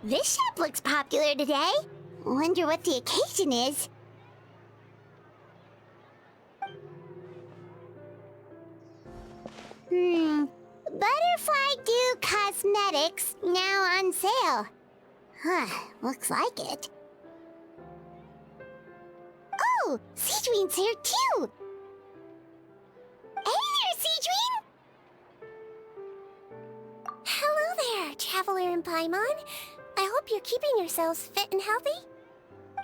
This shop looks popular today. Wonder what the occasion is. Butterfly Dew Cosmetics now on sale. Huh, looks like it. Oh, Seedween's here too! Hey there, Seedween! Hello there, Traveler and Paimon. I hope you're keeping yourselves fit and healthy.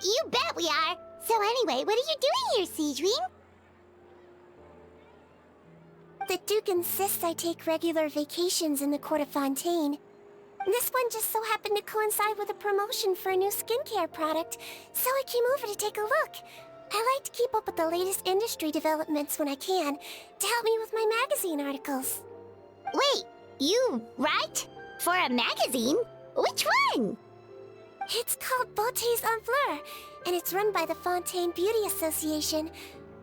You bet we are! So anyway, what are you doing here, Seedween? The Duke insists I take regular vacations in the court of Fontaine. This one just so happened to coincide with a promotion for a new skincare product, so I came over to take a look. I like to keep up with the latest industry developments when I can, to help me with my magazine articles. Wait, you write? For a magazine? Which one? It's called Beautés en Fleur, and it's run by the Fontaine Beauty Association.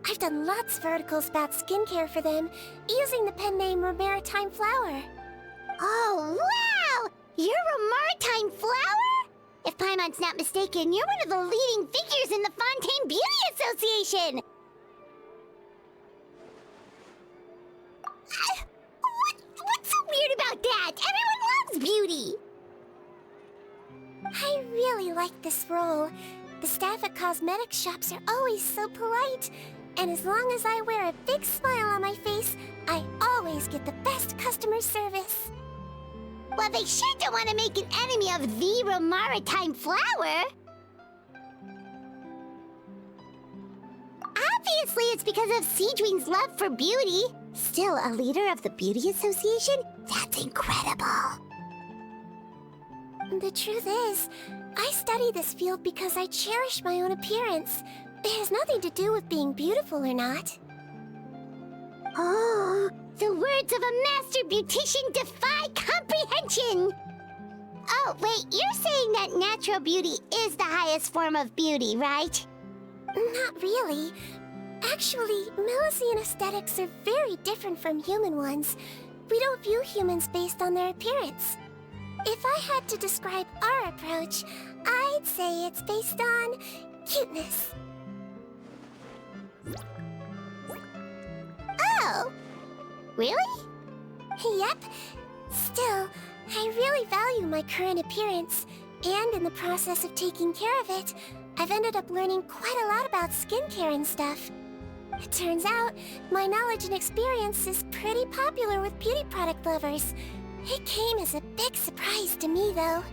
I've done lots of articles about skincare for them, using the pen name Maritime Flower. Oh, wow! You're a Maritime Flower? If Paimon's not mistaken, you're one of the leading figures in the Fontaine Beauty Association! What's so weird about that? Everyone loves beauty! I really like this role. The staff at cosmetics shops are always so polite. And as long as I wear a big smile on my face, I always get the best customer service. Well, they sure don't want to make an enemy of the Maritime Flower. Obviously, it's because of Seedween's love for beauty. Still, a leader of the Beauty Association? That's incredible. The truth is, I study this field because I cherish my own appearance. It has nothing to do with being beautiful or not. Oh, the words of a master beautician defy comprehension! Oh, wait, you're saying that natural beauty is the highest form of beauty, right? Not really. Actually, Melusine aesthetics are very different from human ones. We don't view humans based on their appearance. If I had to describe our approach, I'd say it's based on cuteness. Oh! Really? Yep. Still, I really value my current appearance, and in the process of taking care of it, I've ended up learning quite a lot about skincare and stuff. It turns out, my knowledge and experience is pretty popular with beauty product lovers. It came as a big surprise to me, though.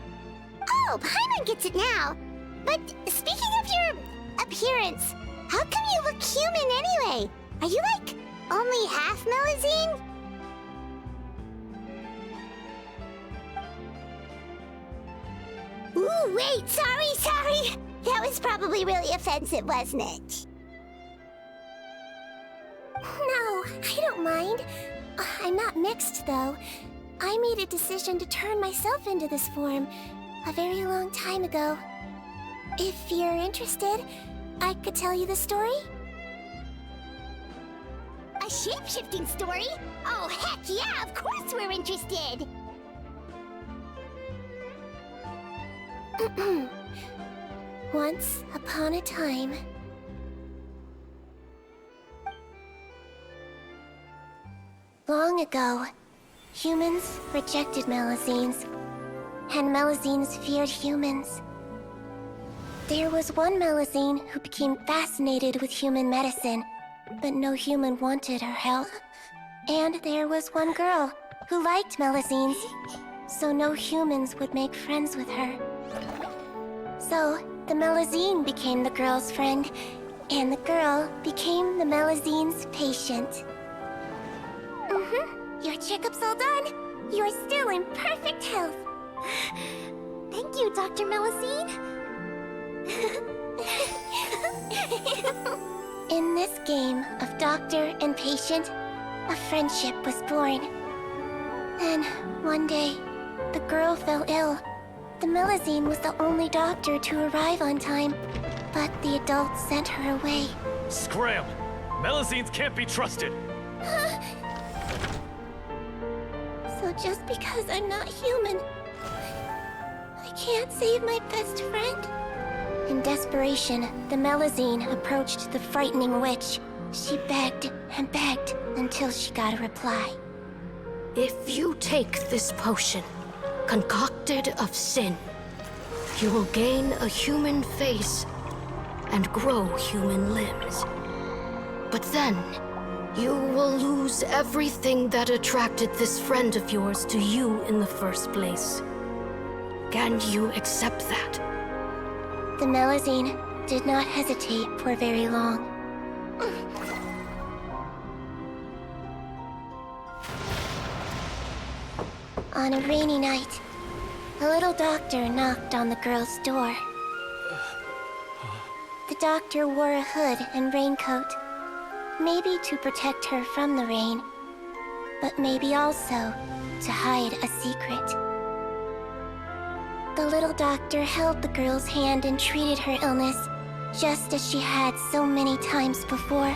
Oh, Paimon gets it now. But speaking of your appearance, how come you look human anyway? Are you, like, only half Melusine? Ooh, wait, sorry. That was probably really offensive, wasn't it? No, I don't mind. I'm not mixed, though. I made a decision to turn myself into this form a very long time ago. If you're interested, I could tell you the story. A shape-shifting story? Oh, heck yeah, of course we're interested! Once upon a time... Long ago, humans rejected Melusines, and Melusines feared humans. There was one Melusine who became fascinated with human medicine, but no human wanted her help. And there was one girl who liked Melusines, so no humans would make friends with her. So, the Melusine became the girl's friend, and the girl became the Melusine's patient. Your checkup's all done. You're still in perfect health. Thank you, Dr. Melusine. and patient, a friendship was born. Then, one day, the girl fell ill. The Melusine was the only doctor to arrive on time, but the adults sent her away. Scram! Melusines can't be trusted! So just because I'm not human, I can't save my best friend? In desperation, the Melusine approached the frightening witch. She begged and begged until she got a reply. If you take this potion, concocted of sin, you will gain a human face and grow human limbs. But then, you will lose everything that attracted this friend of yours to you in the first place. Can you accept that? The Melusine did not hesitate for very long. On a rainy night, a little doctor knocked on the girl's door. The doctor wore a hood and raincoat, maybe to protect her from the rain, but maybe also to hide a secret. The little doctor held the girl's hand and treated her illness, just as she had so many times before.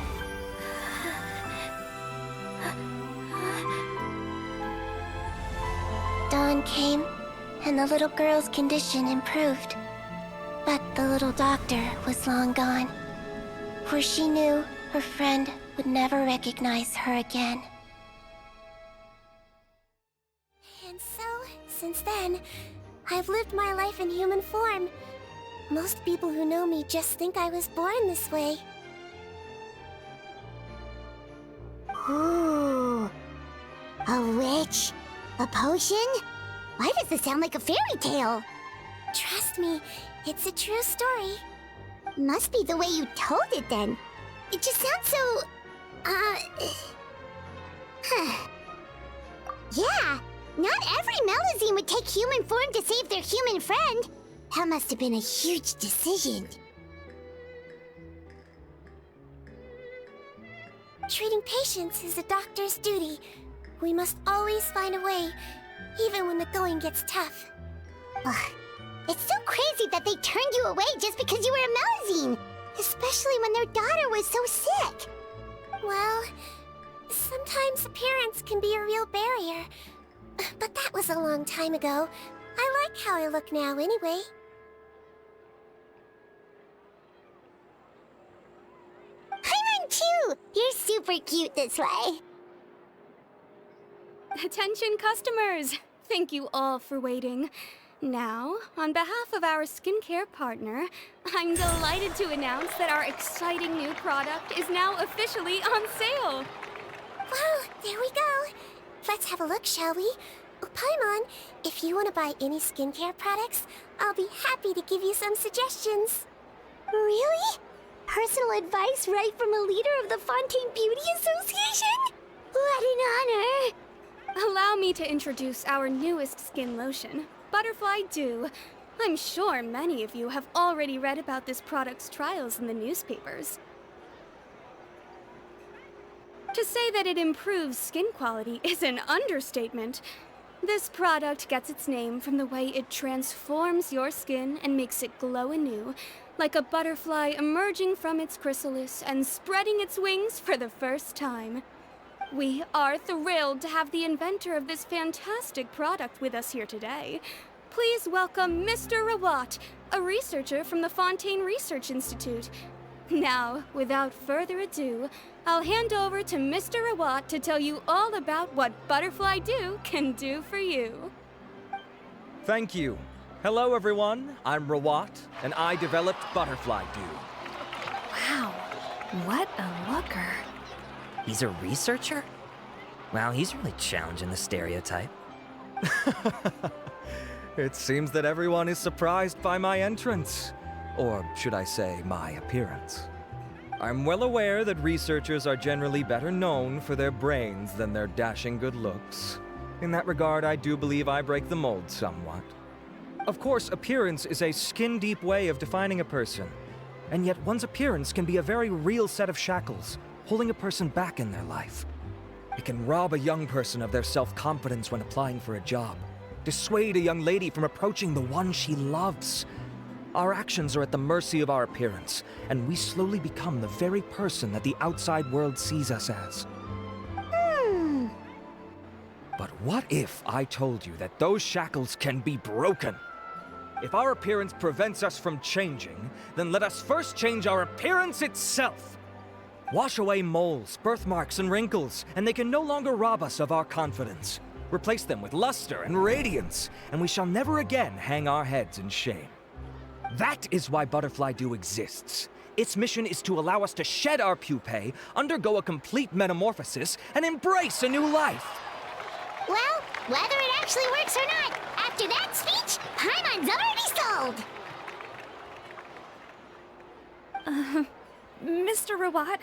Dawn came, and the little girl's condition improved. But the little doctor was long gone, for she knew her friend would never recognize her again. And so, since then, I've lived my life in human form. Most people who know me just think I was born this way. Ooh. A witch? A potion? Why does this sound like a fairy tale? Trust me, it's a true story. Must be the way you told it then. It just sounds so... Yeah, not every Melusine would take human form to save their human friend. That must have been a huge decision. Treating patients is a doctor's duty. We must always find a way, even when the going gets tough. Ugh. It's so crazy that they turned you away just because you were a Melusine, especially when their daughter was so sick. Well, sometimes appearance can be a real barrier. But that was a long time ago. I like how I look now anyway. Paimon too! You're super cute this way. Attention customers! Thank you all for waiting. Now, on behalf of our skincare partner, I'm delighted to announce that our exciting new product is now officially on sale! Well, there we go. Let's have a look, shall we? Oh, Paimon, if you want to buy any skincare products, I'll be happy to give you some suggestions. Really? Personal advice right from a leader of the Fontaine Beauty Association? What an honor! Allow me to introduce our newest skin lotion, Butterfly Dew. I'm sure many of you have already read about this product's trials in the newspapers. To say that it improves skin quality is an understatement. This product gets its name from the way it transforms your skin and makes it glow anew, like a butterfly emerging from its chrysalis and spreading its wings for the first time. We are thrilled to have the inventor of this fantastic product with us here today. Please welcome Mr. Rawat, a researcher from the Fontaine Research Institute. Now, without further ado, I'll hand over to Mr. Rawat to tell you all about what Butterfly Dew can do for you. Thank you. Hello, everyone. I'm Rawat, and I developed Butterfly Dew. Wow, what a looker. He's a researcher? Wow, he's really challenging the stereotype. It seems that everyone is surprised by my entrance. Or should I say, my appearance. I'm well aware that researchers are generally better known for their brains than their dashing good looks. In that regard, I do believe I break the mold somewhat. Of course, appearance is a skin-deep way of defining a person. And yet one's appearance can be a very real set of shackles, holding a person back in their life. It can rob a young person of their self-confidence when applying for a job, dissuade a young lady from approaching the one she loves. Our actions are at the mercy of our appearance, and we slowly become the very person that the outside world sees us as. But what if I told you that those shackles can be broken? If our appearance prevents us from changing, then let us first change our appearance itself. Wash away moles, birthmarks, and wrinkles, and they can no longer rob us of our confidence. Replace them with luster and radiance, and we shall never again hang our heads in shame. That is why Butterfly Dew exists. Its mission is to allow us to shed our pupae, undergo a complete metamorphosis, and embrace a new life. Well, whether it actually works or not, after that speech, Paimon's already sold! Mr. Rawat,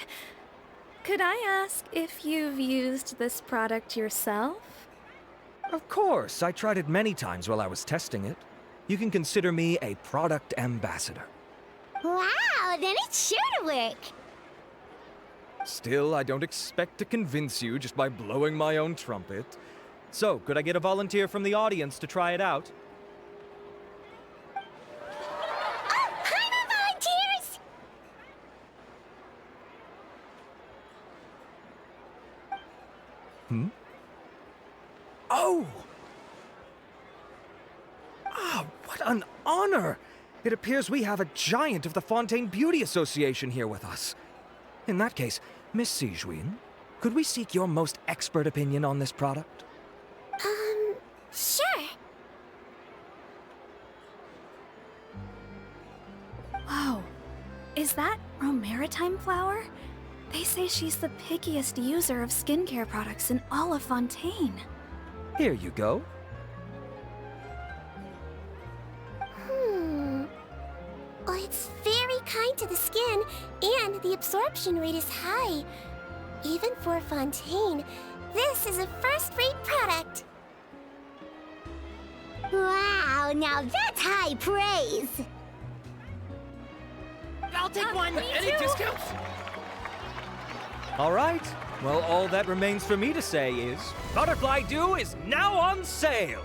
could I ask if you've used this product yourself? Of course, I tried it many times while I was testing it. You can consider me a product ambassador. Wow, then it's sure to work! Still, I don't expect to convince you just by blowing my own trumpet. So, could I get a volunteer from the audience to try it out? Oh, Paimon volunteers! Oh! Ah, what an honor! It appears we have a giant of the Fontaine Beauty Association here with us. In that case, Miss Sijuin, could we seek your most expert opinion on this product? Sure. Whoa, is that Romaritime flower? They say she's the pickiest user of skincare products in all of Fontaine. Here you go. Well, it's very kind to the skin, and the absorption rate is high. Even for Fontaine, this is a first-rate product. Wow, now that's high praise! I'll take one! Any discounts? All right. Well, all that remains for me to say is, Butterfly Dew is now on sale!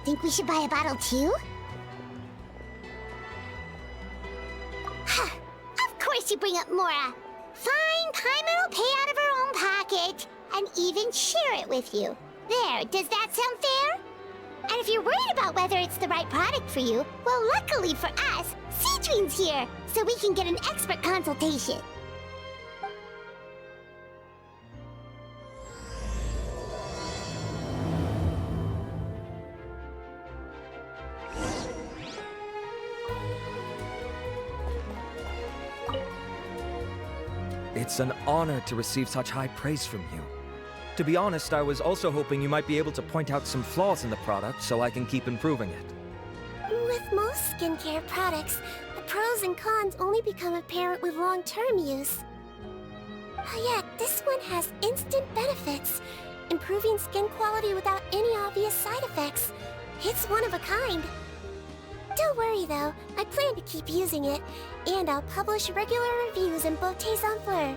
Think we should buy a bottle too? Of course you bring up Mora. Fine, Paimon will pay out of her own pocket and even share it with you. There, does that sound fair? And if you're worried about whether it's the right product for you, well, luckily for us, Sijuin's here, so we can get an expert consultation. It's an honor to receive such high praise from you. To be honest, I was also hoping you might be able to point out some flaws in the product so I can keep improving it. With most skincare products, the pros and cons only become apparent with long-term use. Yet, this one has instant benefits, improving skin quality without any obvious side effects. It's one of a kind. Don't worry though, I plan to keep using it, and I'll publish regular reviews in Beautés en Fleur.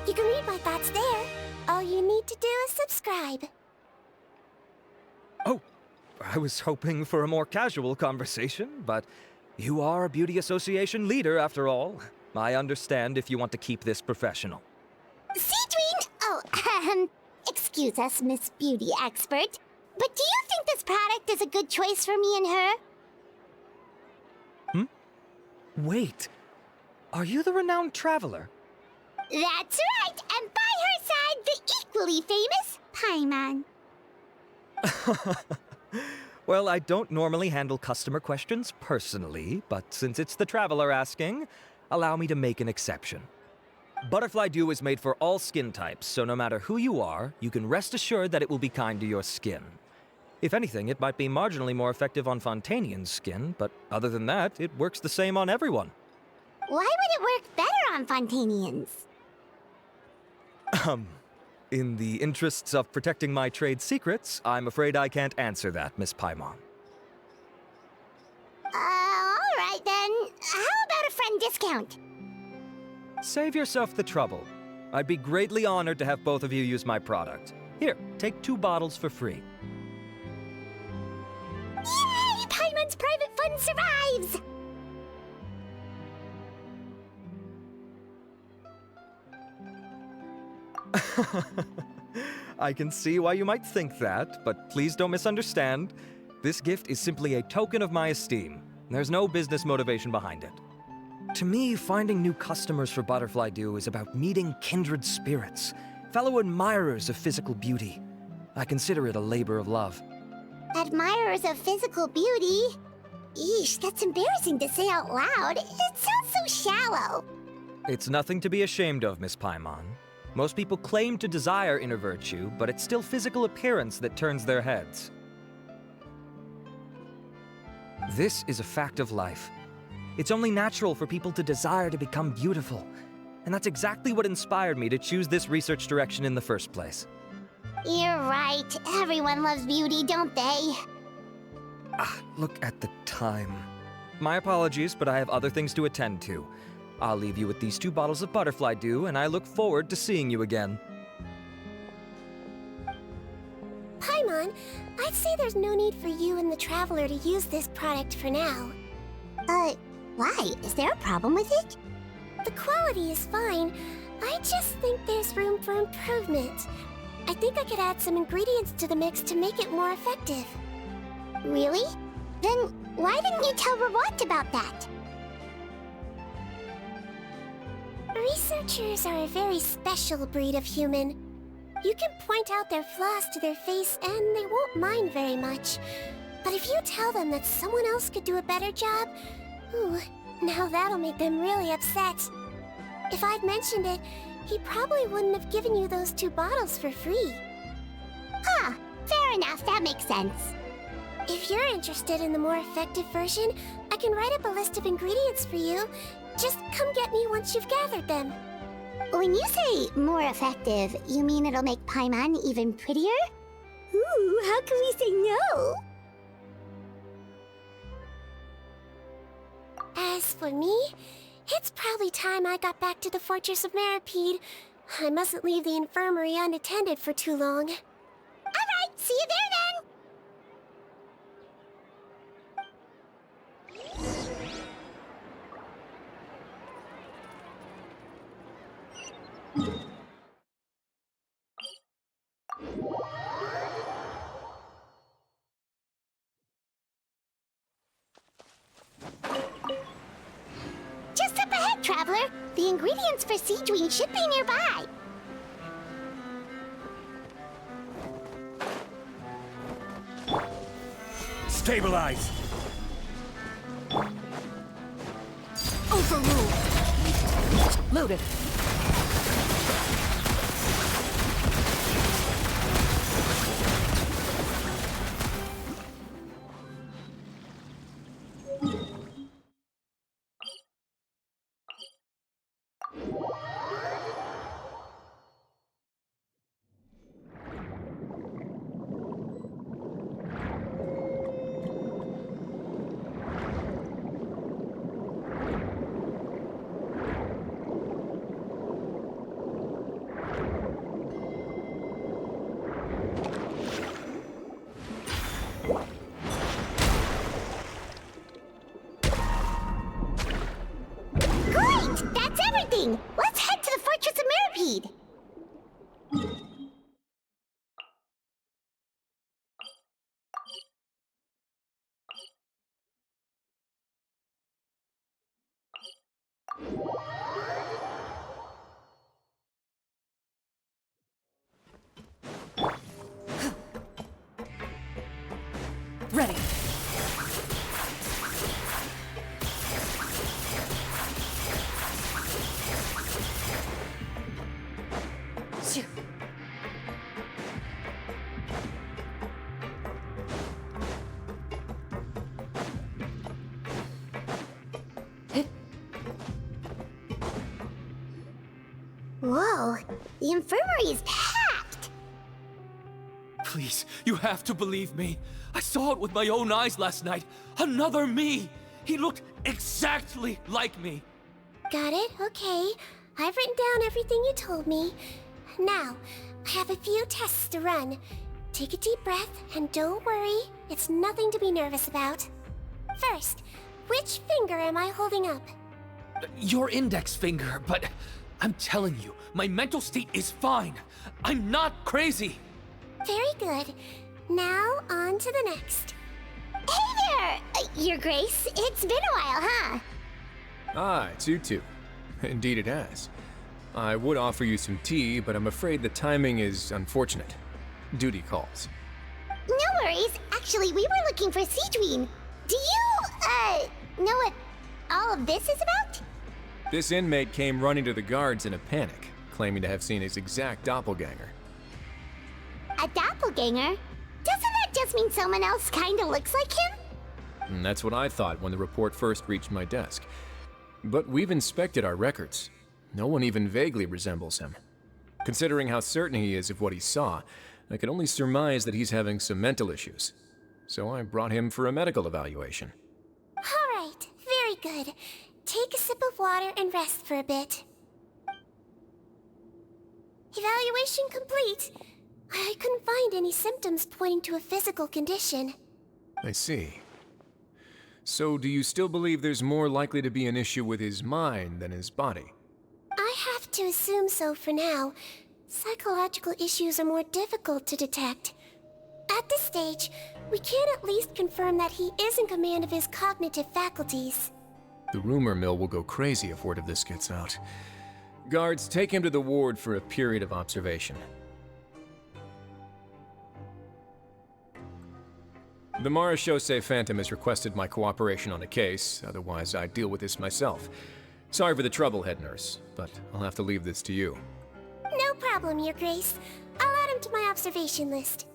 You can read my thoughts there. All you need to do is subscribe. Oh, I was hoping for a more casual conversation, but you are a beauty association leader after all. I understand if you want to keep this professional. Sijuin! Oh, excuse us, Miss Beauty Expert, but do you think this product is a good choice for me and her? Wait, are you the renowned traveler? That's right, and by her side, the equally famous Paimon. Well, I don't normally handle customer questions personally, but since it's the traveler asking, allow me to make an exception. Butterfly Dew is made for all skin types, so no matter who you are, you can rest assured that it will be kind to your skin. If anything, it might be marginally more effective on Fontainian's skin, but other than that, it works the same on everyone. Why would it work better on Fontainians? In the interests of protecting my trade secrets, I'm afraid I can't answer that, Miss Paimon. Alright then. How friend discount. Save yourself the trouble. I'd be greatly honored to have both of you use my product. Here, take 2 bottles for free. Yay! Paimon's private fund survives! I can see why you might think that, but please don't misunderstand. This gift is simply a token of my esteem. There's no business motivation behind it. To me, finding new customers for Butterfly Dew is about meeting kindred spirits, fellow admirers of physical beauty. I consider it a labor of love. Admirers of physical beauty? Eesh, that's embarrassing to say out loud. It sounds so shallow. It's nothing to be ashamed of, Miss Paimon. Most people claim to desire inner virtue, but it's still physical appearance that turns their heads. This is a fact of life. It's only natural for people to desire to become beautiful. And that's exactly what inspired me to choose this research direction in the first place. You're right. Everyone loves beauty, don't they? Look at the time. My apologies, but I have other things to attend to. I'll leave you with these 2 bottles of Butterfly Dew, and I look forward to seeing you again. Paimon, I'd say there's no need for you and the Traveler to use this product for now. Why? Is there a problem with it? The quality is fine. I just think there's room for improvement. I think I could add some ingredients to the mix to make it more effective. Really? Then why didn't you tell Rawat about that? Researchers are a very special breed of human. You can point out their flaws to their face and they won't mind very much. But if you tell them that someone else could do a better job, ooh, now that'll make them really upset. If I'd mentioned it, he probably wouldn't have given you those 2 bottles for free. Fair enough, that makes sense. If you're interested in the more effective version, I can write up a list of ingredients for you. Just come get me once you've gathered them. When you say more effective, you mean it'll make Paimon even prettier? Ooh, how can we say no? As for me, it's probably time I got back to the Fortress of Maripede. I mustn't leave the infirmary unattended for too long. Alright, see you there then! Just up ahead, Traveler. The ingredients for Seedween should be nearby. Stabilize! Overruled. Loaded. Great! That's everything! Let's head to the Fortress of Maripede! Ready. Shoo. Hit. Whoa, the infirmary is packed! Please, you have to believe me. I saw it with my own eyes last night. Another me! He looked exactly like me. Got it, okay. I've written down everything you told me. Now, I have a few tests to run. Take a deep breath, and don't worry, it's nothing to be nervous about. First, which finger am I holding up? Your index finger, but I'm telling you, my mental state is fine. I'm not crazy. Very good. Now, on to the next. Hey there, Your Grace. It's been a while, huh? Ah, it's you two. Indeed it has. I would offer you some tea, but I'm afraid the timing is unfortunate. Duty calls. No worries. Actually, we were looking for Sidween. Do you, know what all of this is about? This inmate came running to the guards in a panic, claiming to have seen his exact doppelganger. A doppelganger? Doesn't that just mean someone else kinda looks like him? And that's what I thought when the report first reached my desk. But we've inspected our records. No one even vaguely resembles him. Considering how certain he is of what he saw, I can only surmise that he's having some mental issues. So I brought him for a medical evaluation. All right, very good. Take a sip of water and rest for a bit. Evaluation complete. I couldn't find any symptoms pointing to a physical condition. I see. So do you still believe there's more likely to be an issue with his mind than his body? I have to assume so for now. Psychological issues are more difficult to detect. At this stage, we can at least confirm that he is in command of his cognitive faculties. The rumor mill will go crazy if word of this gets out. Guards, take him to the ward for a period of observation. The Marechaussee Phantom has requested my cooperation on a case, otherwise I'd deal with this myself. Sorry for the trouble, head nurse, but I'll have to leave this to you. No problem, Your Grace. I'll add him to my observation list.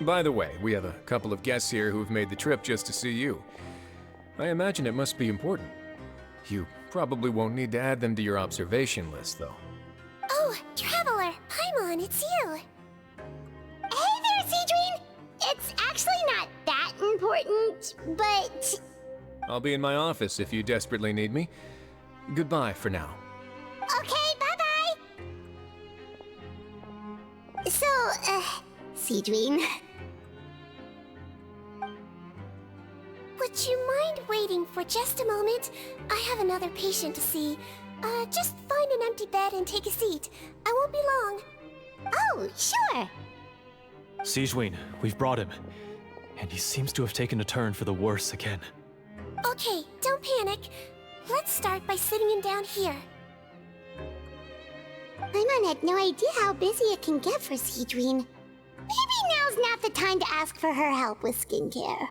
By the way, we have a couple of guests here who've made the trip just to see you. I imagine it must be important. You probably won't need to add them to your observation list, though. Oh, Traveler! Paimon, it's you! Hey there, Sidween! It's actually not that important, but... I'll be in my office if you desperately need me. Goodbye for now. Okay, bye-bye! So, Sidween... Would you mind waiting for just a moment? I have another patient to see. Just find an empty bed and take a seat. I won't be long. Oh, sure! Sidween, we've brought him. And he seems to have taken a turn for the worse again. Okay, don't panic. Let's start by sitting him down here. Paimon had no idea how busy it can get for Sidween. Maybe now's not the time to ask for her help with skincare.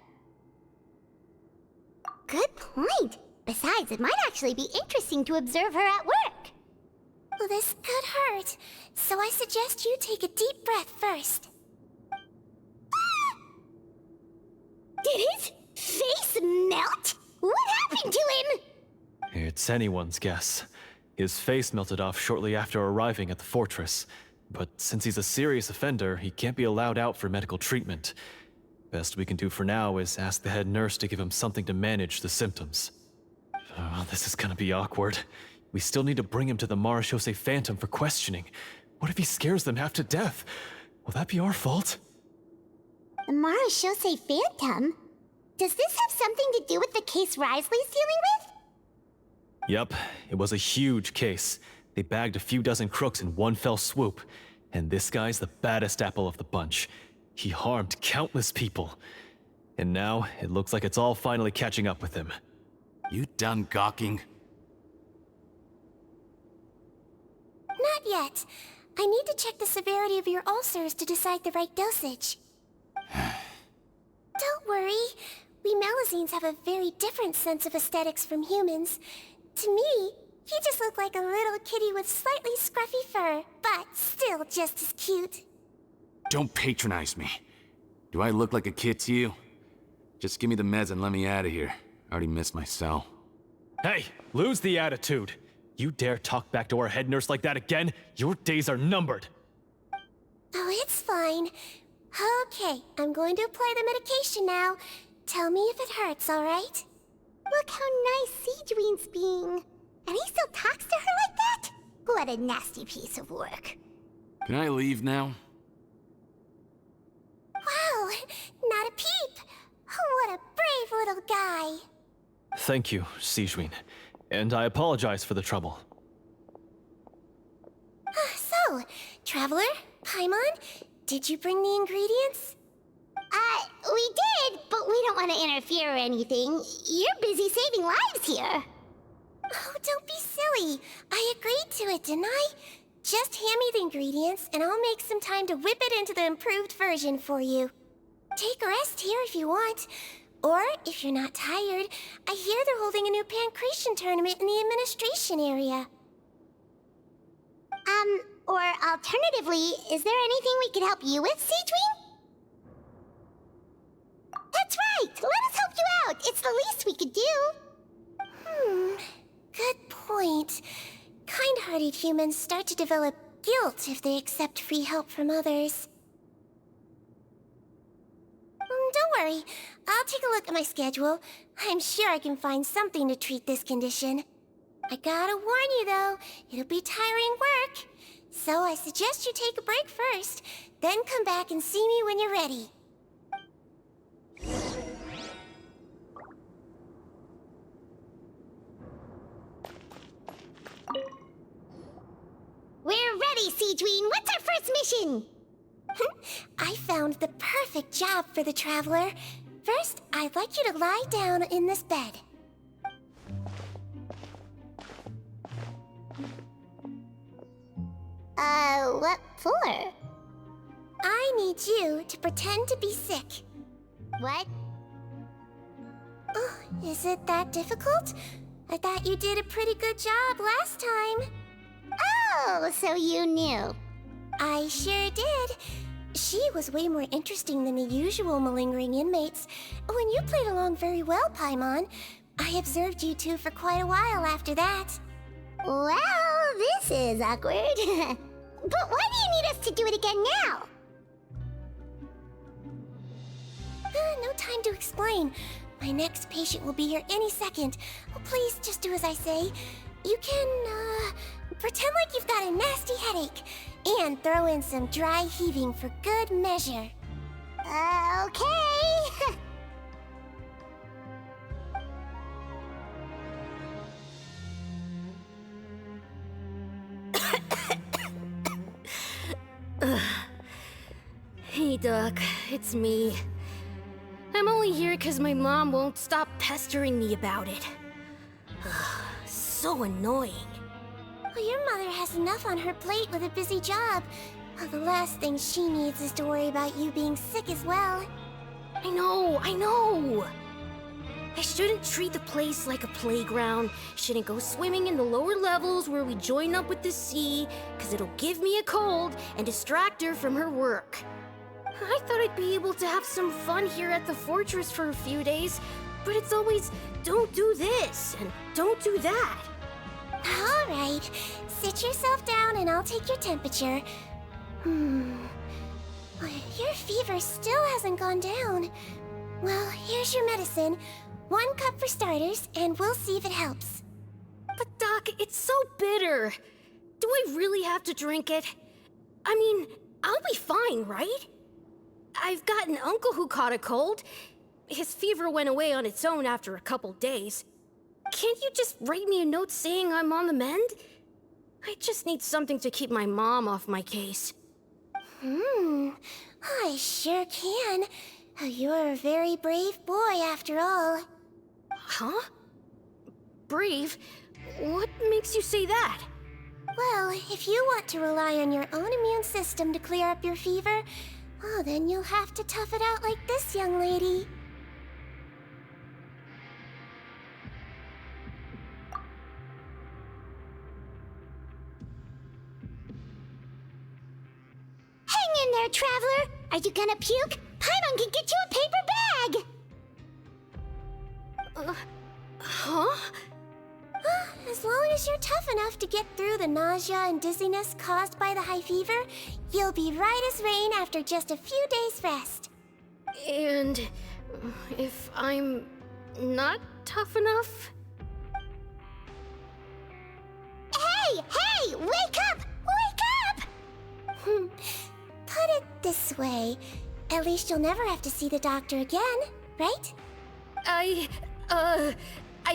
Good point. Besides, it might actually be interesting to observe her at work. Well, this could hurt, so I suggest you take a deep breath first. Did his face melt? What happened to him? It's anyone's guess. His face melted off shortly after arriving at the fortress. But since he's a serious offender, he can't be allowed out for medical treatment. Best we can do for now is ask the head nurse to give him something to manage the symptoms. Oh, this is gonna be awkward. We still need to bring him to the Marechaussee Phantom for questioning. What if he scares them half to death? Will that be our fault? The Marechaussee Phantom? Does this have something to do with the case Risley's dealing with? Yep, it was a huge case. They bagged a few dozen crooks in one fell swoop. And this guy's the baddest apple of the bunch. He harmed countless people. And now, it looks like it's all finally catching up with him. You done gawking? Not yet. I need to check the severity of your ulcers to decide the right dosage. Don't worry. We Melazines have a very different sense of aesthetics from humans. To me, he just looked like a little kitty with slightly scruffy fur, but still just as cute. Don't patronize me. Do I look like a kid to you? Just give me the meds and let me out of here. I already missed my cell. Hey, lose the attitude. You dare talk back to our head nurse like that again? Your days are numbered. Oh, it's fine. Okay, I'm going to apply the medication now. Tell me if it hurts, all right? Look how nice Sejuine's being. And he still talks to her like that? What a nasty piece of work. Can I leave now? Wow, not a peep. What a brave little guy. Thank you, Sejuine. And I apologize for the trouble. So, Traveler, Paimon, did you bring the ingredients? We did, but we don't want to interfere or anything. You're busy saving lives here. Oh, don't be silly. I agreed to it, didn't I? Just hand me the ingredients, and I'll make some time to whip it into the improved version for you. Take a rest here if you want. Or, if you're not tired, I hear they're holding a new pancreation tournament in the administration area. Or alternatively, is there anything we could help you with, Sejuine? That's right! Let us help you out! It's the least we could do! Good point. Kind-hearted humans start to develop guilt if they accept free help from others. Don't worry. I'll take a look at my schedule. I'm sure I can find something to treat this condition. I gotta warn you, though, it'll be tiring work. So I suggest you take a break first, then come back and see me when you're ready. We're ready, Sejuine! What's our first mission? I found the perfect job for the Traveler. First, I'd like you to lie down in this bed. What for? I need you to pretend to be sick. What? Oh, is it that difficult? I thought you did a pretty good job last time. Oh, so you knew. I sure did. She was way more interesting than the usual malingering inmates. When you played along very well, Paimon, I observed you two for quite a while after that. Well, this is awkward. But why do you need us to do it again now? No time to explain. My next patient will be here any second. Oh, please, just do as I say. You can, pretend like you've got a nasty headache. And throw in some dry heaving for good measure. Okay. Hey, Doc, it's me. I'm only here because my mom won't stop pestering me about it. So annoying. Well, your mother has enough on her plate with a busy job. Well, the last thing she needs is to worry about you being sick as well. I know! I shouldn't treat the place like a playground, shouldn't go swimming in the lower levels where we join up with the sea, because it'll give me a cold and distract her from her work. I thought I'd be able to have some fun here at the fortress for a few days, but it's always, don't do this, and don't do that. All right, sit yourself down and I'll take your temperature. Your fever still hasn't gone down. Well, here's your medicine. 1 cup for starters, and we'll see if it helps. But Doc, it's so bitter. Do I really have to drink it? I mean, I'll be fine, right? I've got an uncle who caught a cold. His fever went away on its own after a couple days. Can't you just write me a note saying I'm on the mend? I just need something to keep my mom off my case. I sure can. You're a very brave boy after all. Huh? Brave? What makes you say that? Well, if you want to rely on your own immune system to clear up your fever, well, then you'll have to tough it out like this young lady. Hang in there, Traveler! Are you gonna puke? Paimon can get you a paper bag! Huh? As long as you're tough enough to get through the nausea and dizziness caused by the high fever, you'll be right as rain after just a few days' rest. And if I'm not tough enough? Hey! Wake up! Wake up! Put it this way. At least you'll never have to see the doctor again, right? I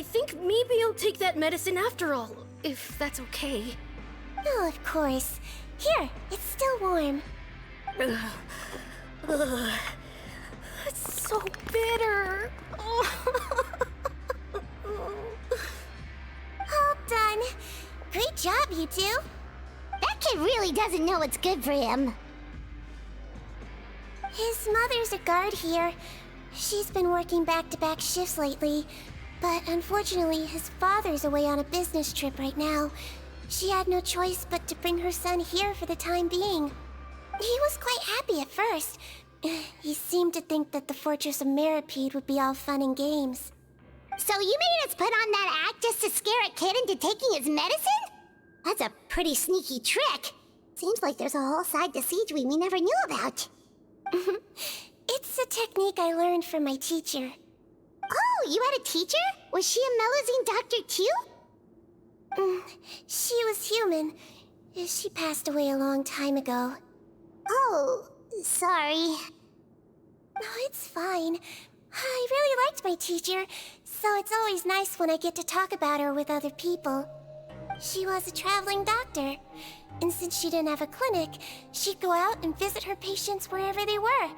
think maybe I'll take that medicine after all, if that's okay. Oh, of course. Here, it's still warm. It's so bitter. All done. Great job, you two. That kid really doesn't know what's good for him. His mother's a guard here. She's been working back-to-back shifts lately, but unfortunately his father's away on a business trip right now. She had no choice but to bring her son here for the time being. He was quite happy at first. He seemed to think that the Fortress of Meropide would be all fun and games. So you made us put on that act just to scare a kid into taking his medicine? That's a pretty sneaky trick. Seems like there's a whole side to Siege we never knew about. It's a technique I learned from my teacher. Oh, you had a teacher? Was she a Melazine doctor too? She was human. She passed away a long time ago. Oh, sorry. No, it's fine. I really liked my teacher, so it's always nice when I get to talk about her with other people. She was a traveling doctor, and since she didn't have a clinic, she'd go out and visit her patients wherever they were.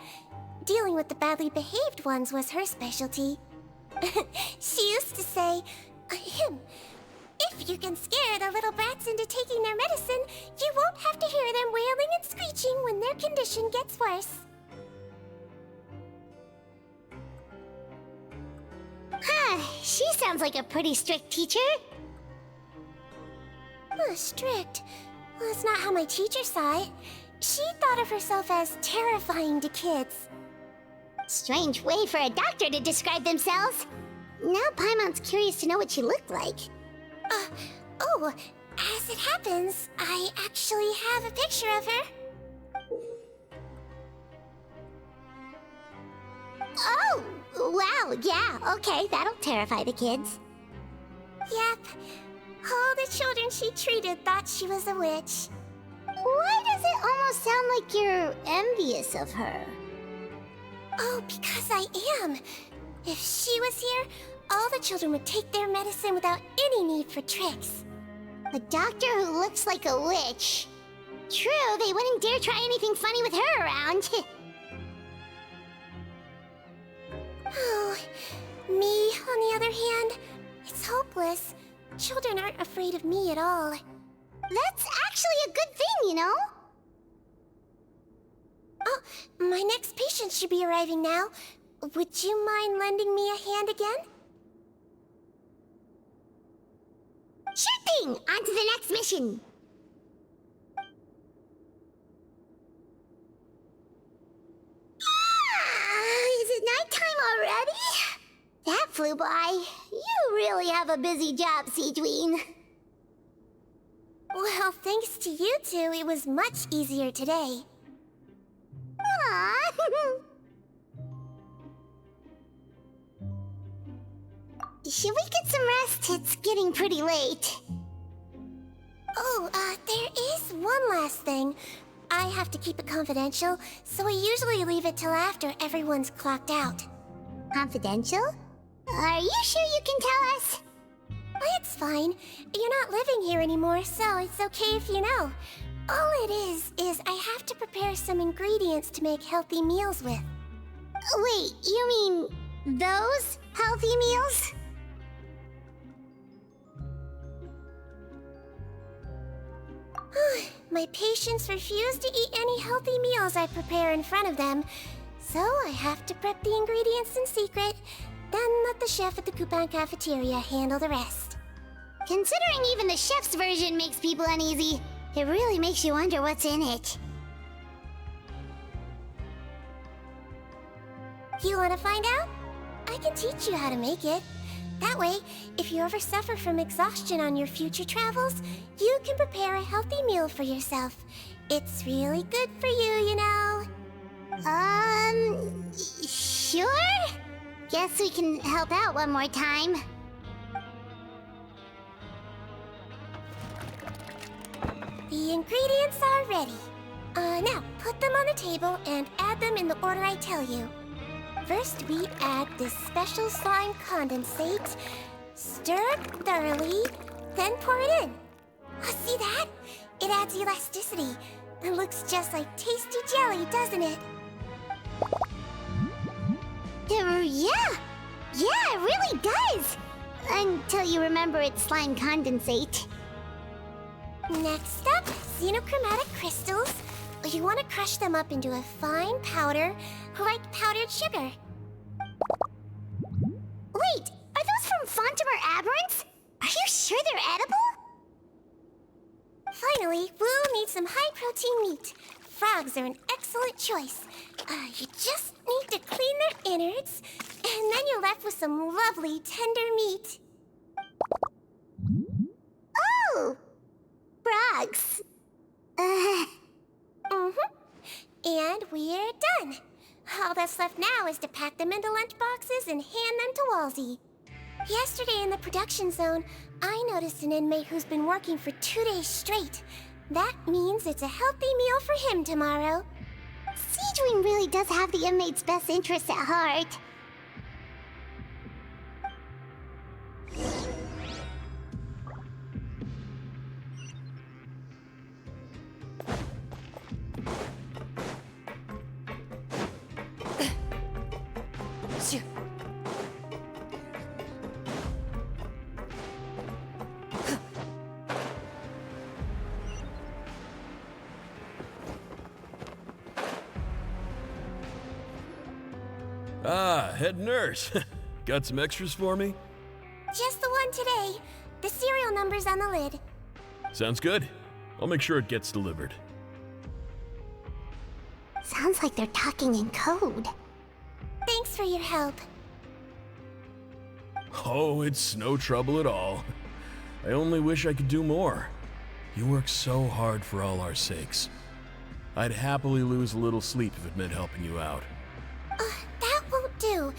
Dealing with the badly behaved ones was her specialty. She used to say, if you can scare the little brats into taking their medicine, you won't have to hear them wailing and screeching when their condition gets worse. She sounds like a pretty strict teacher. Strict? Well, that's not how my teacher saw it. She thought of herself as terrifying to kids. Strange way for a doctor to describe themselves. Now Paimon's curious to know what she looked like. As it happens, I actually have a picture of her. Oh, wow, yeah, okay, that'll terrify the kids. Yep. All the children she treated thought she was a witch. Why does it almost sound like you're envious of her? Oh, because I am. If she was here, all the children would take their medicine without any need for tricks. A doctor who looks like a witch. True, they wouldn't dare try anything funny with her around. Oh, me, on the other hand, it's hopeless. Children aren't afraid of me at all. That's actually a good thing, you know? Oh, my next patient should be arriving now. Would you mind lending me a hand again? Sure thing! On to the next mission! Is it nighttime already? That flew by. You really have a busy job, Siegeween. Well, thanks to you two, it was much easier today. Aww. Should we get some rest? It's getting pretty late. Oh, there is one last thing. I have to keep it confidential, so I usually leave it till after everyone's clocked out. Confidential? Are you sure you can tell us? It's fine. You're not living here anymore, so it's okay if you know. All it is I have to prepare some ingredients to make healthy meals with. Wait, you mean those healthy meals? My patients refuse to eat any healthy meals I prepare in front of them, so I have to prep the ingredients in secret, then let the chef at the Coupon cafeteria handle the rest. Considering even the chef's version makes people uneasy, it really makes you wonder what's in it. You want to find out? I can teach you how to make it. That way, if you ever suffer from exhaustion on your future travels, you can prepare a healthy meal for yourself. It's really good for you, you know. Sure? Guess we can help out one more time. The ingredients are ready. Now, put them on the table and add them in the order I tell you. First, we add this special slime condensate, stir thoroughly, then pour it in. See that? It adds elasticity. It looks just like tasty jelly, doesn't it? Yeah! Yeah, it really does! Until you remember it's slime condensate. Next up, xenochromatic crystals. You want to crush them up into a fine powder, like powdered sugar. Wait, are those from Fontimer aberrants? Are you sure they're edible? Finally, we'll need some high-protein meat. Frogs are an excellent choice. You just need to clean their innards, and then you're left with some lovely, tender meat. Oh! Frogs. And we're done. All that's left now is to pack them into lunchboxes and hand them to Walsey. Yesterday in the production zone, I noticed an inmate who's been working for 2 days straight. That means it's a healthy meal for him tomorrow. Siegewing really does have the inmate's best interests at heart. Ah, head nurse. Got some extras for me? Just the one today. The serial number's on the lid. Sounds good. I'll make sure it gets delivered. Sounds like they're talking in code. Thanks for your help. Oh, it's no trouble at all. I only wish I could do more. You work so hard for all our sakes. I'd happily lose a little sleep if it meant helping you out. That won't do.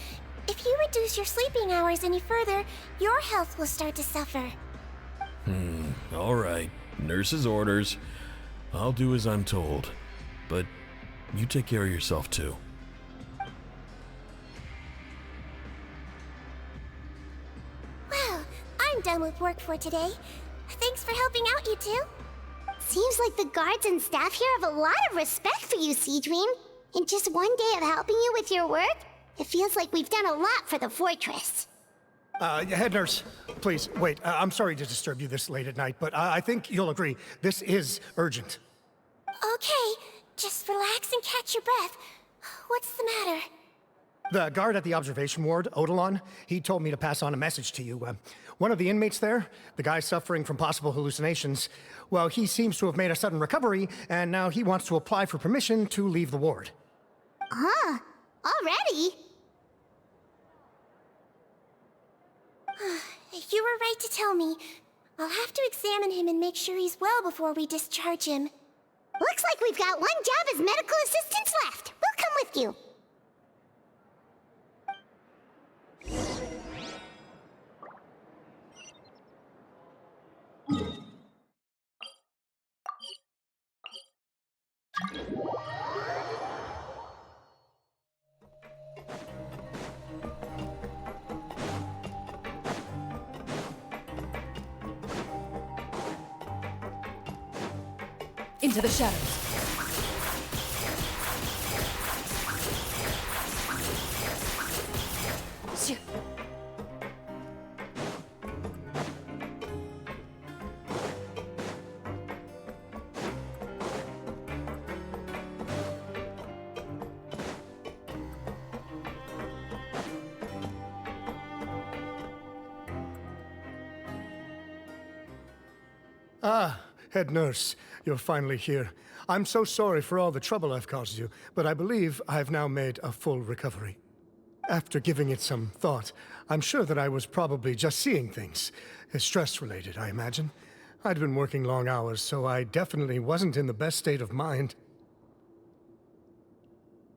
If you reduce your sleeping hours any further, your health will start to suffer. All right. Nurse's orders. I'll do as I'm told. But you take care of yourself too. Well, I'm done with work for today. Thanks for helping out, you two. Seems like the guards and staff here have a lot of respect for you, Siegewing. In just one day of helping you with your work, it feels like we've done a lot for the fortress. Head nurse, please, wait. I'm sorry to disturb you this late at night, but I think you'll agree, this is urgent. Okay, just relax and catch your breath. What's the matter? The guard at the observation ward, Odilon, he told me to pass on a message to you. One of the inmates there, the guy suffering from possible hallucinations, well, he seems to have made a sudden recovery, and now he wants to apply for permission to leave the ward. Huh? Already? You were right to tell me. I'll have to examine him and make sure he's well before we discharge him. Looks like we've got one job as medical assistants left. We'll come with you. Into the shadows. Ah, head nurse, you're finally here. I'm so sorry for all the trouble I've caused you, but I believe I've now made a full recovery. After giving it some thought, I'm sure that I was probably just seeing things. Stress-related, I imagine. I'd been working long hours, so I definitely wasn't in the best state of mind.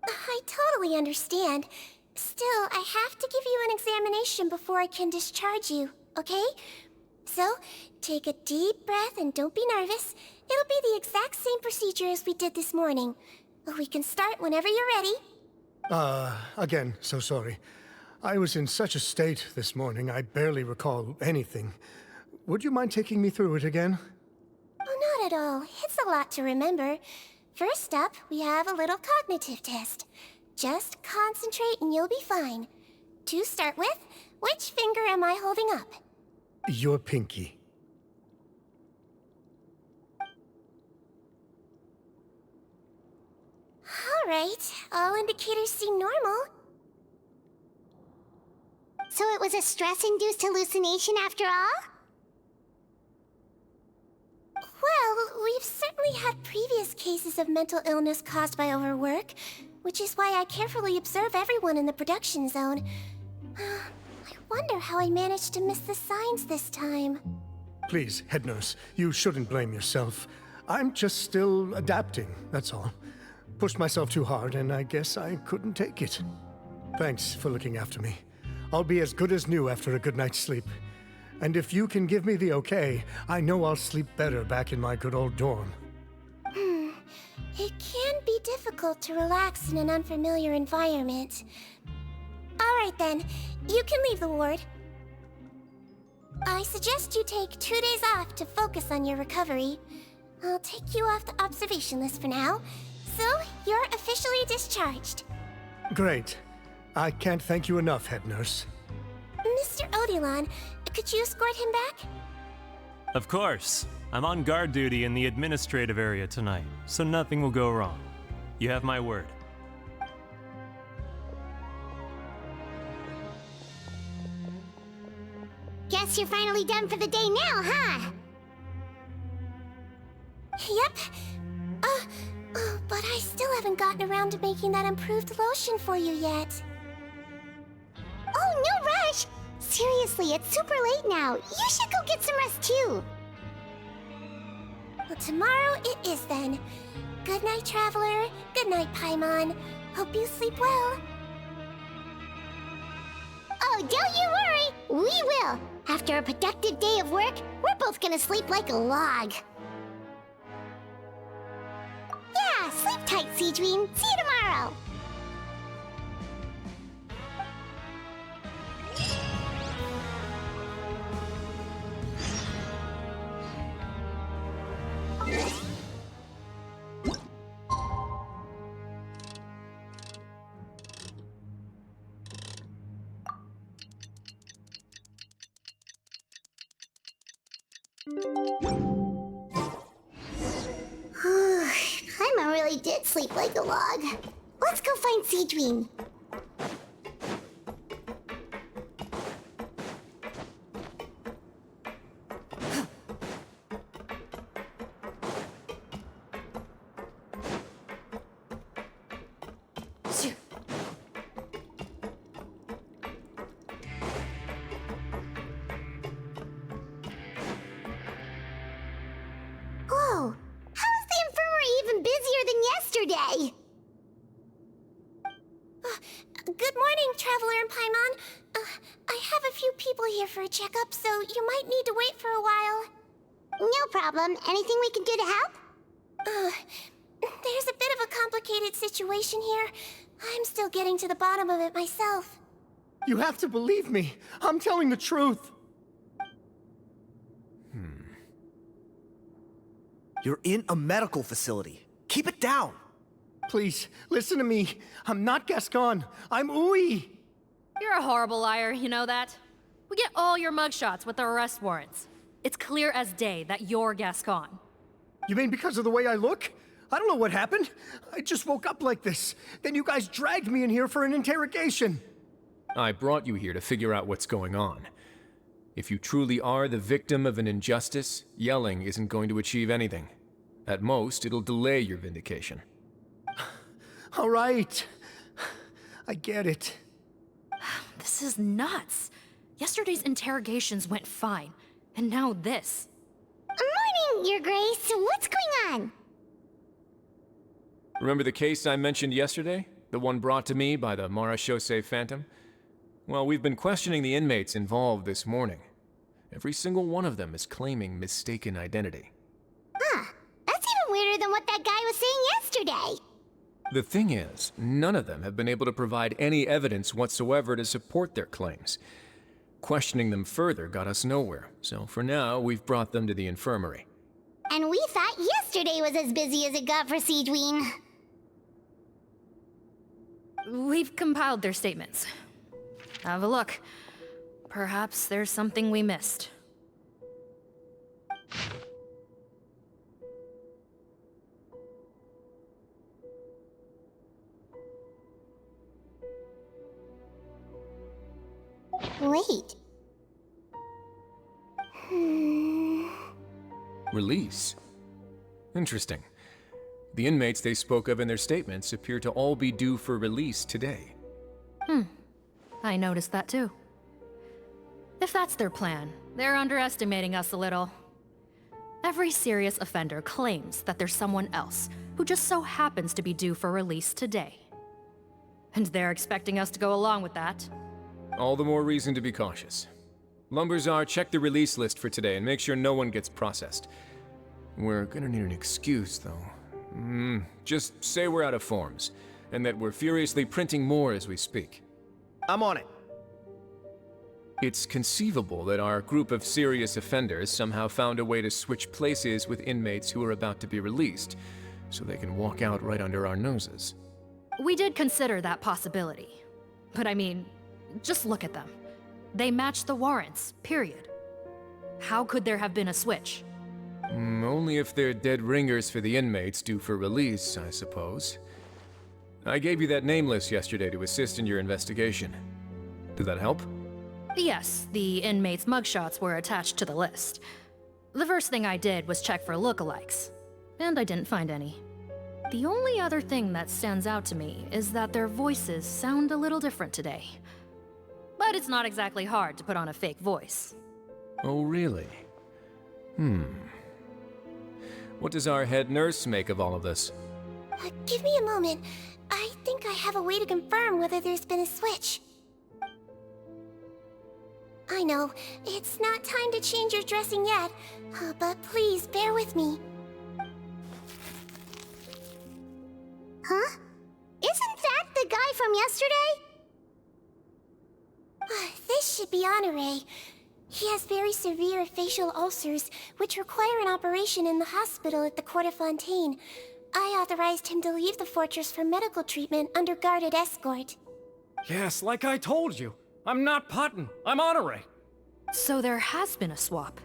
I totally understand. Still, I have to give you an examination before I can discharge you, okay? So, take a deep breath and don't be nervous. It'll be the exact same procedure as we did this morning. We can start whenever you're ready. Again, so sorry. I was in such a state this morning, I barely recall anything. Would you mind taking me through it again? Oh, not at all. It's a lot to remember. First up, we have a little cognitive test. Just concentrate and you'll be fine. To start with, which finger am I holding up? Your pinky. Alright, all indicators seem normal. So it was a stress-induced hallucination after all? Well, we've certainly had previous cases of mental illness caused by overwork, which is why I carefully observe everyone in the production zone. I wonder how I managed to miss the signs this time. Please, head nurse, you shouldn't blame yourself. I'm just still adapting, that's all. Pushed myself too hard, and I guess I couldn't take it. Thanks for looking after me. I'll be as good as new after a good night's sleep. And if you can give me the okay, I know I'll sleep better back in my good old dorm. It can be difficult to relax in an unfamiliar environment. Alright then, you can leave the ward. I suggest you take 2 days off to focus on your recovery. I'll take you off the observation list for now, so you're officially discharged. Great. I can't thank you enough, head nurse. Mr. Odilon, could you escort him back? Of course. I'm on guard duty in the administrative area tonight, so nothing will go wrong. You have my word. Guess you're finally done for the day now, huh? Yep. But I still haven't gotten around to making that improved lotion for you yet. Oh, no rush! Seriously, it's super late now. You should go get some rest too. Well, tomorrow it is then. Good night, Traveler. Good night, Paimon. Hope you sleep well. Oh, don't you worry. We will. After a productive day of work, we're both gonna sleep like a log. Yeah, sleep tight, Seedream. See you tomorrow. Paimon really did sleep like a log. Let's go find Seedream. Whoa! How is the infirmary even busier than yesterday? Good morning, Traveler and Paimon. I have a few people here for a checkup, so you might need to wait for a while. No problem. Anything we can do to help? There's a bit of a complicated situation here. I'm still getting to the bottom of it myself. You have to believe me. I'm telling the truth. You're in a medical facility. Keep it down. Please, listen to me. I'm not Gascon. I'm Uy. You're a horrible liar, you know that? We get all your mugshots with the arrest warrants. It's clear as day that you're Gascon. You mean because of the way I look? I don't know what happened. I just woke up like this. Then you guys dragged me in here for an interrogation. I brought you here to figure out what's going on. If you truly are the victim of an injustice, yelling isn't going to achieve anything. At most, it'll delay your vindication. All right. I get it. This is nuts. Yesterday's interrogations went fine, and now this. Morning, Your Grace. What's going on? Remember the case I mentioned yesterday? The one brought to me by the Marachose Phantom? Well, we've been questioning the inmates involved this morning. Every single one of them is claiming mistaken identity. Huh. That's even weirder than what that guy was saying yesterday. The thing is, none of them have been able to provide any evidence whatsoever to support their claims. Questioning them further got us nowhere, so for now, we've brought them to the infirmary. And we thought yesterday was as busy as it got for Siegeween. We've compiled their statements. Have a look. Perhaps there's something we missed. Wait. Release? Interesting. The inmates they spoke of in their statements appear to all be due for release today. I noticed that too. If that's their plan, they're underestimating us a little. Every serious offender claims that there's someone else who just so happens to be due for release today. And they're expecting us to go along with that. All the more reason to be cautious. Lumberzar, check the release list for today and make sure no one gets processed. We're gonna need an excuse, though. Just say we're out of forms, and that we're furiously printing more as we speak. I'm on it. It's conceivable that our group of serious offenders somehow found a way to switch places with inmates who are about to be released, so they can walk out right under our noses. We did consider that possibility. But I mean, just look at them. They match the warrants, period. How could there have been a switch? Only if they're dead ringers for the inmates due for release, I suppose. I gave you that name list yesterday to assist in your investigation. Did that help? Yes, the inmates' mugshots were attached to the list. The first thing I did was check for lookalikes, and I didn't find any. The only other thing that stands out to me is that their voices sound a little different today. But it's not exactly hard to put on a fake voice. Oh, really? What does our head nurse make of all of this? Give me a moment. I think I have a way to confirm whether there's been a switch. I know, it's not time to change your dressing yet, but please bear with me. Huh? Isn't that the guy from yesterday? This should be Honore. He has very severe facial ulcers, which require an operation in the hospital at the Court of Fontaine. I authorized him to leave the fortress for medical treatment under guarded escort. Yes, like I told you. I'm not Putton. I'm Honore. So there has been a swap.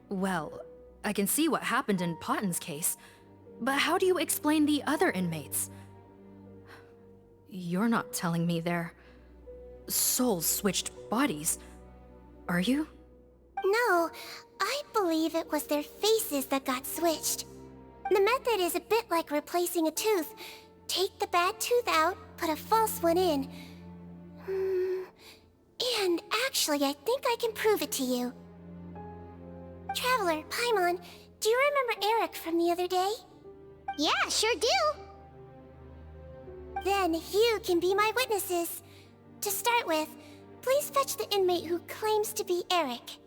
Well, I can see what happened in Potton's case, but how do you explain the other inmates? You're not telling me their souls switched bodies, are you? No, I believe it was their faces that got switched. The method is a bit like replacing a tooth. Take the bad tooth out, put a false one in. And actually, I think I can prove it to you. Traveler, Paimon, do you remember Eric from the other day? Yeah, sure do. Then you can be my witnesses. To start with, please fetch the inmate who claims to be Eric.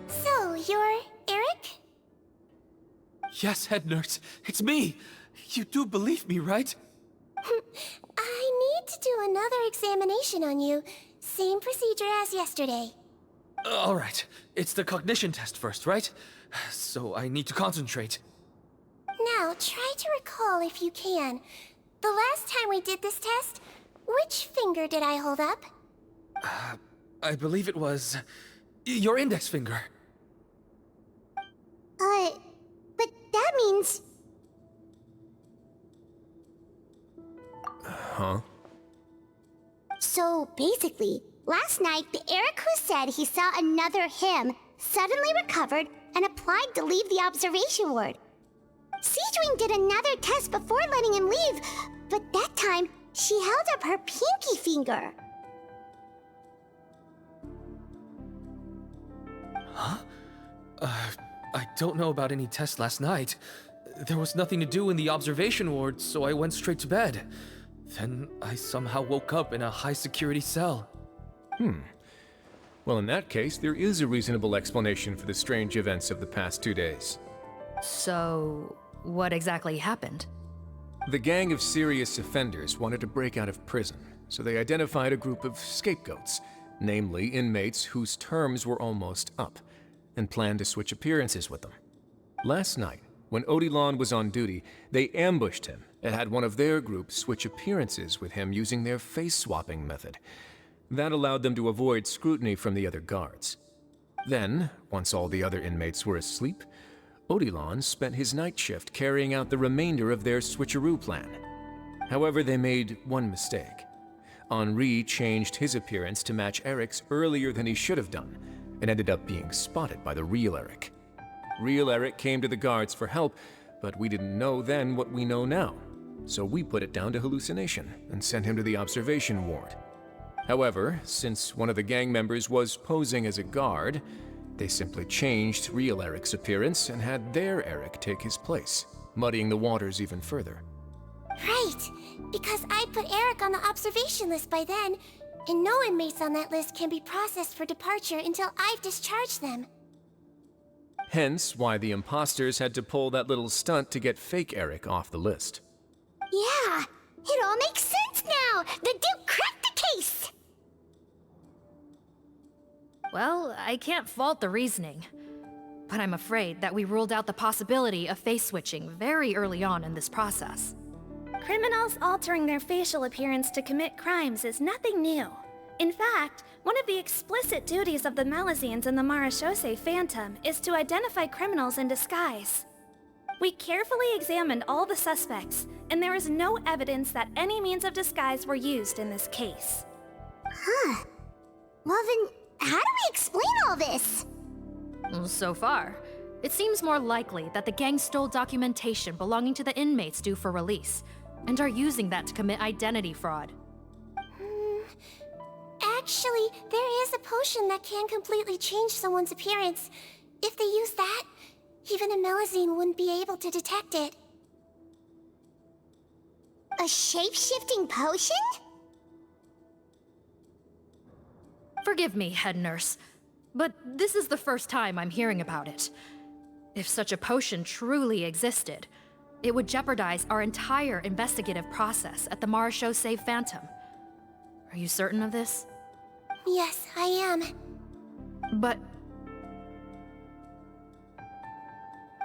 So, you're Eric? Yes, head nurse. It's me. You do believe me, right? I need to do another examination on you. Same procedure as yesterday. All right. It's the cognition test first, right? So I need to concentrate. Now, try to recall if you can. The last time we did this test, which finger did I hold up? I believe it was your index finger. But that means... Huh? So, basically, last night, the Eric who said he saw another him suddenly recovered and applied to leave the observation ward. Siegewing did another test before letting him leave, but that time, she held up her pinky finger. Huh? I don't know about any tests last night. There was nothing to do in the observation ward, so I went straight to bed. Then I somehow woke up in a high-security cell. Well, in that case, there is a reasonable explanation for the strange events of the past 2 days. So, what exactly happened? The gang of serious offenders wanted to break out of prison, so they identified a group of scapegoats, namely inmates whose terms were almost up, and planned to switch appearances with them. Last night, when Odilon was on duty, they ambushed him and had one of their group switch appearances with him using their face-swapping method. That allowed them to avoid scrutiny from the other guards. Then, once all the other inmates were asleep, Odilon spent his night shift carrying out the remainder of their switcheroo plan. However, they made one mistake. Henri changed his appearance to match Eric's earlier than he should have done, and ended up being spotted by the real Eric. Real Eric came to the guards for help, but we didn't know then what we know now, so we put it down to hallucination and sent him to the observation ward. However, since one of the gang members was posing as a guard, they simply changed real Eric's appearance and had their Eric take his place, muddying the waters even further. Right, because I put Eric on the observation list by then, and no inmates on that list can be processed for departure until I've discharged them. Hence why the imposters had to pull that little stunt to get fake Eric off the list. Yeah, it all makes sense now! The Duke cracked the case! Well, I can't fault the reasoning. But I'm afraid that we ruled out the possibility of face switching very early on in this process. Criminals altering their facial appearance to commit crimes is nothing new. In fact, one of the explicit duties of the Malazines in the Marechaussee Phantom is to identify criminals in disguise. We carefully examined all the suspects, and there is no evidence that any means of disguise were used in this case. Huh. Well then, how do we explain all this? So far, it seems more likely that the gang stole documentation belonging to the inmates due for release, and are using that to commit identity fraud. Actually, there is a potion that can completely change someone's appearance. If they use that, even a Melazine wouldn't be able to detect it. A shape-shifting potion? Forgive me, head nurse, but this is the first time I'm hearing about it. If such a potion truly existed, it would jeopardize our entire investigative process at the Marechaussee Phantom. Are you certain of this? Yes, I am. But...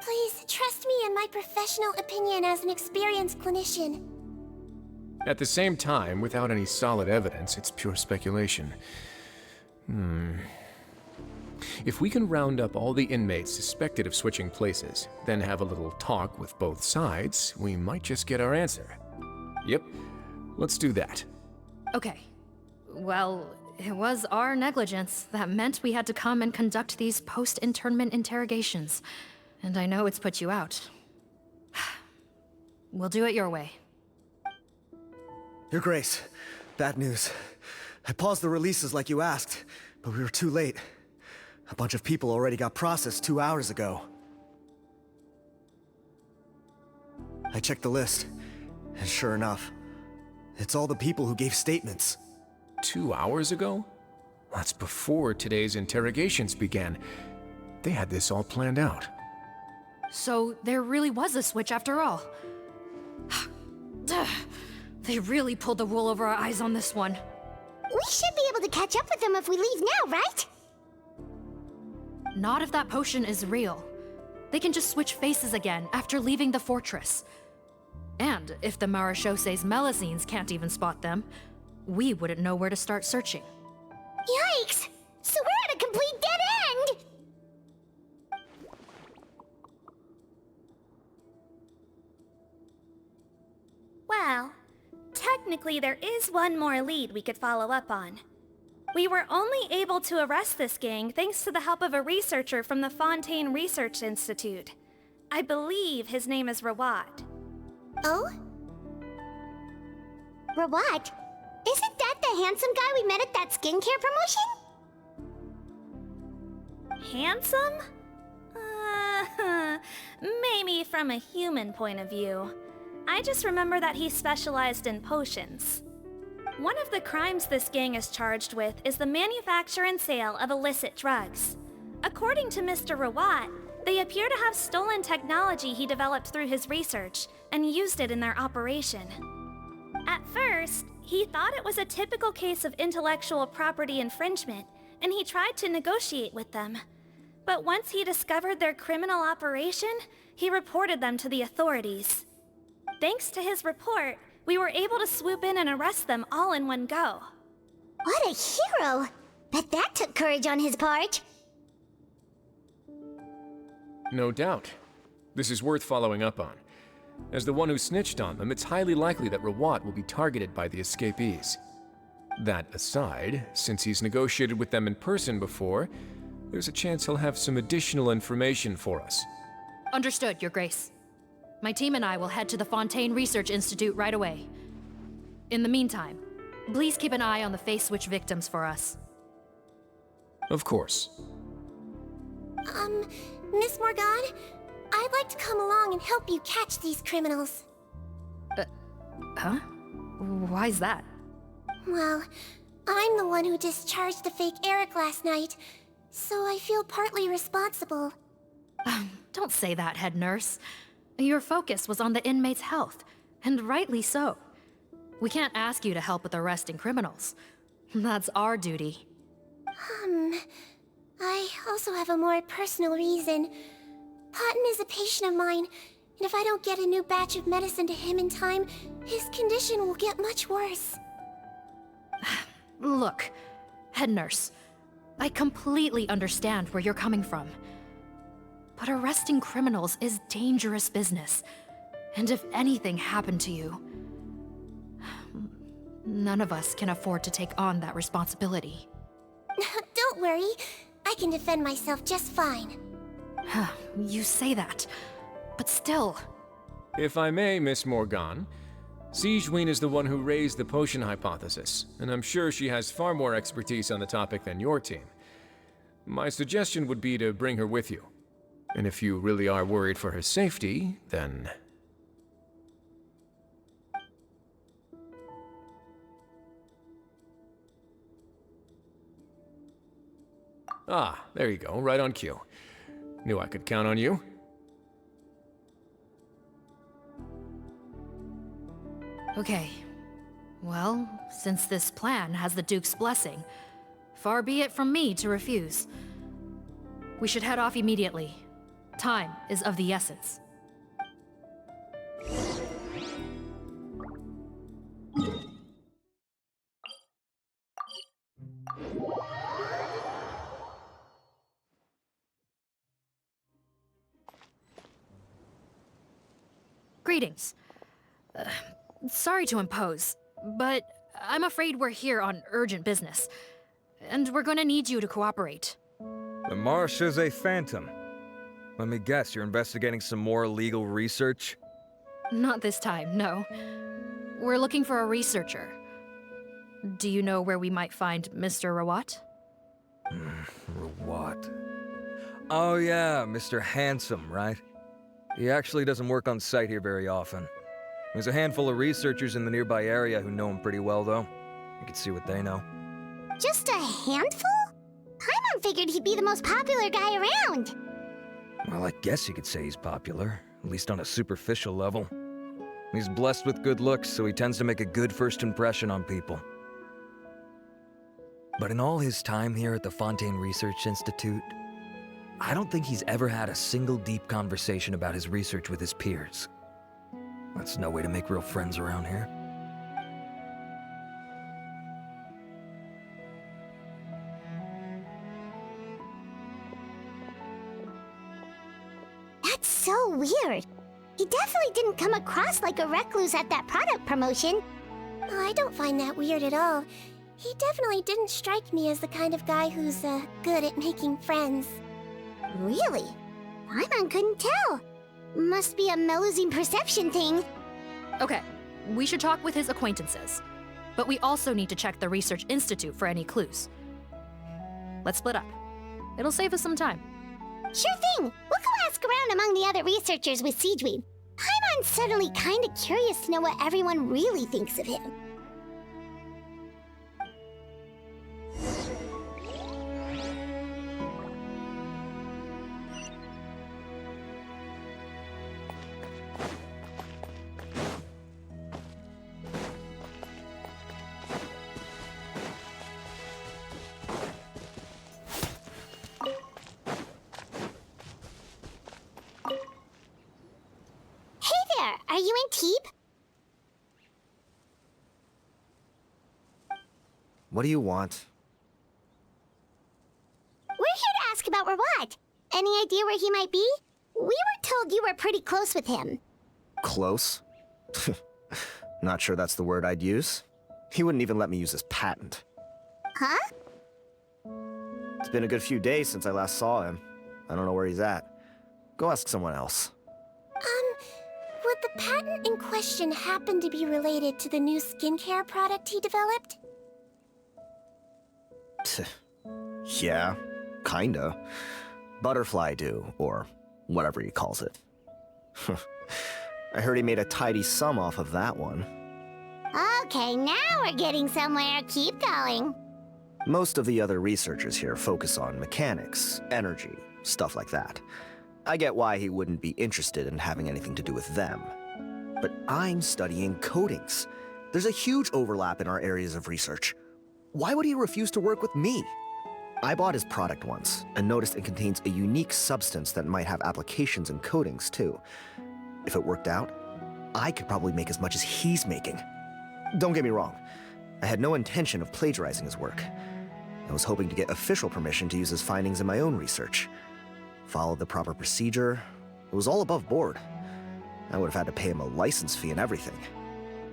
Please, trust me in my professional opinion as an experienced clinician. At the same time, without any solid evidence, it's pure speculation. If we can round up all the inmates suspected of switching places, then have a little talk with both sides, we might just get our answer. Yep, let's do that. Okay. Well, it was our negligence that meant we had to come and conduct these post-internment interrogations. And I know it's put you out. We'll do it your way. Your Grace, bad news. I paused the releases like you asked, but we were too late. A bunch of people already got processed 2 hours ago. I checked the list, and sure enough, it's all the people who gave statements. 2 hours ago? That's before today's interrogations began. They had this all planned out. So there really was a switch after all. They really pulled the wool over our eyes on this one. We should be able to catch up with them if we leave now, right? Not if that potion is real. They can just switch faces again after leaving the fortress. And if the Marechaussee's Melazines can't even spot them, we wouldn't know where to start searching. Yikes! So we're at a complete dead end! Well, technically there is one more lead we could follow up on. We were only able to arrest this gang thanks to the help of a researcher from the Fontaine Research Institute. I believe his name is Rawat. Oh? Rawat? Isn't that the handsome guy we met at that skincare promotion? Handsome? Maybe from a human point of view. I just remember that he specialized in potions. One of the crimes this gang is charged with is the manufacture and sale of illicit drugs. According to Mr. Rawat, they appear to have stolen technology he developed through his research and used it in their operation. At first, he thought it was a typical case of intellectual property infringement, and he tried to negotiate with them. But once he discovered their criminal operation, he reported them to the authorities. Thanks to his report, we were able to swoop in and arrest them all in one go. What a hero! Bet that took courage on his part. No doubt. This is worth following up on. As the one who snitched on them, it's highly likely that Rawat will be targeted by the escapees. That aside, since he's negotiated with them in person before, there's a chance he'll have some additional information for us. Understood, Your Grace. My team and I will head to the Fontaine Research Institute right away. In the meantime, please keep an eye on the face switch victims for us. Of course. Miss Morgan, I'd like to come along and help you catch these criminals. Huh? Why's that? Well, I'm the one who discharged the fake Eric last night, so I feel partly responsible. Don't say that, head nurse. Your focus was on the inmate's health, and rightly so. We can't ask you to help with arresting criminals. That's our duty. I also have a more personal reason. Cotton is a patient of mine, and if I don't get a new batch of medicine to him in time, his condition will get much worse. Look, head nurse, I completely understand where you're coming from. But arresting criminals is dangerous business. And if anything happened to you, none of us can afford to take on that responsibility. Don't worry, I can defend myself just fine. You say that, but still. If I may, Miss Morgan, Sigewinne is the one who raised the potion hypothesis, and I'm sure she has far more expertise on the topic than your team. My suggestion would be to bring her with you. And if you really are worried for her safety, then... Ah, there you go, right on cue. Knew I could count on you. Okay. Well, since this plan has the Duke's blessing, far be it from me to refuse. We should head off immediately. Time is of the essence. Greetings. Sorry to impose, but I'm afraid we're here on urgent business, and we're gonna need you to cooperate. The Marechaussee Phantom. Let me guess, you're investigating some more illegal research? Not this time, no. We're looking for a researcher. Do you know where we might find Mr. Rawat? Rawat. Oh yeah, Mr. Handsome, right? He actually doesn't work on site here very often. There's a handful of researchers in the nearby area who know him pretty well, though. You can see what they know. Just a handful? Paimon figured he'd be the most popular guy around. Well, I guess you could say he's popular, at least on a superficial level. He's blessed with good looks, so he tends to make a good first impression on people. But in all his time here at the Fontaine Research Institute, I don't think he's ever had a single deep conversation about his research with his peers. That's no way to make real friends around here. That's so weird. He definitely didn't come across like a recluse at that product promotion. Oh, I don't find that weird at all. He definitely didn't strike me as the kind of guy who's, good at making friends. Really? Paimon couldn't tell. Must be a Melusine perception thing. Okay, we should talk with his acquaintances. But we also need to check the Research Institute for any clues. Let's split up. It'll save us some time. Sure thing. We'll go ask around among the other researchers with Seedweed. Paimon's suddenly kinda curious to know what everyone really thinks of him. Are you in Teep? What do you want? We're here to ask about Rawat. Any idea where he might be? We were told you were pretty close with him. Close? Not sure that's the word I'd use. He wouldn't even let me use his patent. Huh? It's been a good few days since I last saw him. I don't know where he's at. Go ask someone else. Would the patent in question happen to be related to the new skincare product he developed? Yeah, kinda. Butterfly dew, or whatever he calls it. I heard he made a tidy sum off of that one. Okay, now we're getting somewhere. Keep going. Most of the other researchers here focus on mechanics, energy, stuff like that. I get why he wouldn't be interested in having anything to do with them. But I'm studying coatings. There's a huge overlap in our areas of research. Why would he refuse to work with me? I bought his product once and noticed it contains a unique substance that might have applications in coatings too. If it worked out, I could probably make as much as he's making. Don't get me wrong, I had no intention of plagiarizing his work. I was hoping to get official permission to use his findings in my own research. Followed the proper procedure. It was all above board. I would have had to pay him a license fee and everything.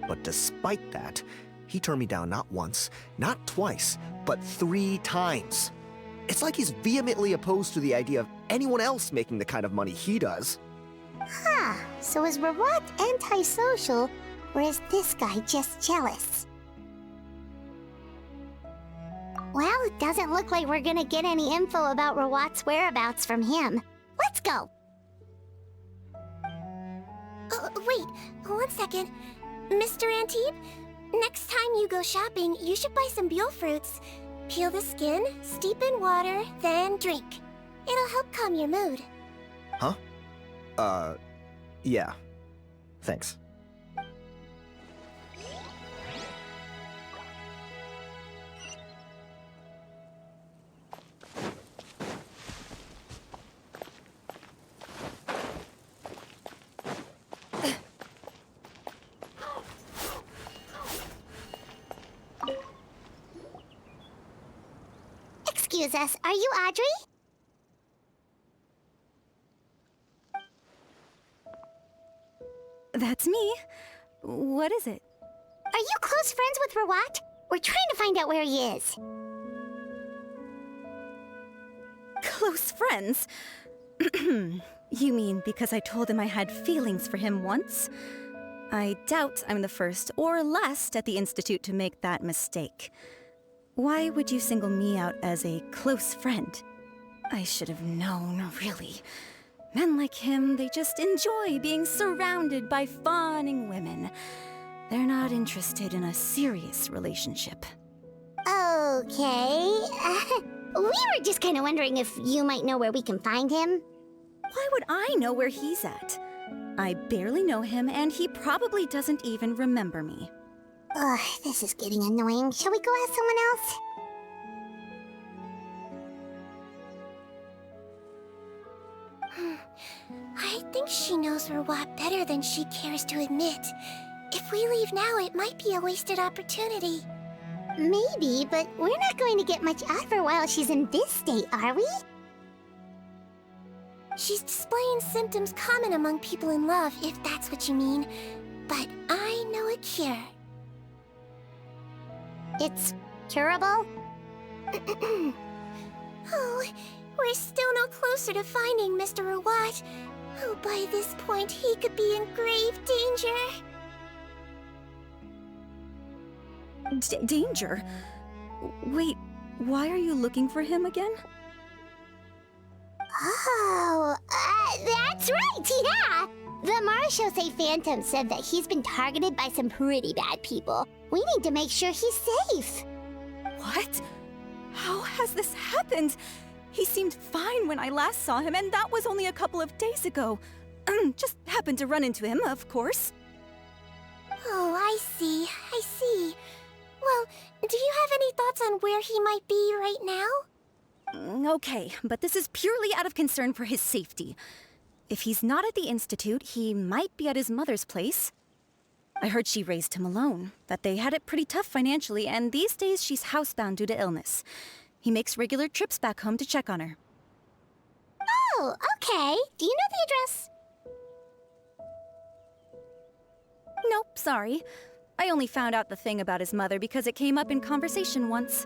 But despite that, he turned me down not once, not twice, but 3 times. It's like he's vehemently opposed to the idea of anyone else making the kind of money he does. Huh, so is Rawat antisocial, or is this guy just jealous? Well, it doesn't look like we're gonna get any info about Rawat's whereabouts from him. Let's go! Wait, 1 second. Mr. Antib, next time you go shopping, you should buy some Buell fruits. Peel the skin, steep in water, then drink. It'll help calm your mood. Huh? Yeah. Thanks. Excuse us, are you Audrey? That's me. What is it? Are you close friends with Rawat? We're trying to find out where he is. Close friends? You mean because I told him I had feelings for him once? I doubt I'm the first or last at the Institute to make that mistake. Why would you single me out as a close friend? I should have known, really. Men like him, they just enjoy being surrounded by fawning women. They're not interested in a serious relationship. Okay. We were just kind of wondering if you might know where we can find him. Why would I know where he's at? I barely know him, and he probably doesn't even remember me. Ugh, this is getting annoying. Shall we go ask someone else? I think she knows Rawat better than she cares to admit. If we leave now, it might be a wasted opportunity. Maybe, but we're not going to get much out of her while she's in this state, are we? She's displaying symptoms common among people in love, if that's what you mean. But I know a cure. It's curable? Oh, we're still no closer to finding Mr. Rawat. Oh, by this point, he could be in grave danger. Danger? Wait, why are you looking for him again? Oh, that's right, yeah! The Marechaussee Phantom said that he's been targeted by some pretty bad people. We need to make sure he's safe. What? How has this happened? He seemed fine when I last saw him, and that was only a couple of days ago. Just happened to run into him, of course. Oh, I see. Well, do you have any thoughts on where he might be right now? Okay, but this is purely out of concern for his safety. If he's not at the Institute, he might be at his mother's place. I heard she raised him alone, that they had it pretty tough financially, and these days she's housebound due to illness. He makes regular trips back home to check on her. Oh, okay. Do you know the address? Nope, sorry. I only found out the thing about his mother because it came up in conversation once.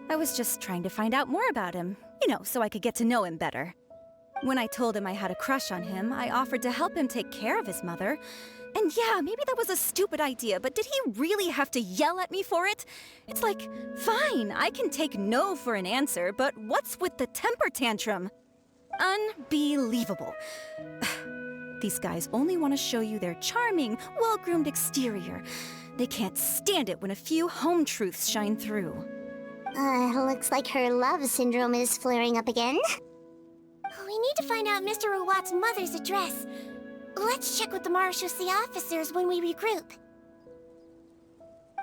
I was just trying to find out more about him, so I could get to know him better. When I told him I had a crush on him, I offered to help him take care of his mother. And yeah, maybe that was a stupid idea, but did he really have to yell at me for it? It's like, fine, I can take no for an answer, but what's with the temper tantrum? Unbelievable. These guys only want to show you their charming, well-groomed exterior. They can't stand it when a few home truths shine through. Looks like her love syndrome is flaring up again. We need to find out Mr. Rawat's mother's address. Let's check with the Marechaussee officers when we regroup.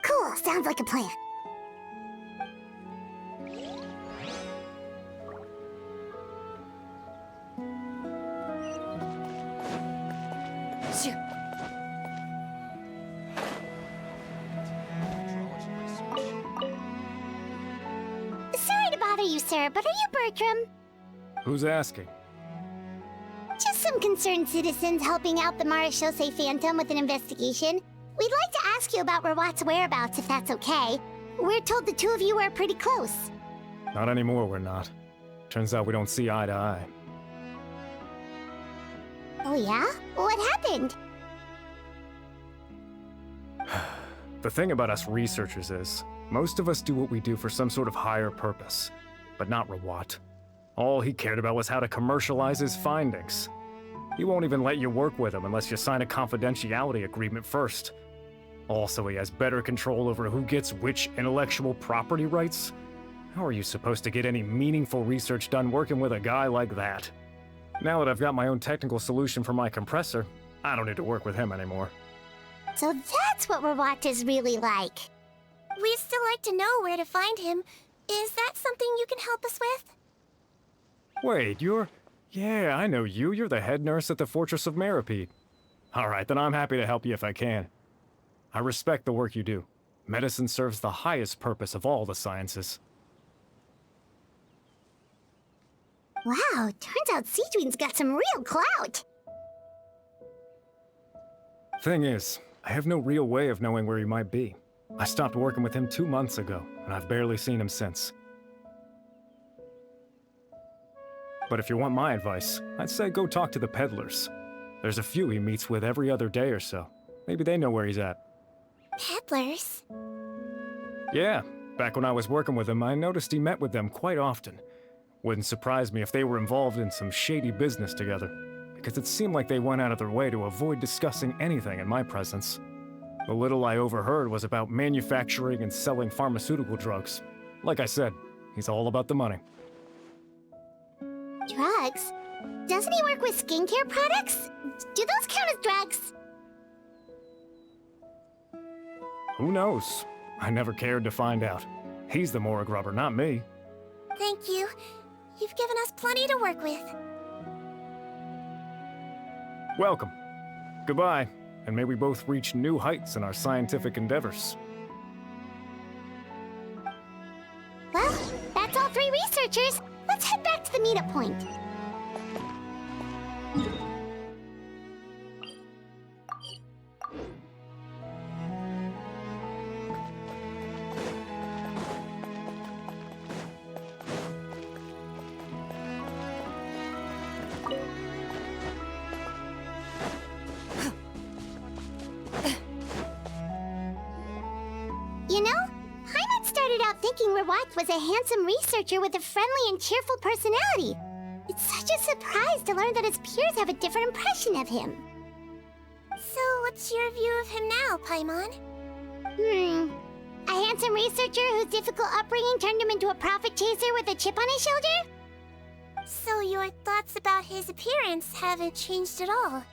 Cool, sounds like a plan. Sorry to bother you, sir, but are you Bertram? Who's asking? Just some concerned citizens helping out the Marechaussee Phantom with an investigation. We'd like to ask you about Rawat's whereabouts, if that's okay. We're told the two of you are pretty close. Not anymore, we're not. Turns out we don't see eye to eye. Oh yeah? What happened? The thing about us researchers is, most of us do what we do for some sort of higher purpose. But not Rawat. All he cared about was how to commercialize his findings. He won't even let you work with him unless you sign a confidentiality agreement first. Also, he has better control over who gets which intellectual property rights. How are you supposed to get any meaningful research done working with a guy like that? Now that I've got my own technical solution for my compressor, I don't need to work with him anymore. So that's what Rawat is really like. We'd still like to know where to find him. Is that something you can help us with? Wait, Yeah, I know you. You're the head nurse at the Fortress of Meripede. Alright, then I'm happy to help you if I can. I respect the work you do. Medicine serves the highest purpose of all the sciences. Wow, turns out Seedween's got some real clout. Thing is, I have no real way of knowing where he might be. I stopped working with him 2 months ago, and I've barely seen him since. But if you want my advice, I'd say go talk to the peddlers. There's a few he meets with every other day or so. Maybe they know where he's at. Peddlers? Yeah, back when I was working with him, I noticed he met with them quite often. Wouldn't surprise me if they were involved in some shady business together, because it seemed like they went out of their way to avoid discussing anything in my presence. The little I overheard was about manufacturing and selling pharmaceutical drugs. Like I said, he's all about the money. Drugs? Doesn't he work with skincare products? Do those count as drugs? Who knows? I never cared to find out. He's the morgue rubber, not me. Thank you. You've given us plenty to work with. Welcome. Goodbye, and may we both reach new heights in our scientific endeavors. Well, that's all 3 researchers. Let's head back to the meetup point. thinking Rawat was a handsome researcher with a friendly and cheerful personality. It's such a surprise to learn that his peers have a different impression of him. So, what's your view of him now, Paimon? A handsome researcher whose difficult upbringing turned him into a profit chaser with a chip on his shoulder? So your thoughts about his appearance haven't changed at all?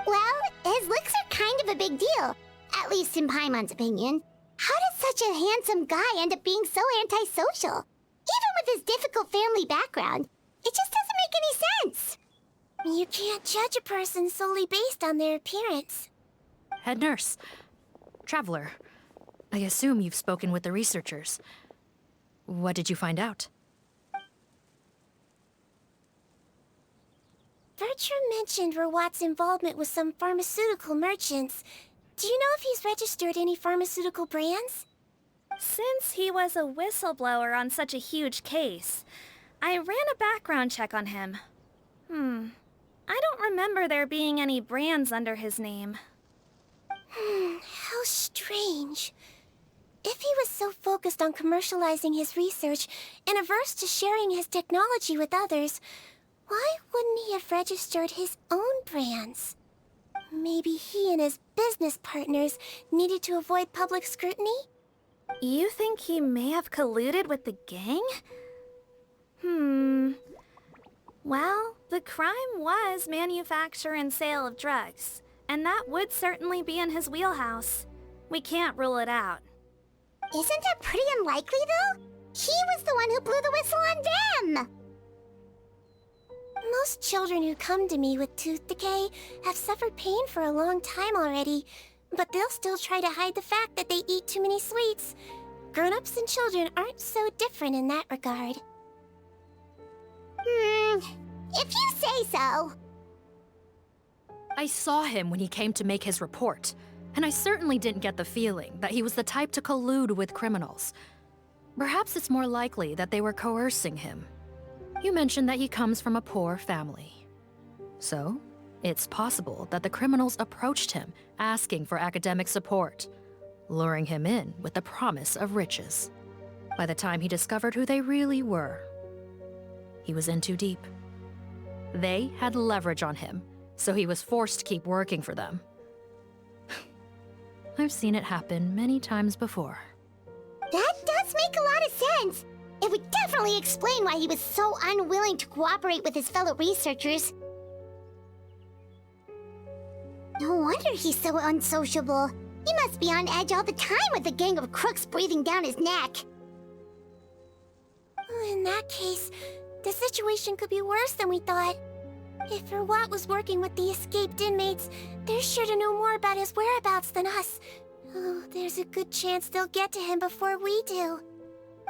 Well, his looks are kind of a big deal, at least in Paimon's opinion. How does such a handsome guy end up being so antisocial? Even with his difficult family background, it just doesn't make any sense. You can't judge a person solely based on their appearance. Head nurse. Traveler. I assume you've spoken with the researchers. What did you find out? Bertram mentioned Rawat's involvement with some pharmaceutical merchants. Do you know if he's registered any pharmaceutical brands? Since he was a whistleblower on such a huge case, I ran a background check on him. I don't remember there being any brands under his name. How strange. If he was so focused on commercializing his research and averse to sharing his technology with others, why wouldn't he have registered his own brands? Maybe he and his business partners needed to avoid public scrutiny? You think he may have colluded with the gang? Well, the crime was manufacture and sale of drugs, and that would certainly be in his wheelhouse. We can't rule it out. Isn't that pretty unlikely, though? He was the one who blew the whistle on them! Most children who come to me with tooth decay have suffered pain for a long time already, but they'll still try to hide the fact that they eat too many sweets. Grown-ups and children aren't so different in that regard. If you say so. I saw him when he came to make his report, and I certainly didn't get the feeling that he was the type to collude with criminals. Perhaps it's more likely that they were coercing him. You mentioned that he comes from a poor family. So, it's possible that the criminals approached him asking for academic support, luring him in with the promise of riches. By the time he discovered who they really were, he was in too deep. They had leverage on him, so he was forced to keep working for them. I've seen it happen many times before. That does make a lot of sense. It would definitely explain why he was so unwilling to cooperate with his fellow researchers. No wonder he's so unsociable. He must be on edge all the time with a gang of crooks breathing down his neck. In that case, the situation could be worse than we thought. If Rawat was working with the escaped inmates, they're sure to know more about his whereabouts than us. Oh, there's a good chance they'll get to him before we do.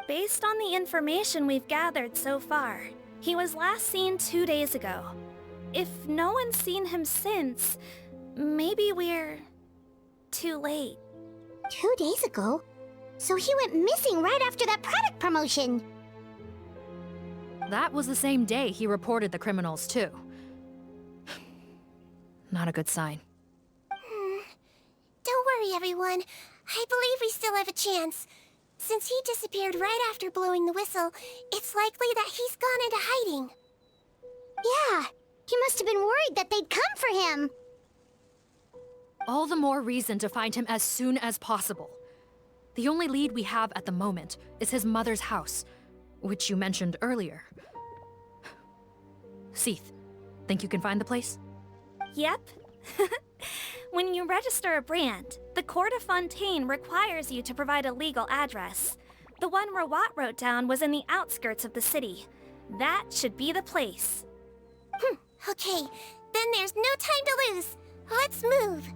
Based on the information we've gathered so far, he was last seen 2 days ago. If no one's seen him since, maybe we're too late. 2 days ago? So he went missing right after that product promotion. That was the same day he reported the criminals, too. Not a good sign. Don't worry, everyone. I believe we still have a chance. Since he disappeared right after blowing the whistle, it's likely that he's gone into hiding. Yeah, he must have been worried that they'd come for him. All the more reason to find him as soon as possible. The only lead we have at the moment is his mother's house, which you mentioned earlier. Seath, think you can find the place? Yep. When you register a brand, the Court of Fontaine requires you to provide a legal address. The one Rawat wrote down was in the outskirts of the city. That should be the place. Okay, then there's no time to lose. Let's move.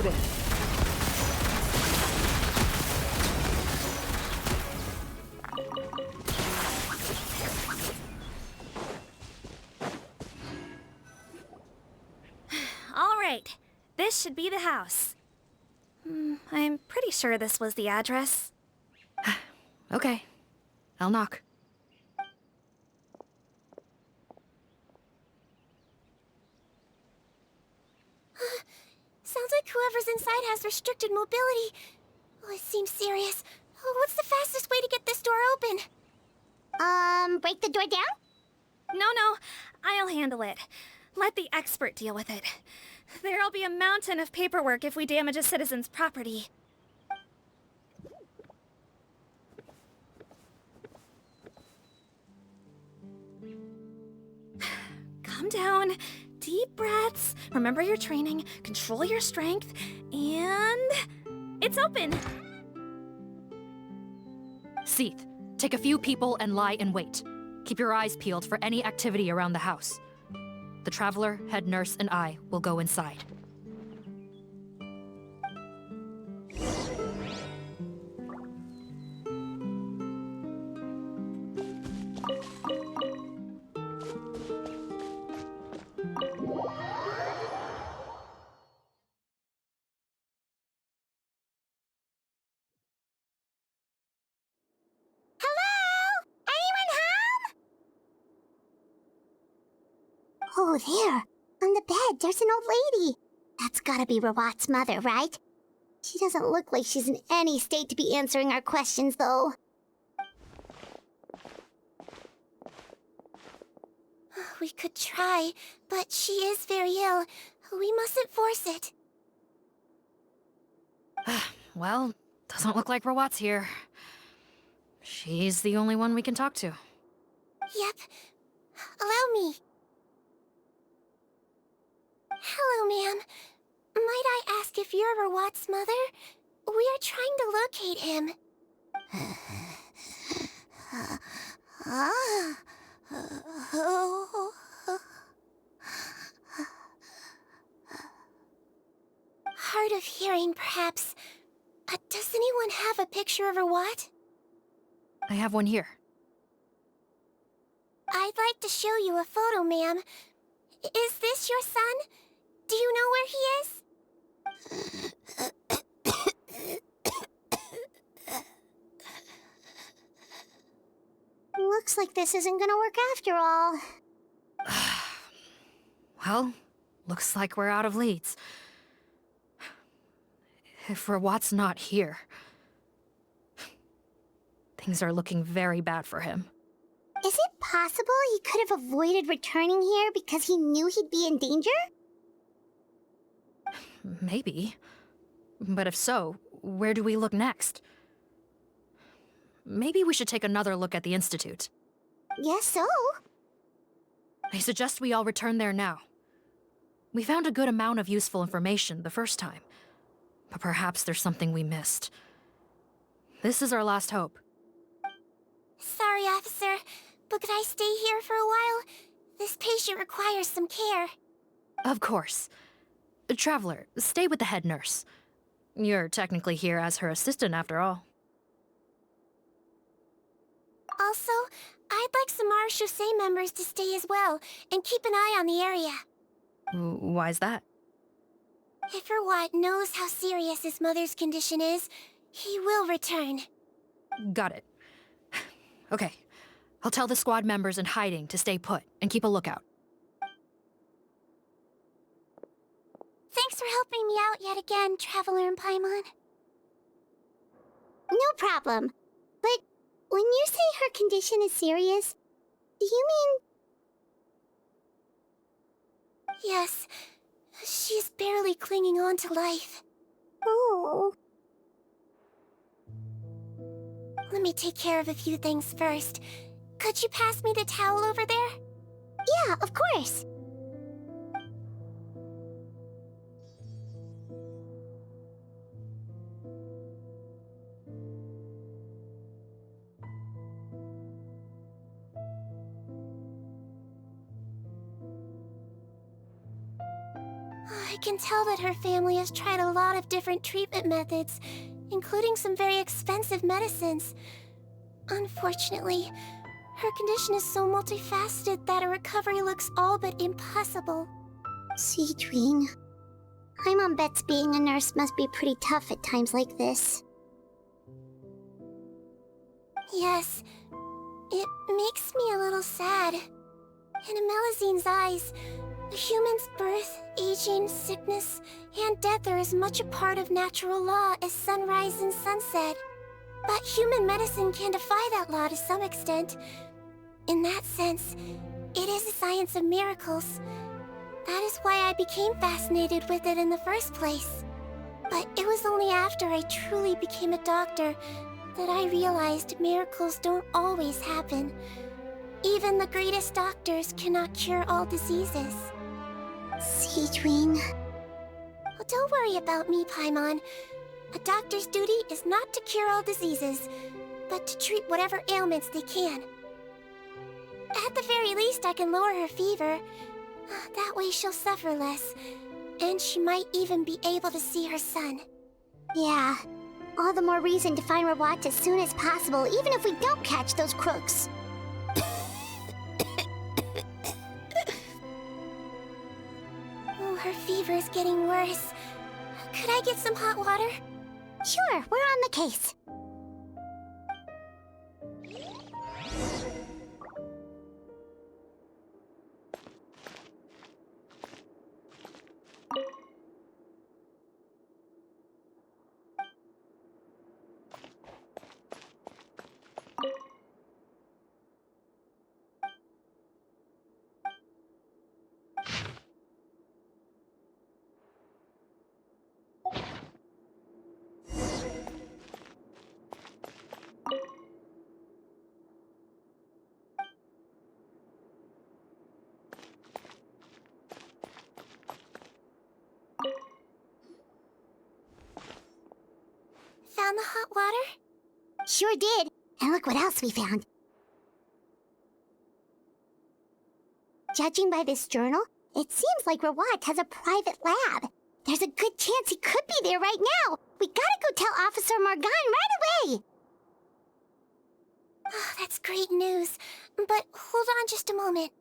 Noted. All right. This should be the house. I'm pretty sure this was the address. Okay. I'll knock. Sounds like whoever's inside has restricted mobility. Oh, it seems serious. Oh, what's the fastest way to get this door open? Break the door down? No, I'll handle it. Let the expert deal with it. There'll be a mountain of paperwork if we damage a citizen's property. Calm down. Deep breaths. Remember your training. Control your strength. And... it's open! Seath, take a few people and lie in wait. Keep your eyes peeled for any activity around the house. The Traveler, head nurse, and I will go inside. Oh, there. On the bed, there's an old lady. That's gotta be Rawat's mother, right? She doesn't look like she's in any state to be answering our questions, though. We could try, but she is very ill. We mustn't force it. Well, doesn't look like Rawat's here. She's the only one we can talk to. Yep. Allow me. Hello, ma'am. Might I ask if you're Rawat's mother? We are trying to locate him. Hard of hearing, perhaps. Does anyone have a picture of Rawat? I have one here. I'd like to show you a photo, ma'am. Is this your son? Do you know where he is? Looks like this isn't gonna work after all. Well, looks like we're out of leads. If Rawat's not here, things are looking very bad for him. Is it possible he could have avoided returning here because he knew he'd be in danger? Maybe. But if so, where do we look next? Maybe we should take another look at the Institute. Yes, so. I suggest we all return there now. We found a good amount of useful information the first time, but perhaps there's something we missed. This is our last hope. Sorry, officer, but could I stay here for a while? This patient requires some care. Of course. Traveler, stay with the head nurse. You're technically here as her assistant after all. Also, I'd like some Marechaussee members to stay as well, and keep an eye on the area. Why's that? If Rawat knows how serious his mother's condition is, he will return. Got it. Okay. I'll tell the squad members in hiding to stay put and keep a lookout. Thanks for helping me out yet again, Traveler and Paimon. No problem. But when you say her condition is serious, do you mean... Yes. She's barely clinging on to life. Oh. Let me take care of a few things first. Could you pass me the towel over there? Yeah, of course. I can tell that her family has tried a lot of different treatment methods, including some very expensive medicines. Unfortunately, her condition is so multifaceted that a recovery looks all but impossible. Seedwing. Paimon bets being a nurse must be pretty tough at times like this. Yes, it makes me a little sad. In a Melizine's eyes, a human's birth, aging, sickness, and death are as much a part of natural law as sunrise and sunset. But human medicine can defy that law to some extent. In that sense, it is a science of miracles. That is why I became fascinated with it in the first place. But it was only after I truly became a doctor that I realized miracles don't always happen. Even the greatest doctors cannot cure all diseases. Seedwing. Well, don't worry about me, Paimon. A doctor's duty is not to cure all diseases, but to treat whatever ailments they can. At the very least, I can lower her fever. That way she'll suffer less, and she might even be able to see her son. Yeah, all the more reason to find Rawat as soon as possible, even if we don't catch those crooks. Oh, her fever is getting worse. Could I get some hot water? Sure, we're on the case. Found the hot water? Sure did. And look what else we found. Judging by this journal, it seems like Rawat has a private lab. There's a good chance he could be there right now. We gotta go tell Officer Morgan right away. Oh, that's great news. But hold on just a moment.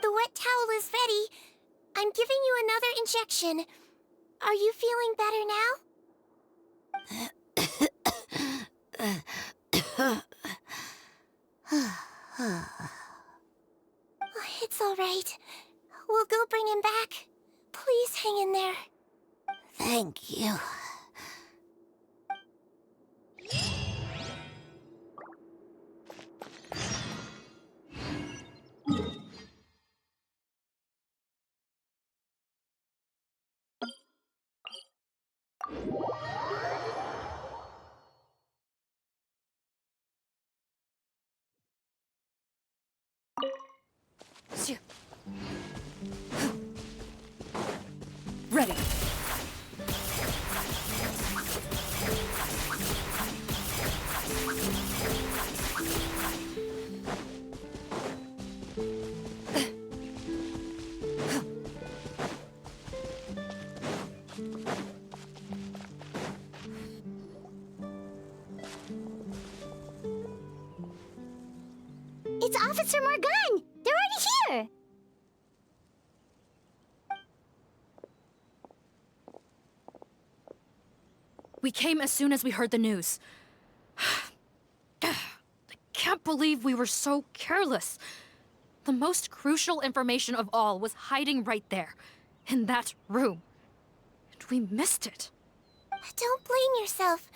The wet towel is ready. I'm giving you another injection. Are you feeling better now? It's all right. We'll go bring him back. Please hang in there. Thank you. Ready. It's Officer Morgan! They're already here! We came as soon as we heard the news. I can't believe we were so careless. The most crucial information of all was hiding right there, in that room. And we missed it. Don't blame yourself.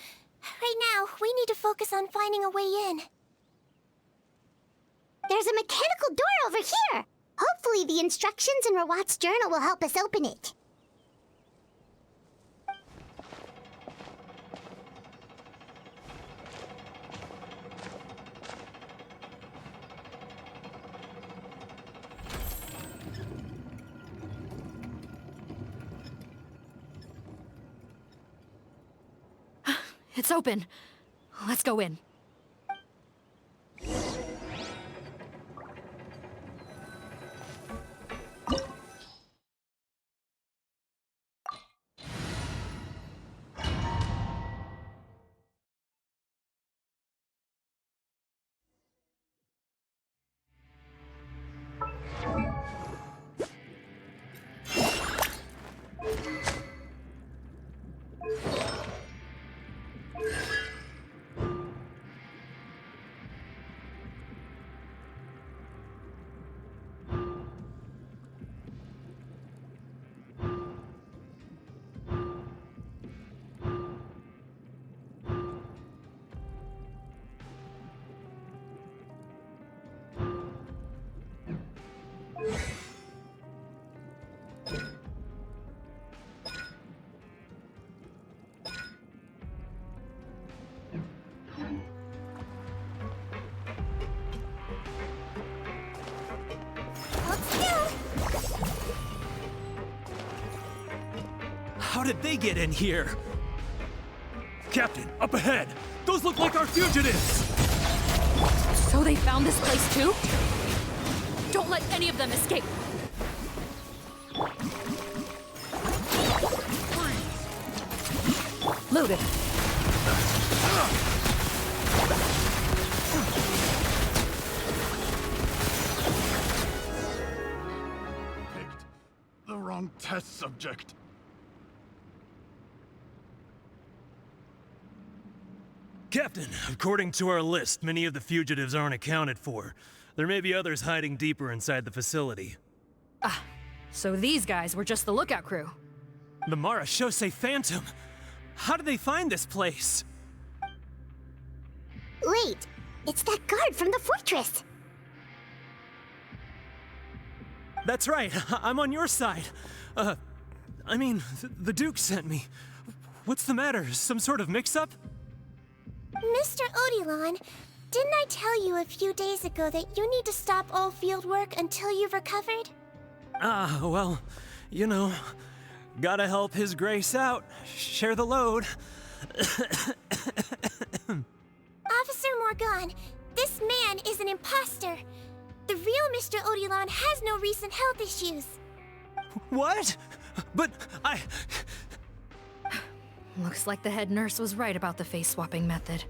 Right now, we need to focus on finding a way in. There's a mechanical door over here! Hopefully the instructions in Rawat's journal will help us open it. It's open. Let's go in. How did they get in here? Captain, up ahead! Those look like our fugitives! So they found this place too? Don't let any of them escape! Loaded. Picked the wrong test subject. Captain, according to our list, many of the fugitives aren't accounted for. There may be others hiding deeper inside the facility. Ah, so these guys were just the lookout crew. The Marashose Phantom! How did they find this place? Wait, it's that guard from the fortress. That's right, I'm on your side. The Duke sent me. What's the matter? Some sort of mix-up? Mr. Odilon, didn't I tell you a few days ago that you need to stop all field work until you've recovered? Well, you know, gotta help His Grace out. Share the load. Officer Morgan, this man is an imposter. The real Mr. Odilon has no recent health issues. What? But Looks like the head nurse was right about the face-swapping method.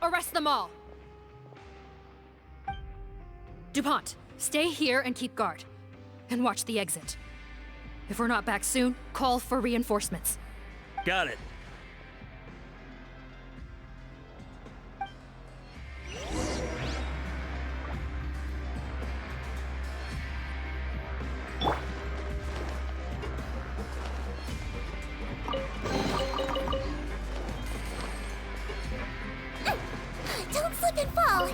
Arrest them all! DuPont, stay here and keep guard. And watch the exit. If we're not back soon, call for reinforcements. Got it. Don't slip and fall!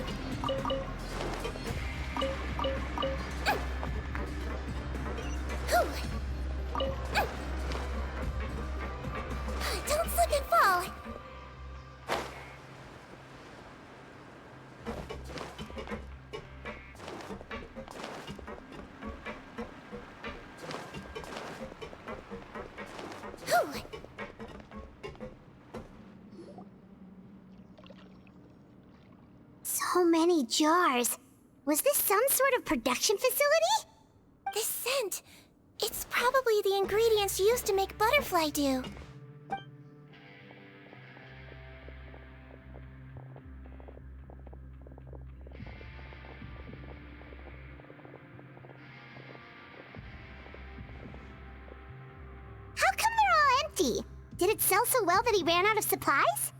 Don't slip and fall! So many jars. Was this some sort of production facility? This scent, it's probably the ingredients used to make butterfly dew. How come they're all empty? Did it sell so well that he ran out of supplies?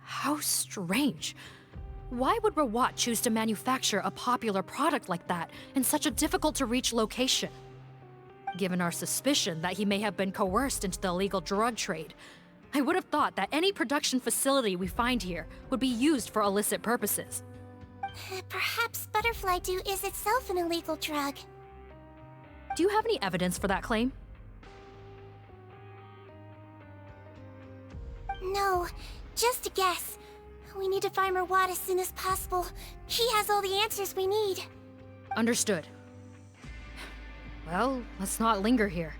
How strange. Why would Rawat choose to manufacture a popular product like that in such a difficult-to-reach location? Given our suspicion that he may have been coerced into the illegal drug trade, I would have thought that any production facility we find here would be used for illicit purposes. Perhaps butterfly dew is itself an illegal drug. Do you have any evidence for that claim? No, just a guess. We need to find Rawat as soon as possible. He has all the answers we need. Understood. Well, let's not linger here.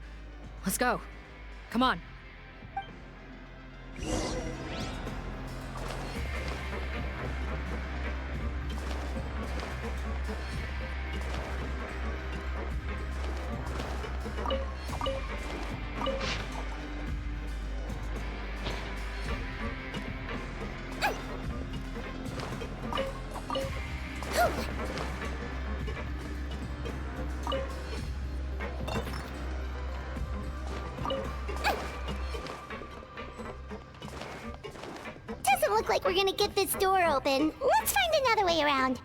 Let's go. Come on. Doesn't look like we're gonna get this door open. Let's find another way around.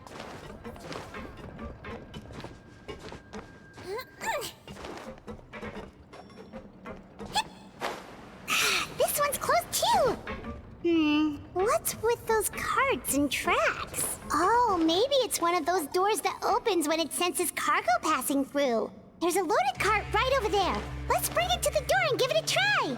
This one's closed too. What's with those carts and tracks? Oh, maybe it's one of those doors that opens when it senses cargo passing through. There's a loaded cart right over there. Let's bring it to the door and give it a try.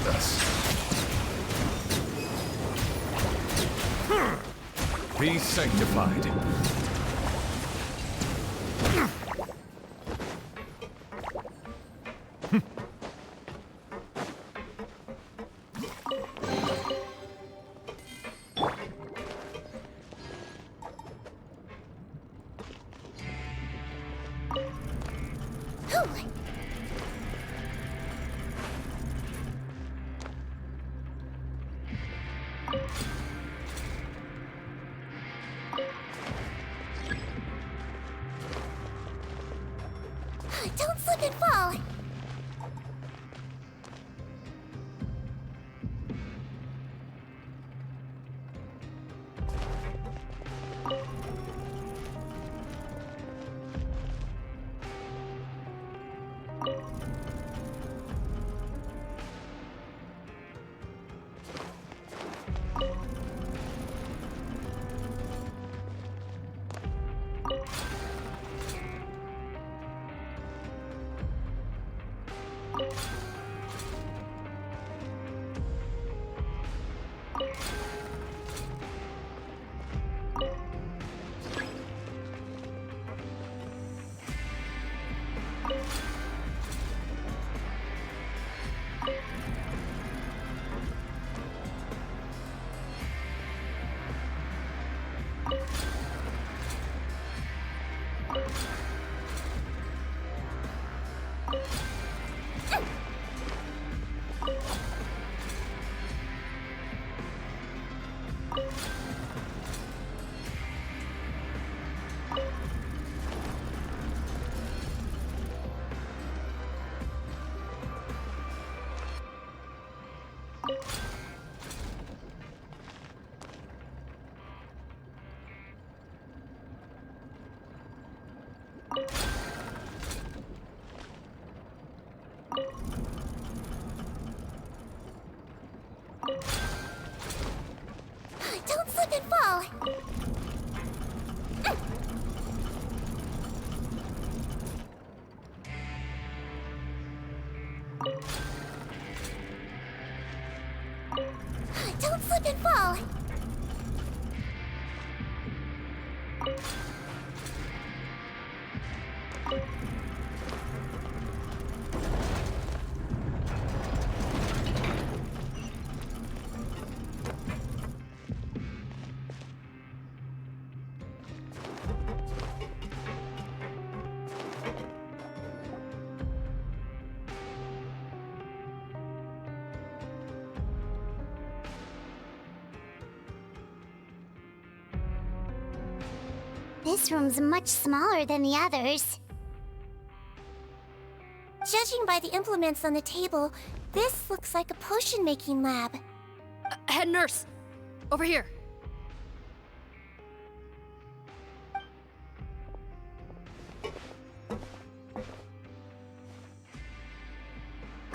with us. Be sanctified. Don't slip and fall! Don't slip and fall! Don't slip and fall! This room's much smaller than the others. Judging by the implements on the table, this looks like a potion-making lab. Head nurse! Over here!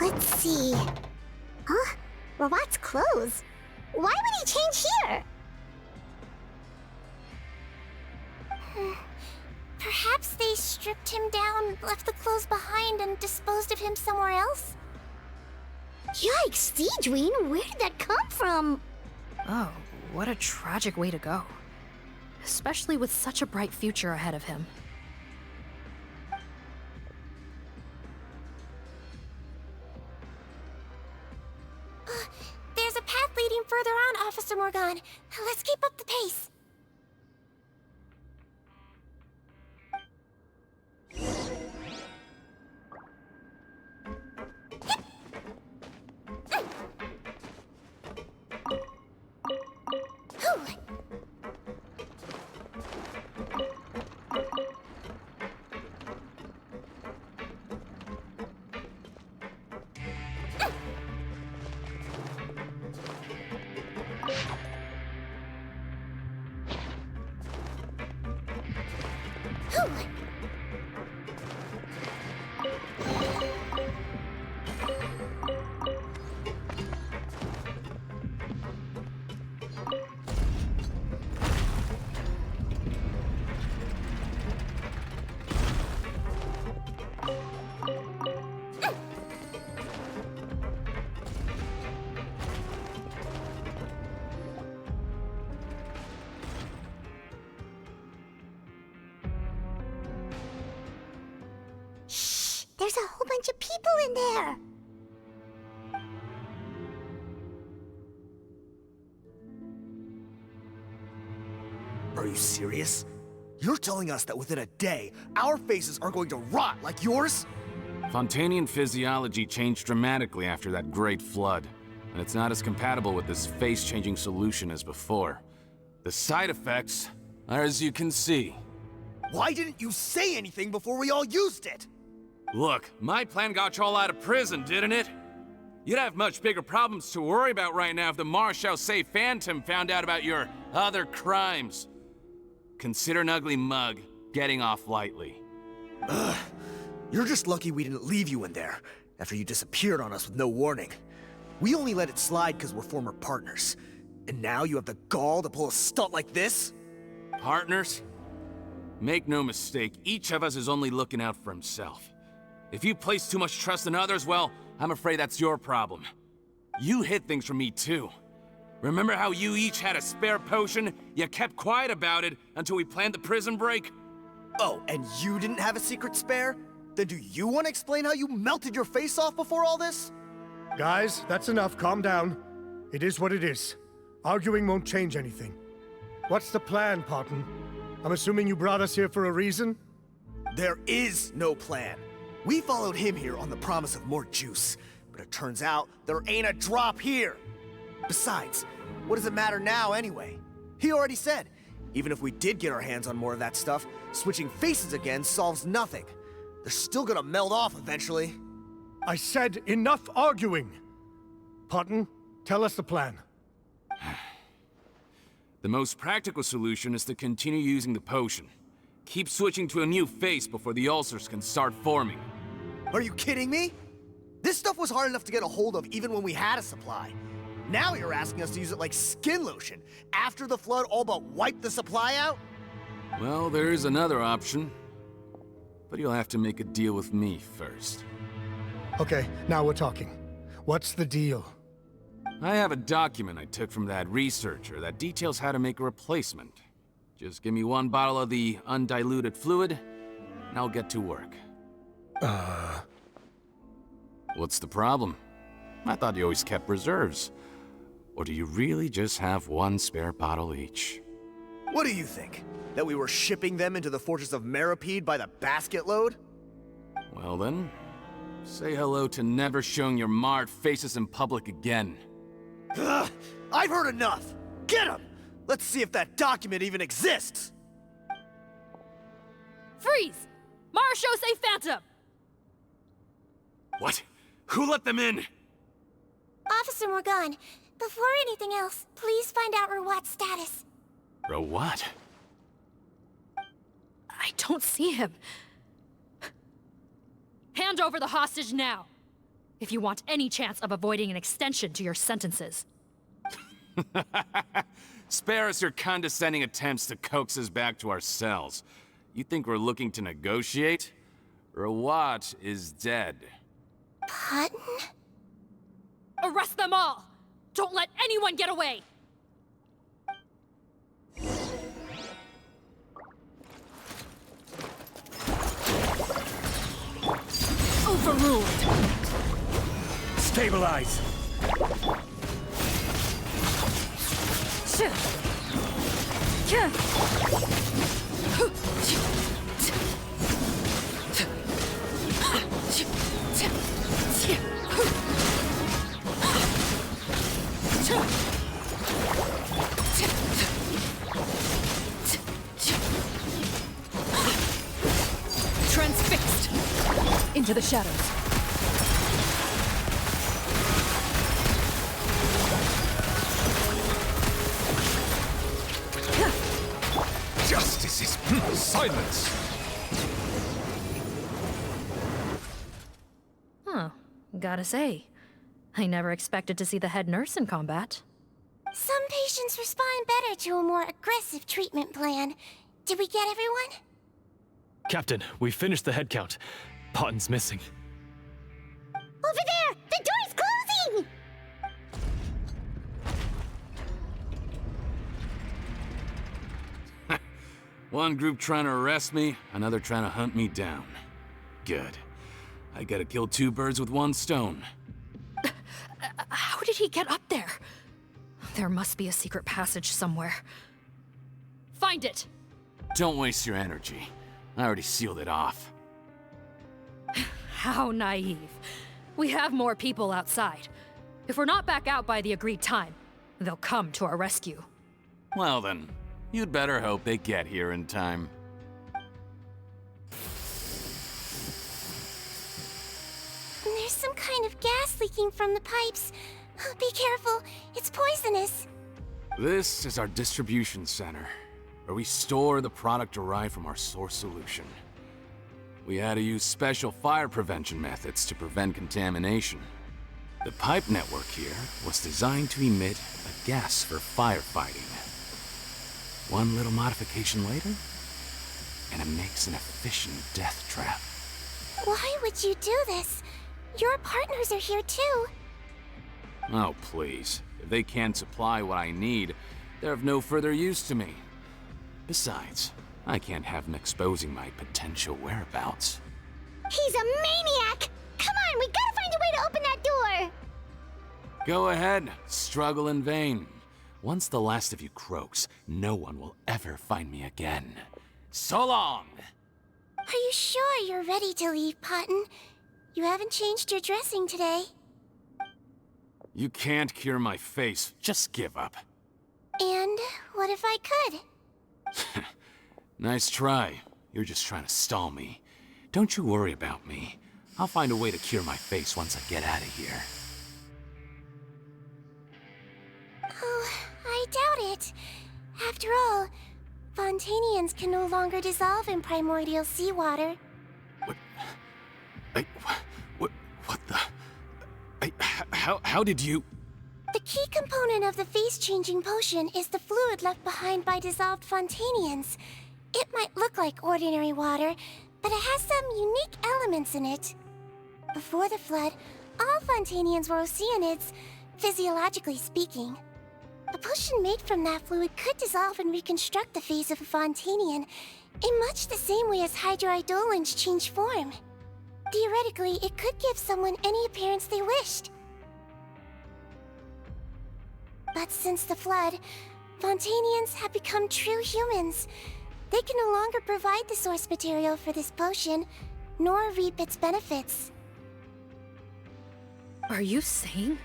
Let's see. Huh? Robot's clothes. Why would he change here? Perhaps they stripped him down, left the clothes behind, and disposed of him somewhere else? Yikes, Deedween, where did that come from? Oh, what a tragic way to go. Especially with such a bright future ahead of him. There's a path leading further on, Officer Morgan. Let's keep up the pace. There's a whole bunch of people in there. Are you serious? You're telling us that within a day, our faces are going to rot like yours? Fontanian physiology changed dramatically after that great flood, and it's not as compatible with this face-changing solution as before. The side effects are as you can see. Why didn't you say anything before we all used it? Look, my plan got you all out of prison, didn't it? You'd have much bigger problems to worry about right now if the Marechaussee Phantom found out about your other crimes. Consider an ugly mug getting off lightly. Ugh. You're just lucky we didn't leave you in there after you disappeared on us with no warning. We only let it slide because we're former partners. And now you have the gall to pull a stunt like this? Partners? Make no mistake, each of us is only looking out for himself. If you place too much trust in others, well, I'm afraid that's your problem. You hid things from me too. Remember how you each had a spare potion? You kept quiet about it until we planned the prison break? Oh, and you didn't have a secret spare? Then do you want to explain how you melted your face off before all this? Guys, that's enough. Calm down. It is what it is. Arguing won't change anything. What's the plan, Potton? I'm assuming you brought us here for a reason? There is no plan. We followed him here on the promise of more juice, but it turns out there ain't a drop here. Besides, what does it matter now anyway? He already said, even if we did get our hands on more of that stuff, switching faces again solves nothing. They're still gonna meld off eventually. I said enough arguing! Potton, tell us the plan. The most practical solution is to continue using the potion. Keep switching to a new face before the ulcers can start forming. Are you kidding me? This stuff was hard enough to get a hold of even when we had a supply. Now you're asking us to use it like skin lotion, after the flood all but wiped the supply out? Well, there is another option. But you'll have to make a deal with me first. Okay, now we're talking. What's the deal? I have a document I took from that researcher that details how to make a replacement. Just give me one bottle of the undiluted fluid, and I'll get to work. What's the problem? I thought you always kept reserves. Or do you really just have one spare bottle each? What do you think? That we were shipping them into the fortress of Meripede by the basket load? Well then, say hello to never showing your marred faces in public again. Ugh, I've heard enough! Get him! Let's see if that document even exists! Freeze! Marechaussee Phantom! What? Who let them in? Officer Morgan, before anything else, please find out Rawat's status. Rawat? I don't see him. Hand over the hostage now, if you want any chance of avoiding an extension to your sentences. Spare us your condescending attempts to coax us back to our cells. You think we're looking to negotiate? Rawat is dead. Potton? Arrest them all! Don't let anyone get away! Overruled! Stabilize! Transfixed! Into the shadows. Justice is silence! Huh. Gotta say, I never expected to see the head nurse in combat. Some patients respond better to a more aggressive treatment plan. Did we get everyone? Captain, we finished the head count. Potton's missing. Over there! The door's closing! One group trying to arrest me, another trying to hunt me down. Good. I gotta kill two birds with one stone. How did he get up there? There must be a secret passage somewhere. Find it! Don't waste your energy. I already sealed it off. How naive. We have more people outside. If we're not back out by the agreed time, they'll come to our rescue. Well then, you'd better hope they get here in time. There's some kind of gas leaking from the pipes. Be careful, it's poisonous. This is our distribution center, where we store the product derived from our source solution. We had to use special fire prevention methods to prevent contamination. The pipe network here was designed to emit a gas for firefighting. One little modification later, and it makes an efficient death trap. Why would you do this? Your partners are here too. Oh, please. If they can't supply what I need, they're of no further use to me. Besides, I can't have them exposing my potential whereabouts. He's a maniac! Come on, we gotta find a way to open that door! Go ahead, struggle in vain. Once the last of you croaks, no one will ever find me again. So long! Are you sure you're ready to leave, Potton? You haven't changed your dressing today. You can't cure my face, just give up. And what if I could? Nice try. You're just trying to stall me. Don't you worry about me. I'll find a way to cure my face once I get out of here. Oh, I doubt it. After all, Fontanians can no longer dissolve in primordial seawater. What the... How did you... The key component of the face-changing potion is the fluid left behind by dissolved Fontanians. It might look like ordinary water, but it has some unique elements in it. Before the flood, all Fontanians were oceanids, physiologically speaking. A potion made from that fluid could dissolve and reconstruct the face of a Fontanian in much the same way as hydroidolins change form. Theoretically, it could give someone any appearance they wished. But since the flood, Fontanians have become true humans. They can no longer provide the source material for this potion, nor reap its benefits. Are you saying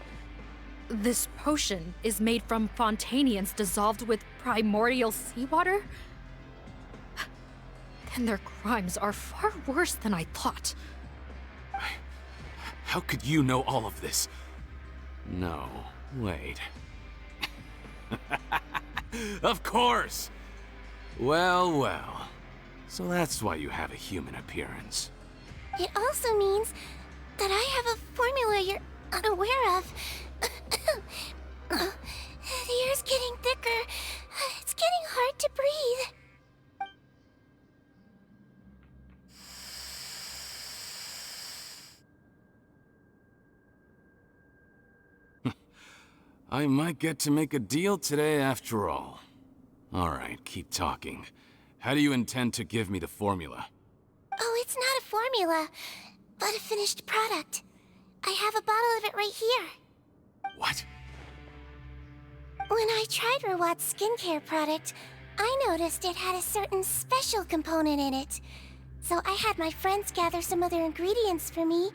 this potion is made from Fontanians dissolved with primordial seawater? Then their crimes are far worse than I thought. How could you know all of this? No, wait. Of course! Well, well. So that's why you have a human appearance. It also means that I have a formula you're unaware of. The air's getting thicker. It's getting hard to breathe. I might get to make a deal today after all. Alright, keep talking. How do you intend to give me the formula? Oh, it's not a formula, but a finished product. I have a bottle of it right here. What? When I tried Rawat's skincare product, I noticed it had a certain special component in it. So I had my friends gather some other ingredients for me,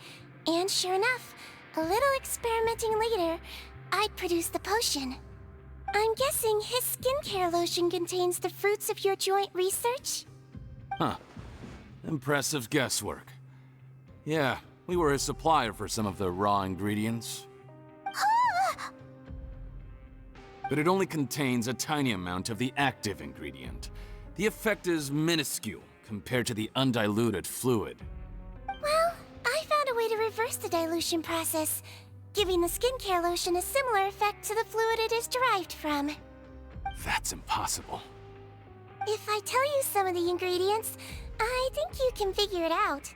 and sure enough, a little experimenting later, I'd produced the potion. I'm guessing his skincare lotion contains the fruits of your joint research? Huh. Impressive guesswork. Yeah, we were a supplier for some of the raw ingredients. But it only contains a tiny amount of the active ingredient. The effect is minuscule compared to the undiluted fluid. Well, I found a way to reverse the dilution process, giving the skincare lotion a similar effect to the fluid it is derived from. That's impossible. If I tell you some of the ingredients, I think you can figure it out.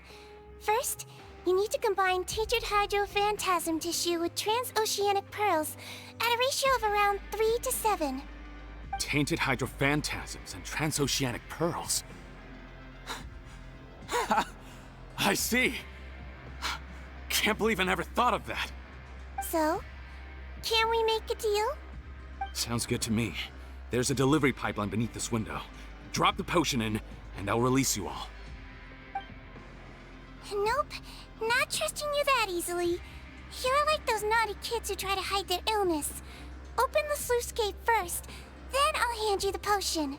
First, you need to combine tainted hydrophantasm tissue with transoceanic pearls at a ratio of around 3 to 7. Tainted hydrophantasms and transoceanic pearls. I see. can't believe I never thought of that. So, can we make a deal? Sounds good to me. There's a delivery pipeline beneath this window. Drop the potion in, and I'll release you all. Nope, not trusting you that easily. You're like those naughty kids who try to hide their illness. Open the sluice gate first, then I'll hand you the potion.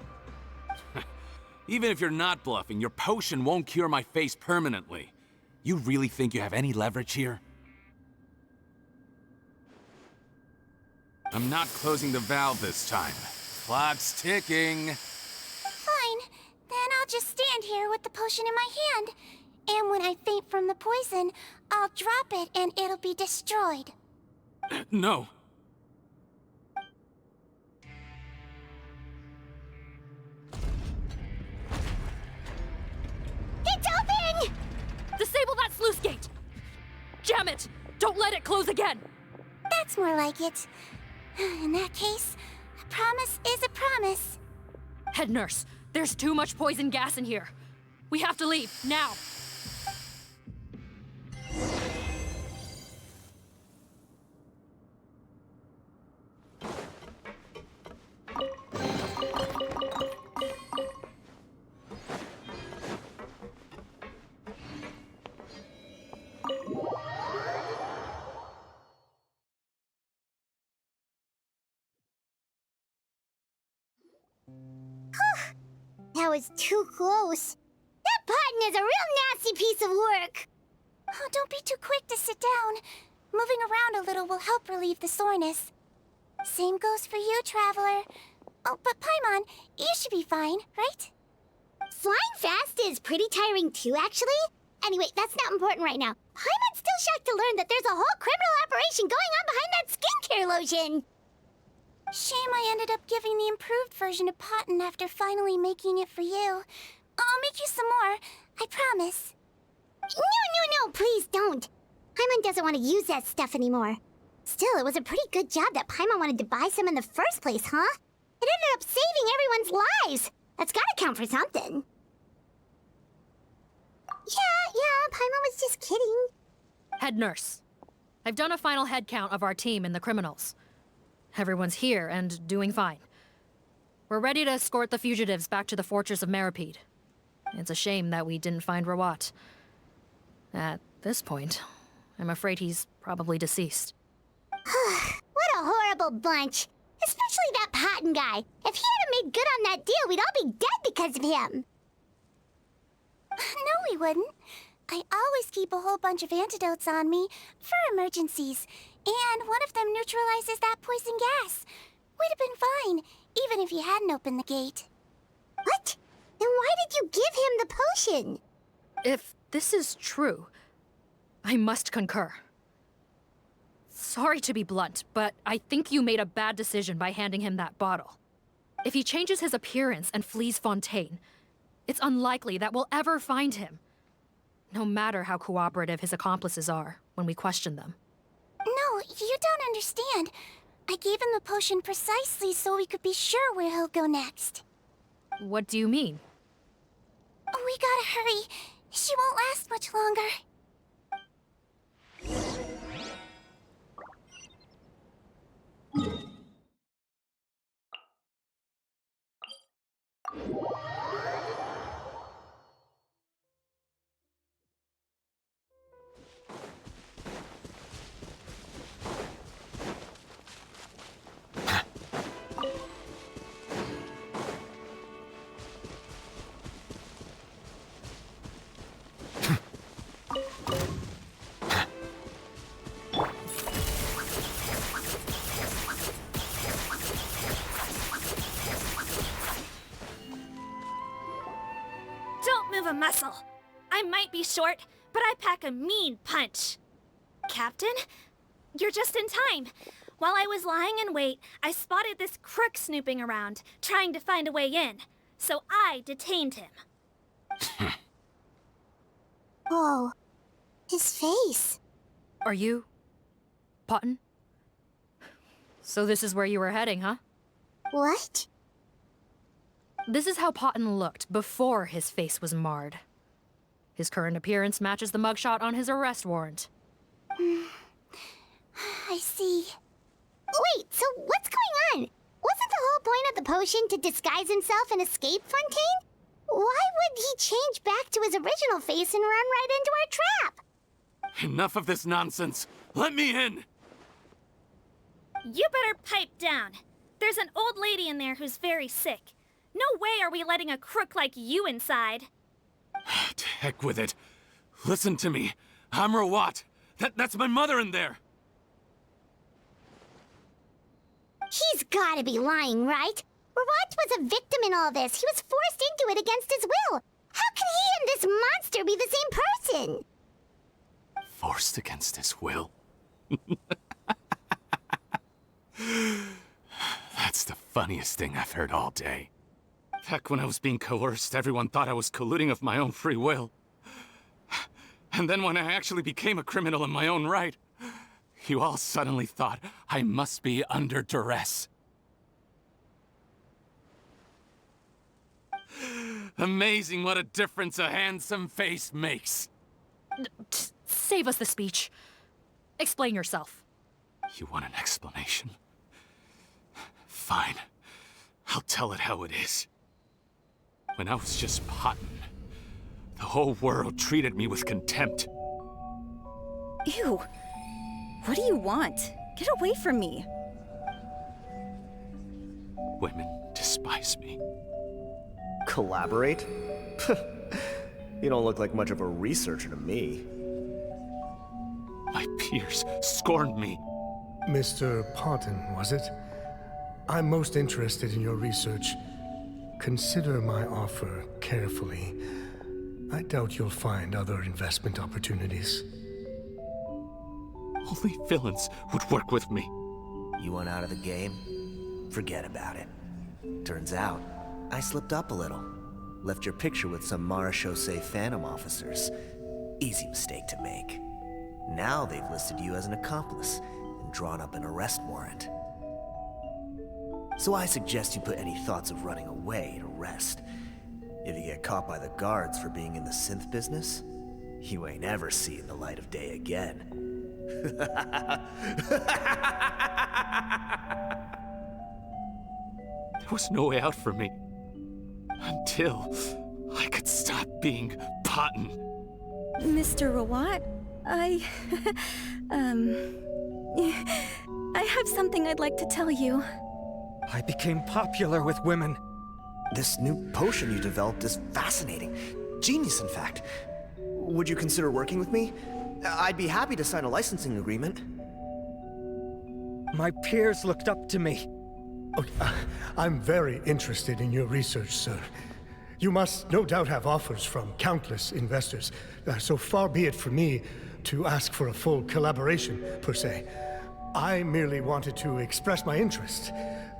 Even if you're not bluffing, your potion won't cure my face permanently. You really think you have any leverage here? I'm not closing the valve this time. Clock's ticking. Fine, then I'll just stand here with the potion in my hand. And when I faint from the poison, I'll drop it and it'll be destroyed. No. It's open! Disable that sluice gate! Jam it! Don't let it close again! That's more like it. In that case, a promise is a promise. Head nurse, there's too much poison gas in here. We have to leave, now! That was too close. That button is a real nasty piece of work. Oh, don't be too quick to sit down. Moving around a little will help relieve the soreness. Same goes for you, Traveler. Oh, but Paimon, you should be fine, right? Flying fast is pretty tiring too, actually. Anyway, that's not important right now. Paimon's still shocked to learn that there's a whole criminal operation going on behind that skincare lotion. Shame I ended up giving the improved version to Potten after finally making it for you. I'll make you some more, I promise. No, please don't. Paimon doesn't want to use that stuff anymore. Still, it was a pretty good job that Paimon wanted to buy some in the first place, huh? It ended up saving everyone's lives. That's gotta count for something. Yeah, Paimon was just kidding. Head nurse, I've done a final head count of our team and the criminals. Everyone's here and doing fine. We're ready to escort the fugitives back to the fortress of Meripede. It's a shame that we didn't find Rawat. At this point, I'm afraid he's probably deceased. What a horrible bunch. Especially that Potten guy. If he hadn't made good on that deal, we'd all be dead because of him. No, we wouldn't. I always keep a whole bunch of antidotes on me for emergencies, and one of them neutralizes that poison gas. We'd have been fine, even if you hadn't opened the gate. What? Then why did you give him the potion? If this is true, I must concur. Sorry to be blunt, but I think you made a bad decision by handing him that bottle. If he changes his appearance and flees Fontaine, it's unlikely that we'll ever find him. No matter how cooperative his accomplices are when we question them. No, you don't understand. I gave him the potion precisely so we could be sure where he'll go next. What do you mean? We gotta hurry. She won't last much longer. Don't move a muscle. I might be short, but I pack a mean punch. Captain, you're just in time. While I was lying in wait, I spotted this crook snooping around, trying to find a way in. So I detained him. Whoa. His face. Are you... Potten? So this is where you were heading, huh? What? This is how Potten looked before his face was marred. His current appearance matches the mugshot on his arrest warrant. I see. Wait, so what's going on? Wasn't the whole point of the potion to disguise himself and escape Fontaine? Why would he change back to his original face and run right into our trap? Enough of this nonsense. Let me in! You better pipe down. There's an old lady in there who's very sick. No way are we letting a crook like you inside. To heck with it. Listen to me. I'm Rawat. That's my mother in there. He's gotta be lying, right? Rawat was a victim in all this. He was forced into it against his will. How can he and this monster be the same person? Forced against his will? That's the funniest thing I've heard all day. Back when I was being coerced, everyone thought I was colluding of my own free will. And then when I actually became a criminal in my own right, you all suddenly thought I must be under duress. Amazing what a difference a handsome face makes. Save us the speech. Explain yourself. You want an explanation? Fine. I'll tell it how it is. When I was just Potton, the whole world treated me with contempt. Ew. What do you want? Get away from me. Women despise me. Collaborate? You don't look like much of a researcher to me. My peers scorned me. Mr. Potton, was it? I'm most interested in your research. Consider my offer carefully. I doubt you'll find other investment opportunities. Only villains would work with me. You want out of the game? Forget about it. Turns out, I slipped up a little. Left your picture with some Marechaussee Phantom officers. Easy mistake to make. Now they've listed you as an accomplice and drawn up an arrest warrant. So I suggest you put any thoughts of running away to rest. If you get caught by the guards for being in the synth business, you ain't ever seeing the light of day again. There was no way out for me. Until I could stop being Potton. Mr. Rawat, I have something I'd like to tell you. I became popular with women. This new potion you developed is fascinating. Genius, in fact. Would you consider working with me? I'd be happy to sign a licensing agreement. My peers looked up to me. Okay, I'm very interested in your research, sir. You must no doubt have offers from countless investors. So far be it for me to ask for a full collaboration, per se. I merely wanted to express my interest.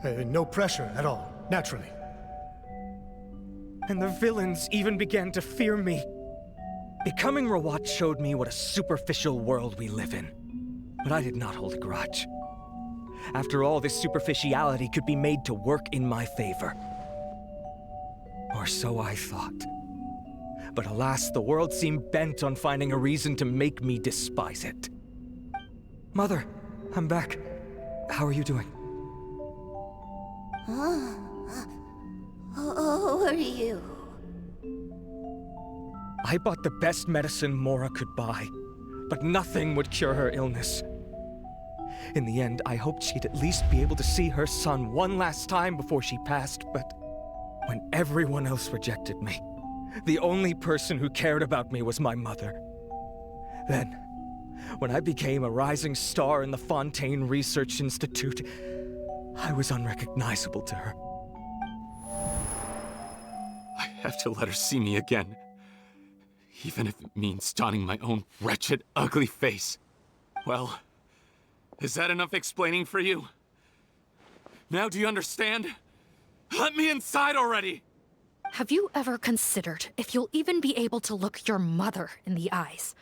No pressure at all, naturally. And the villains even began to fear me. Becoming Rawat showed me what a superficial world we live in. But I did not hold a grudge. After all, this superficiality could be made to work in my favor. Or so I thought. But alas, the world seemed bent on finding a reason to make me despise it. Mother, I'm back. How are you doing? Who are you? I bought the best medicine Mora could buy, but nothing would cure her illness. In the end, I hoped she'd at least be able to see her son one last time before she passed, but when everyone else rejected me, the only person who cared about me was my mother. Then, when I became a rising star in the Fontaine Research Institute, I was unrecognizable to her. I have to let her see me again. Even if it means donning my own wretched, ugly face. Well, is that enough explaining for you? Now do you understand? Let me inside already! Have you ever considered if you'll even be able to look your mother in the eyes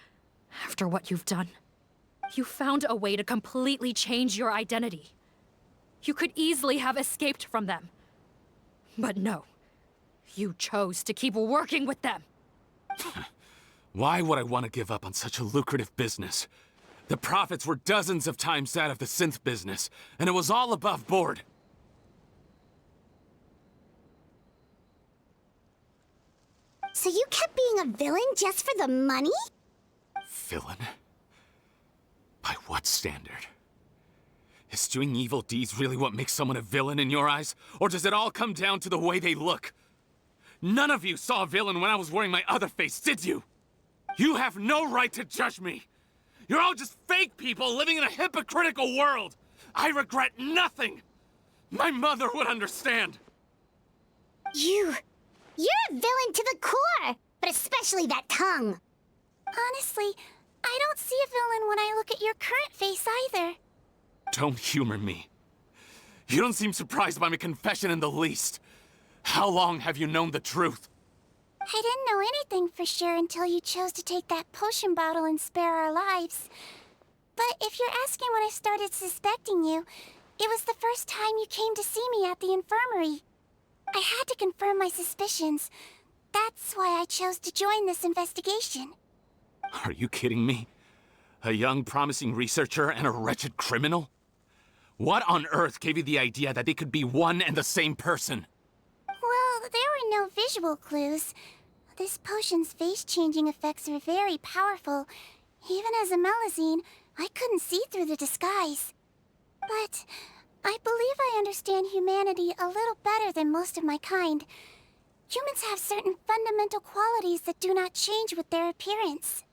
after what you've done? You found a way to completely change your identity. You could easily have escaped from them. But no, you chose to keep working with them. Why would I want to give up on such a lucrative business? The profits were dozens of times that of the synth business, and it was all above board. So you kept being a villain just for the money? Villain? By what standard? Is doing evil deeds really what makes someone a villain in your eyes? Or does it all come down to the way they look? None of you saw a villain when I was wearing my other face, did you? You have no right to judge me! You're all just fake people living in a hypocritical world! I regret nothing! My mother would understand! You're a villain to the core! But especially that tongue! Honestly, I don't see a villain when I look at your current face either. Don't humor me. You don't seem surprised by my confession in the least. How long have you known the truth? I didn't know anything for sure until you chose to take that potion bottle and spare our lives. But if you're asking when I started suspecting you, it was the first time you came to see me at the infirmary. I had to confirm my suspicions. That's why I chose to join this investigation. Are you kidding me? A young, promising researcher and a wretched criminal? What on earth gave you the idea that they could be one and the same person? Well, there were no visual clues. This potion's face-changing effects are very powerful. Even as a Melazine, I couldn't see through the disguise. But I believe I understand humanity a little better than most of my kind. Humans have certain fundamental qualities that do not change with their appearance.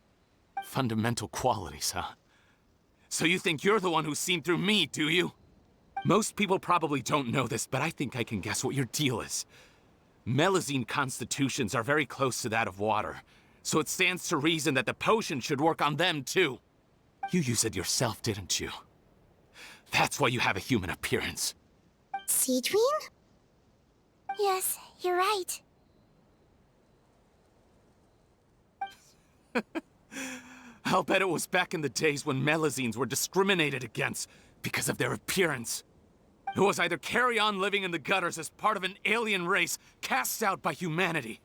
Fundamental qualities, huh? So you think you're the one who's seen through me, do you? Most people probably don't know this, but I think I can guess what your deal is. Melazine constitutions are very close to that of water, so it stands to reason that the potion should work on them too. You use it yourself, didn't you? That's why you have a human appearance. Seedween? Yes, you're right. I'll bet it was back in the days when Melazines were discriminated against because of their appearance. It was either carry on living in the gutters as part of an alien race cast out by humanity,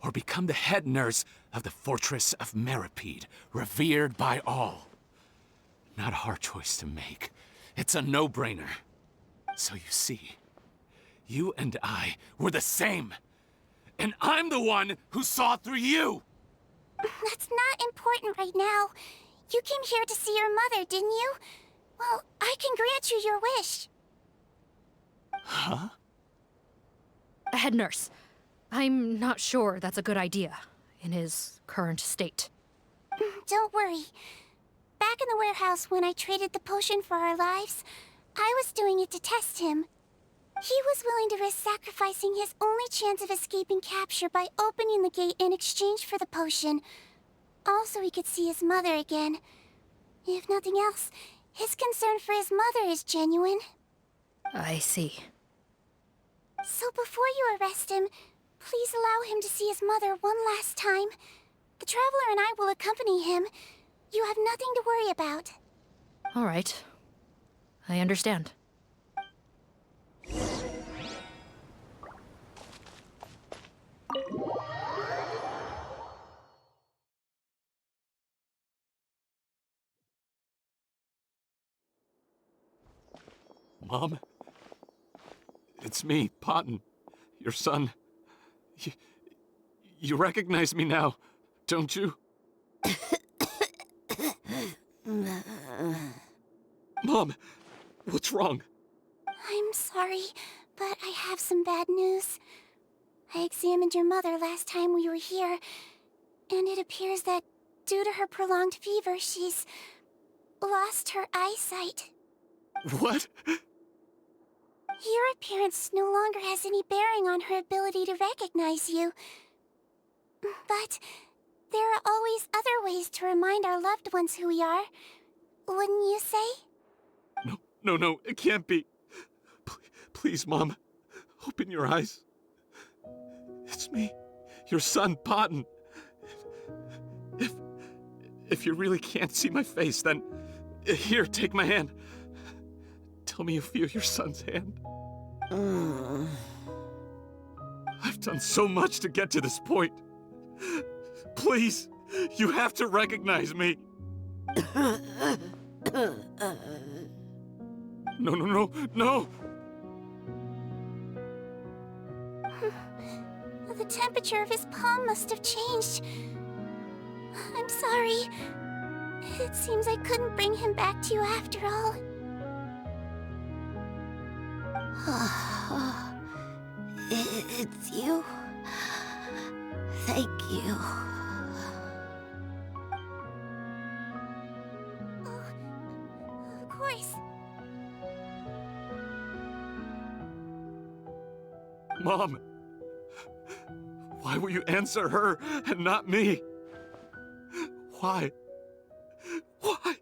or become the head nurse of the fortress of Meripede, revered by all. Not a hard choice to make. It's a no-brainer. So you see, you and I were the same. And I'm the one who saw through you! That's not important right now. You came here to see your mother, didn't you? Well, I can grant you your wish. Huh? Head nurse, I'm not sure that's a good idea in his current state. Don't worry. Back in the warehouse when I traded the potion for our lives, I was doing it to test him. He was willing to risk sacrificing his only chance of escaping capture by opening the gate in exchange for the potion. Also, he could see his mother again. If nothing else, his concern for his mother is genuine. I see. So before you arrest him, please allow him to see his mother one last time. The Traveler and I will accompany him. You have nothing to worry about. All right. I understand. Mom? It's me, Potton, your son. You recognize me now, don't you? Mom, what's wrong? I'm sorry, but I have some bad news. I examined your mother last time we were here, and it appears that due to her prolonged fever, she's lost her eyesight. What? Your appearance no longer has any bearing on her ability to recognize you. But there are always other ways to remind our loved ones who we are. Wouldn't you say? No, it can't be. Please, Mom, open your eyes. It's me, your son, Potton. If you really can't see my face, then here, take my hand. Tell me you feel your son's hand. I've done so much to get to this point. Please, you have to recognize me. No, no, no, no! The temperature of his palm must have changed. I'm sorry. It seems I couldn't bring him back to you after all. It's you. Thank you. Of course. Mom! Why will you answer her and not me? Why? Why?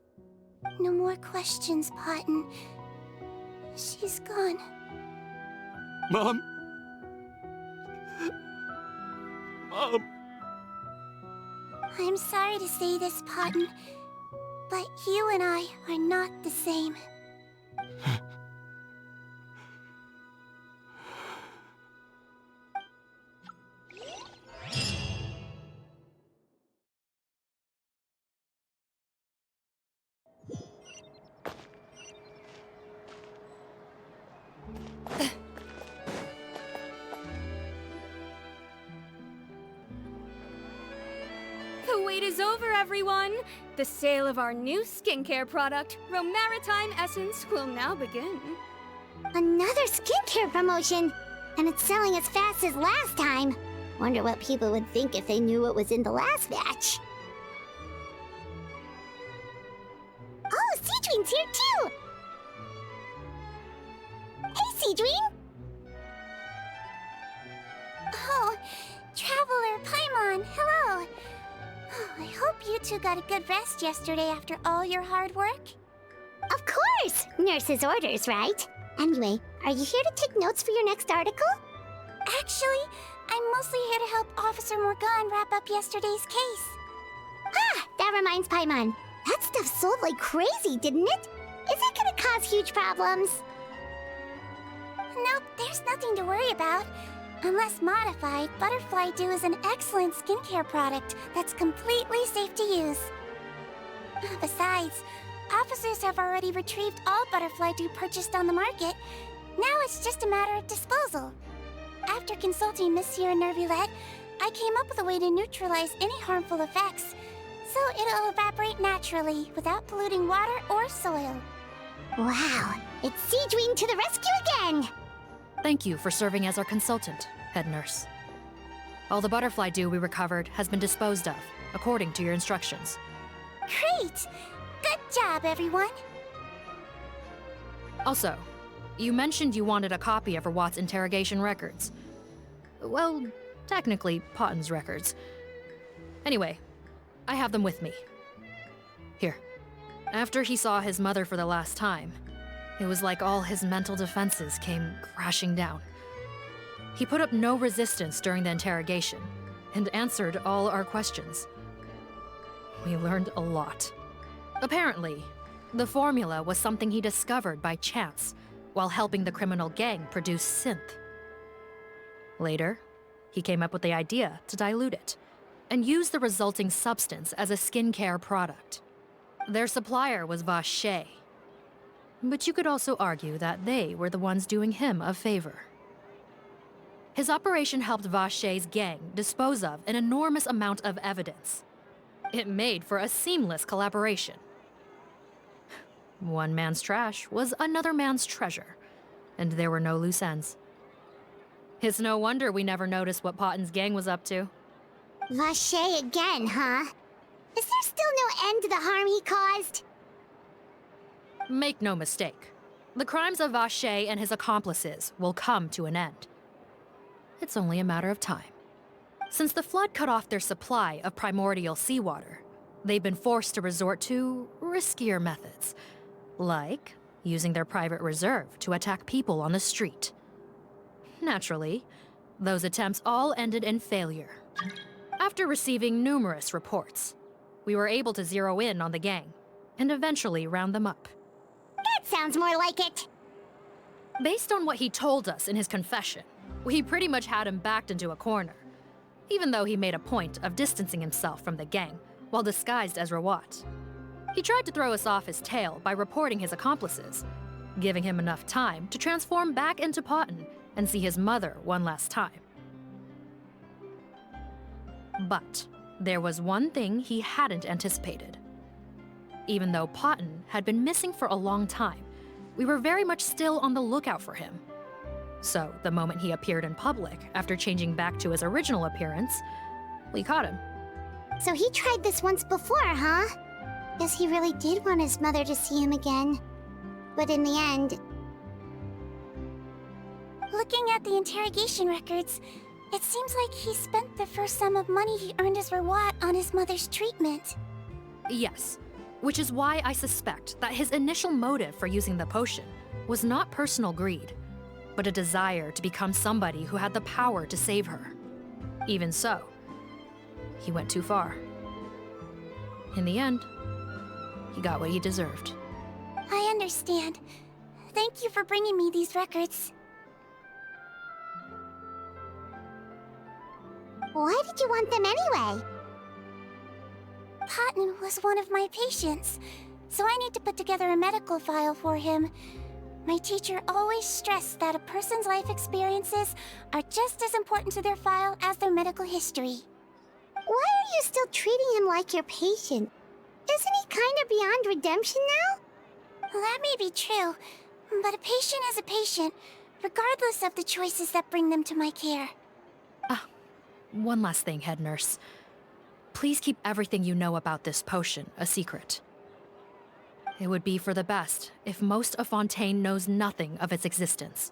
No more questions, Potton. She's gone. Mom? Mom? I'm sorry to say this, Potton, but you and I are not the same. The wait is over, everyone! The sale of our new skincare product, Romaritime Essence, will now begin. Another skincare promotion! And it's selling as fast as last time. Wonder what people would think if they knew what was in the last batch. Oh, Seedween's here too! Hey, Seedween! Oh, Traveler Paimon, hello! Oh, I hope you two got a good rest yesterday after all your hard work. Of course! Nurse's orders, right? Anyway, are you here to take notes for your next article? Actually, I'm mostly here to help Officer Morgan wrap up yesterday's case. Ah, that reminds Paimon. That stuff sold like crazy, didn't it? Is it gonna cause huge problems? Nope, there's nothing to worry about. Unless modified, Butterfly Dew is an excellent skincare product that's completely safe to use. Besides, officers have already retrieved all Butterfly Dew purchased on the market. Now it's just a matter of disposal. After consulting Monsieur Nervulette, I came up with a way to neutralize any harmful effects, so it'll evaporate naturally without polluting water or soil. Wow, it's Seedween to the rescue again! Thank you for serving as our consultant, head nurse. All the butterfly dew we recovered has been disposed of, according to your instructions. Great! Good job, everyone! Also, you mentioned you wanted a copy of Rawat's interrogation records. Well, technically, Potton's records. Anyway, I have them with me. Here. After he saw his mother for the last time, it was like all his mental defenses came crashing down. He put up no resistance during the interrogation, and answered all our questions. We learned a lot. Apparently, the formula was something he discovered by chance while helping the criminal gang produce synth. Later, he came up with the idea to dilute it and use the resulting substance as a skincare product. Their supplier was Vache, but you could also argue that they were the ones doing him a favor. His operation helped Vache's gang dispose of an enormous amount of evidence. It made for a seamless collaboration. One man's trash was another man's treasure, and there were no loose ends. It's no wonder we never noticed what Potton's gang was up to. Vache again, huh? Is there still no end to the harm he caused? Make no mistake. The crimes of Vache and his accomplices will come to an end. It's only a matter of time. Since the flood cut off their supply of primordial seawater, they've been forced to resort to riskier methods, like using their private reserve to attack people on the street. Naturally, those attempts all ended in failure. After receiving numerous reports, we were able to zero in on the gang and eventually round them up. That sounds more like it. Based on what he told us in his confession, we pretty much had him backed into a corner, even though he made a point of distancing himself from the gang while disguised as Rawat. He tried to throw us off his tail by reporting his accomplices, giving him enough time to transform back into Potton and see his mother one last time. But there was one thing he hadn't anticipated. Even though Potton had been missing for a long time, we were very much still on the lookout for him. So the moment he appeared in public after changing back to his original appearance, we caught him. So he tried this once before, huh? Guess he really did want his mother to see him again. But in the end... Looking at the interrogation records, it seems like he spent the first sum of money he earned as reward on his mother's treatment. Yes, which is why I suspect that his initial motive for using the potion was not personal greed, but a desire to become somebody who had the power to save her. Even so, he went too far. In the end, he got what he deserved. I understand. Thank you for bringing me these records. Why did you want them anyway? Potton was one of my patients, so I need to put together a medical file for him. My teacher always stressed that a person's life experiences are just as important to their file as their medical history. Why are you still treating him like your patient? Isn't he kind of beyond redemption now? That may be true, but a patient is a patient, regardless of the choices that bring them to my care. One last thing, head nurse. Please keep everything you know about this potion a secret. It would be for the best if most of Fontaine knows nothing of its existence.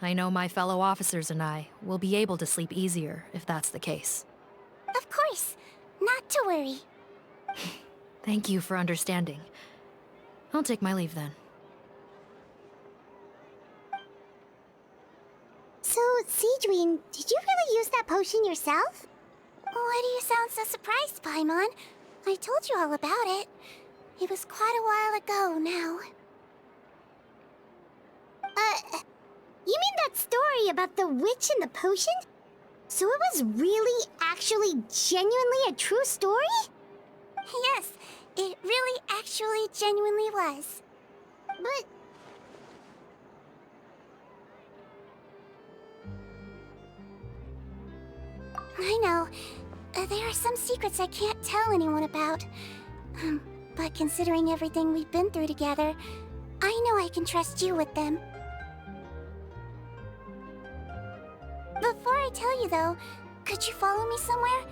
I know my fellow officers and I will be able to sleep easier if that's the case. Of course. Not to worry. Thank you for understanding. I'll take my leave then. So, Sigewinne, did you really use that potion yourself? Why do you sound so surprised, Paimon? I told you all about it. It was quite a while ago now. You mean that story about the witch and the potion? So it was really, actually, genuinely a true story? Yes, it really actually genuinely was. But... I know. There are some secrets I can't tell anyone about. But considering everything we've been through together, I know I can trust you with them. Before I tell you though, could you follow me somewhere?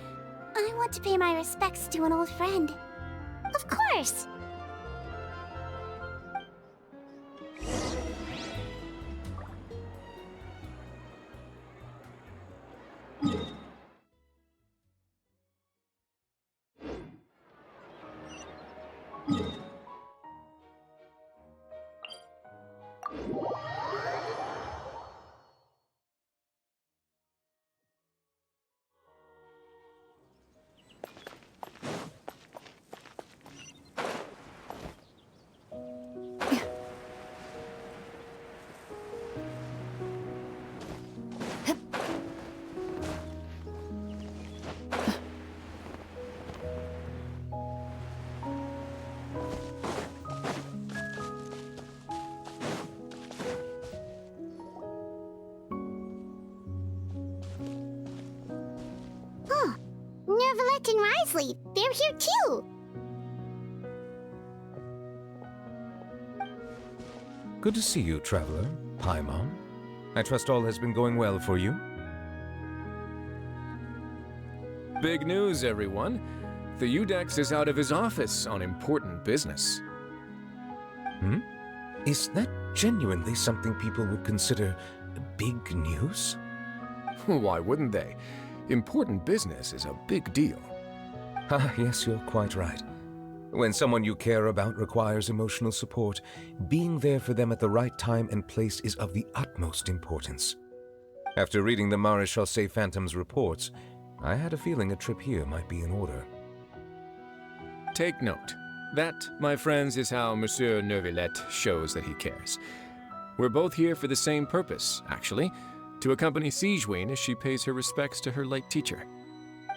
I want to pay my respects to an old friend. Of course! Nervalette and Risley, they're here too! Good to see you, Traveler. Paimon. I trust all has been going well for you? Big news, everyone. The Udex is out of his office on important business. Is that genuinely something people would consider big news? Why wouldn't they? Important business is a big deal. Ah, yes, you're quite right. When someone you care about requires emotional support, being there for them at the right time and place is of the utmost importance. After reading the Maréchal Phantom's reports, I had a feeling a trip here might be in order. Take note. That, my friends, is how Monsieur Nervalette shows that he cares. We're both here for the same purpose, actually. To accompany Sigewinne as she pays her respects to her late teacher.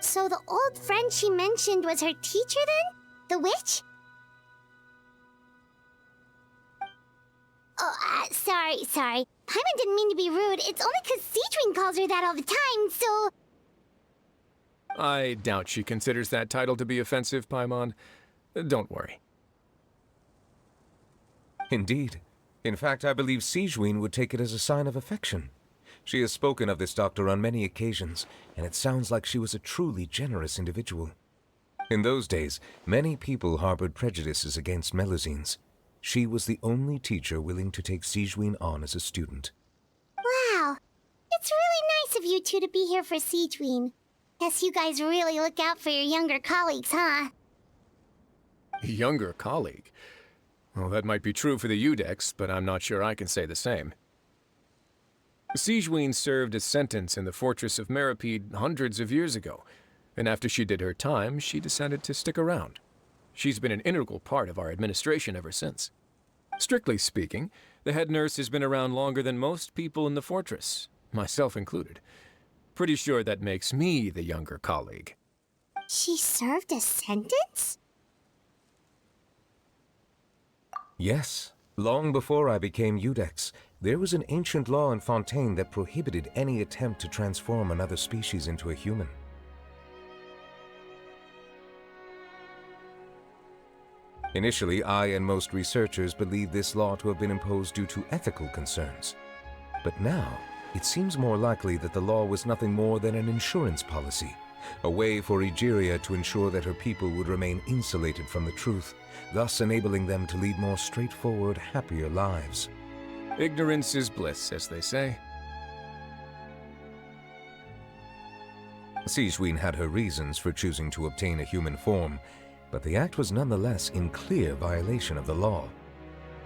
So the old friend she mentioned was her teacher then? The witch? Oh, sorry. Paimon didn't mean to be rude. It's only because Citrin calls her that all the time, so... I doubt she considers that title to be offensive, Paimon. Don't worry. Indeed. In fact, I believe Sigewinne would take it as a sign of affection. She has spoken of this doctor on many occasions, and it sounds like she was a truly generous individual. In those days, many people harbored prejudices against Melusines. She was the only teacher willing to take Sigewinne on as a student. Wow. It's really nice of you two to be here for Sigewinne. Guess you guys really look out for your younger colleagues, huh? Younger colleague? Well, that might be true for the Udex, but I'm not sure I can say the same. Sigewinne served a sentence in the fortress of Meripede hundreds of years ago, and after she did her time, she decided to stick around. She's been an integral part of our administration ever since. Strictly speaking, the head nurse has been around longer than most people in the fortress, myself included. Pretty sure that makes me the younger colleague. She served a sentence? Yes. Long before I became Udex, there was an ancient law in Fontaine that prohibited any attempt to transform another species into a human. Initially, I and most researchers believed this law to have been imposed due to ethical concerns. But now, it seems more likely that the law was nothing more than an insurance policy, a way for Egeria to ensure that her people would remain insulated from the truth, thus enabling them to lead more straightforward, happier lives. Ignorance is bliss, as they say. Sigewinne had her reasons for choosing to obtain a human form, but the act was nonetheless in clear violation of the law.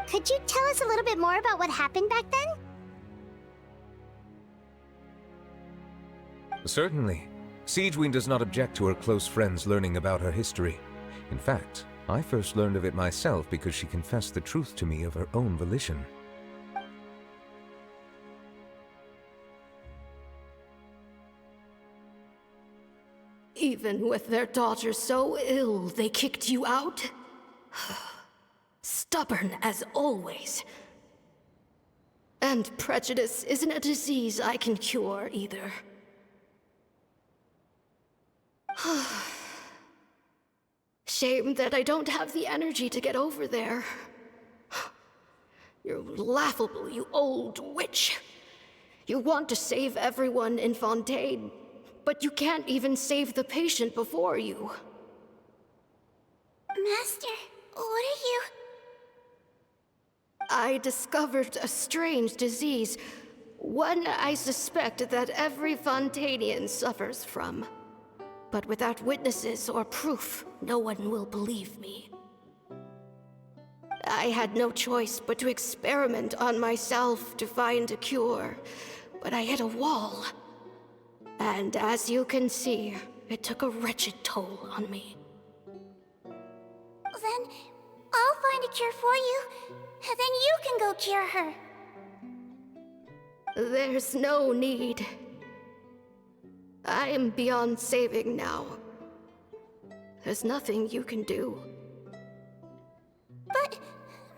Could you tell us a little bit more about what happened back then? Certainly. Sigewinne does not object to her close friends learning about her history. In fact, I first learned of it myself because she confessed the truth to me of her own volition. Even with their daughter so ill, they kicked you out? Stubborn as always. And prejudice isn't a disease I can cure either. Shame that I don't have the energy to get over there. You're laughable, you old witch. You want to save everyone in Fontaine, but you can't even save the patient before you. Master, what are you... I discovered a strange disease, one I suspect that every Fontainian suffers from. But without witnesses or proof, no one will believe me. I had no choice but to experiment on myself to find a cure, but I hit a wall. And as you can see, it took a wretched toll on me. Then I'll find a cure for you, and then you can go cure her. There's no need. I am beyond saving now. There's nothing you can do. But,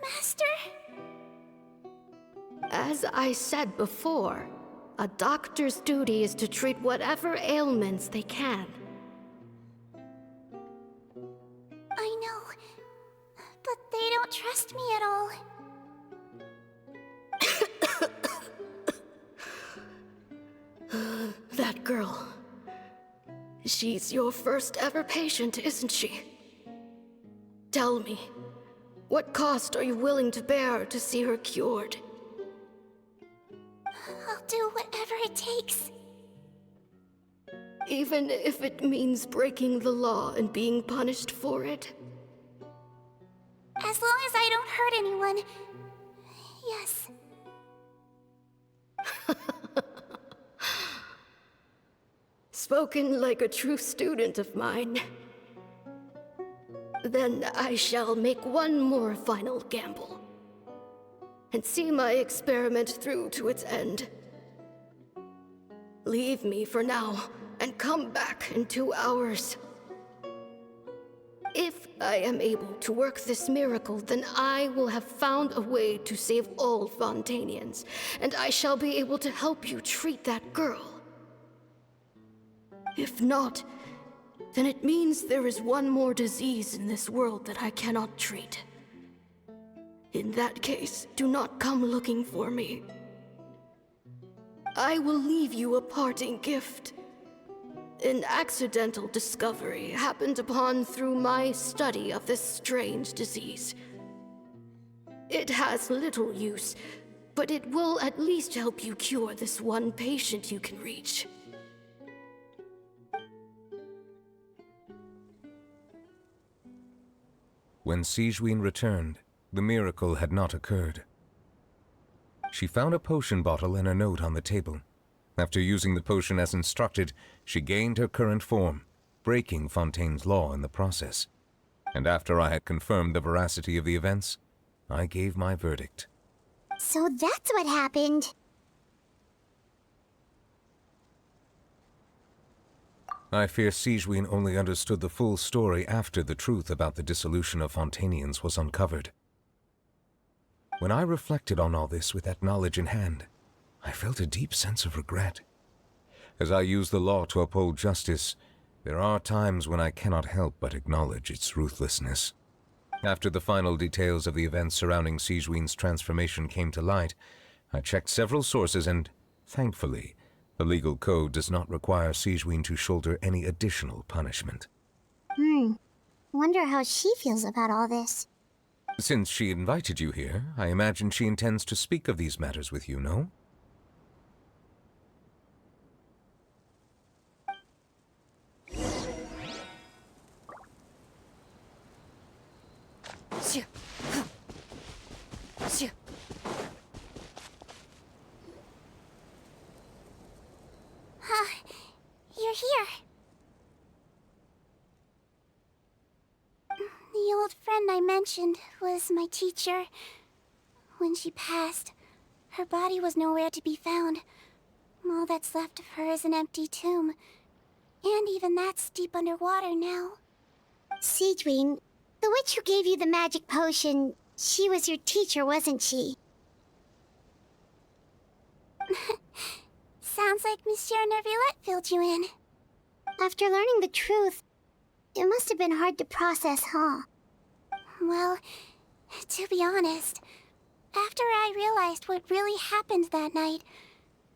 Master... As I said before, a doctor's duty is to treat whatever ailments they can. I know, but they don't trust me at all. That girl. She's your first ever patient, isn't she? Tell me, what cost are you willing to bear to see her cured? I'll do whatever it takes. Even if it means breaking the law and being punished for it? As long as I don't hurt anyone, yes. Spoken like a true student of mine. Then I shall make one more final gamble. And see my experiment through to its end. Leave me for now, and come back in 2 hours. If I am able to work this miracle, then I will have found a way to save all Fontanians, and I shall be able to help you treat that girl. If not, then it means there is one more disease in this world that I cannot treat. In that case, do not come looking for me. I will leave you a parting gift. An accidental discovery happened upon through my study of this strange disease. It has little use, but it will at least help you cure this one patient you can reach. When Sigewinne returned, the miracle had not occurred. She found a potion bottle and a note on the table. After using the potion as instructed, she gained her current form, breaking Fontaine's law in the process. And after I had confirmed the veracity of the events, I gave my verdict. So that's what happened. I fear Sigewinne only understood the full story after the truth about the dissolution of Fontanians was uncovered. When I reflected on all this with that knowledge in hand, I felt a deep sense of regret. As I use the law to uphold justice, there are times when I cannot help but acknowledge its ruthlessness. After the final details of the events surrounding Sigewinne's transformation came to light, I checked several sources and, thankfully, the legal code does not require Sigewinne to shoulder any additional punishment. Wonder how she feels about all this. Since she invited you here, I imagine she intends to speak of these matters with you, no? You're here. The old friend I mentioned was my teacher. When she passed, her body was nowhere to be found. All that's left of her is an empty tomb. And even that's deep underwater now. Sigewinne, the witch who gave you the magic potion, she was your teacher, wasn't she? Sounds like Monsieur Neuvillette filled you in. After learning the truth, it must have been hard to process, huh? Well, to be honest, after I realized what really happened that night,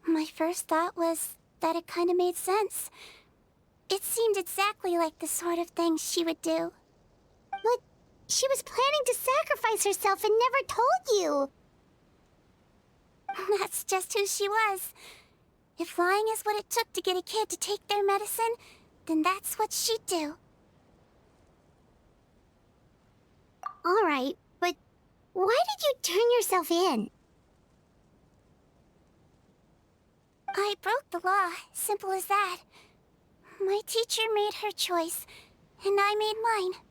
my first thought was that it kinda made sense. It seemed exactly like the sort of thing she would do. But she was planning to sacrifice herself and never told you. That's just who she was. If lying is what it took to get a kid to take their medicine, then that's what she'd do. Alright, but why did you turn yourself in? I broke the law, simple as that. My teacher made her choice, and I made mine.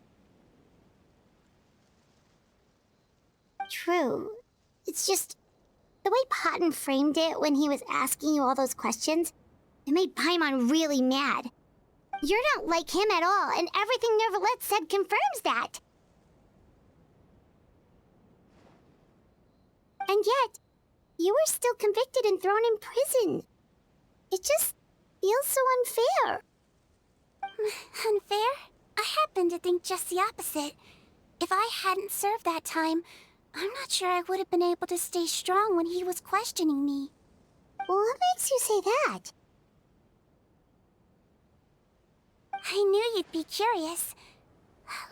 True. It's just the way Patton framed it when he was asking you all those questions, it made Paimon really mad. You're not like him at all, and everything Neuvillette said confirms that. And yet, you were still convicted and thrown in prison. It just feels so unfair. Unfair? I happen to think just the opposite. If I hadn't served that time, I'm not sure I would have been able to stay strong when he was questioning me. What makes you say that? I knew you'd be curious.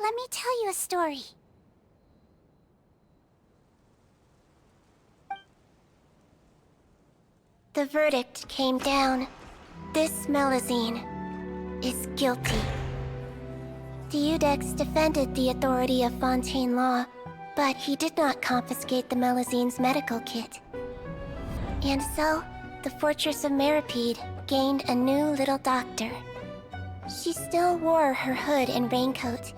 Let me tell you a story. The verdict came down. This Melusine is guilty. The Iudex defended the authority of Fontaine law, but he did not confiscate the Melusine's medical kit. And so, the Fortress of Meripede gained a new little doctor. She still wore her hood and raincoat,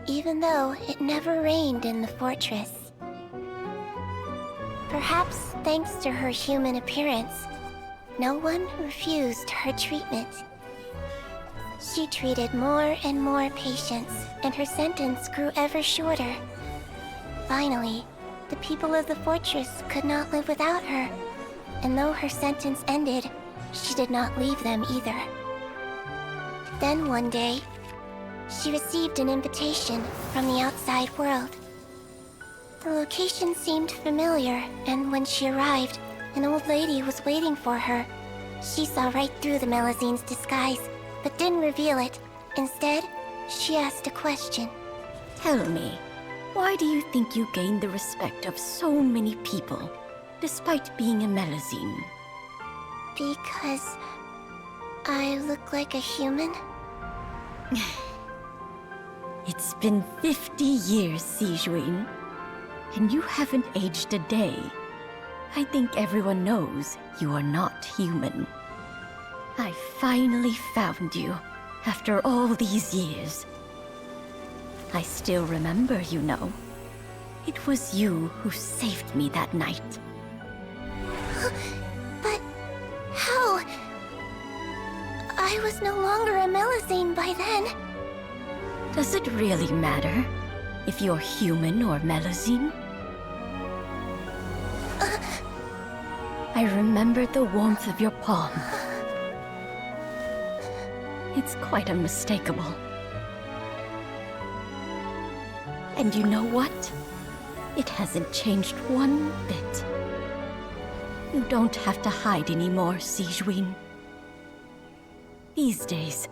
even though it never rained in the fortress. Perhaps thanks to her human appearance, no one refused her treatment. She treated more and more patients, and her sentence grew ever shorter. Finally, the people of the fortress could not live without her, and though her sentence ended, she did not leave them either. Then one day, she received an invitation from the outside world. The location seemed familiar, and when she arrived, an old lady was waiting for her. She saw right through the Melizine's disguise, but didn't reveal it. Instead, she asked a question. Tell me, why do you think you gained the respect of so many people, despite being a Melazine? Because I look like a human? It's been 50 years, Sijuin, and you haven't aged a day. I think everyone knows you are not human. I finally found you, after all these years. I still remember, you know. It was you who saved me that night. But how? I was no longer a Melazine by then. Does it really matter if you're human or Melazine? I remember the warmth of your palm. It's quite unmistakable. And you know what? It hasn't changed one bit. You don't have to hide anymore, Sijuin. These days,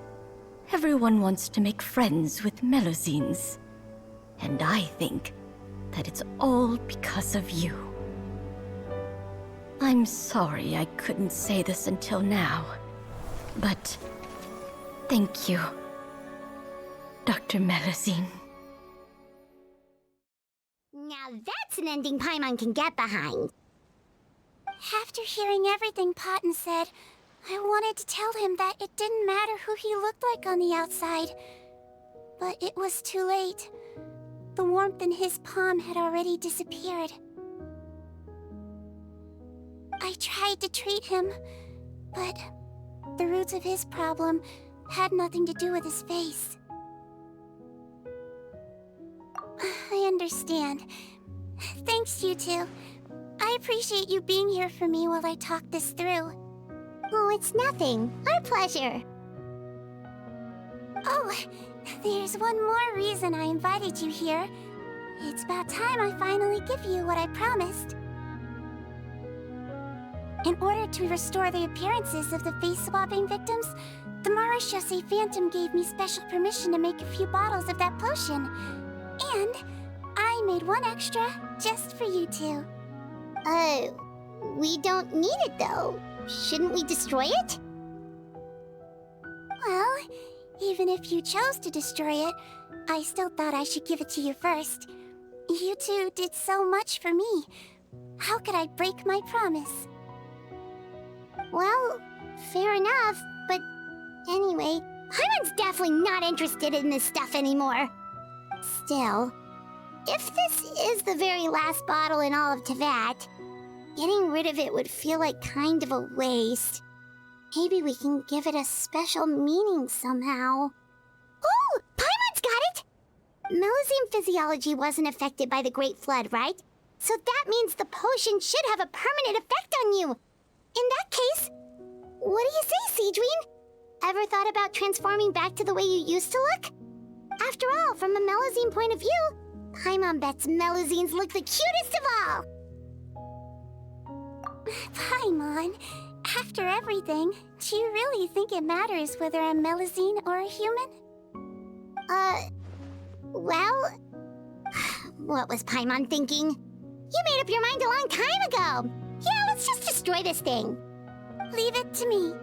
everyone wants to make friends with Melazines. And I think that it's all because of you. I'm sorry I couldn't say this until now, but thank you, Dr. Melazine. Now that's an ending Paimon can get behind. After hearing everything Paten said, I wanted to tell him that it didn't matter who he looked like on the outside. But it was too late. The warmth in his palm had already disappeared. I tried to treat him, but the roots of his problem had nothing to do with his face. I understand. Thanks, you two. I appreciate you being here for me while I talk this through. Oh, it's nothing. Our pleasure. Oh, there's one more reason I invited you here. It's about time I finally give you what I promised. In order to restore the appearances of the face-swapping victims, the Marechaussee Phantom gave me special permission to make a few bottles of that potion. And I made one extra just for you two. We don't need it though. Shouldn't we destroy it? Well, even if you chose to destroy it, I still thought I should give it to you first. You two did so much for me. How could I break my promise? Well, fair enough, but anyway, Paimon's definitely not interested in this stuff anymore. Still, if this is the very last bottle in all of Teyvat, getting rid of it would feel like kind of a waste. Maybe we can give it a special meaning somehow. Oh, Paimon's got it! Melazine physiology wasn't affected by the Great Flood, right? So that means the potion should have a permanent effect on you. In that case, what do you say, Sijuin? Ever thought about transforming back to the way you used to look? After all, from a Melazine point of view, Paimon bets Melazines look the cutest of all. Paimon, after everything, do you really think it matters whether I'm Melazine or a human? Well, what was Paimon thinking? You made up your mind a long time ago. Yeah, let's just destroy this thing. Leave it to me.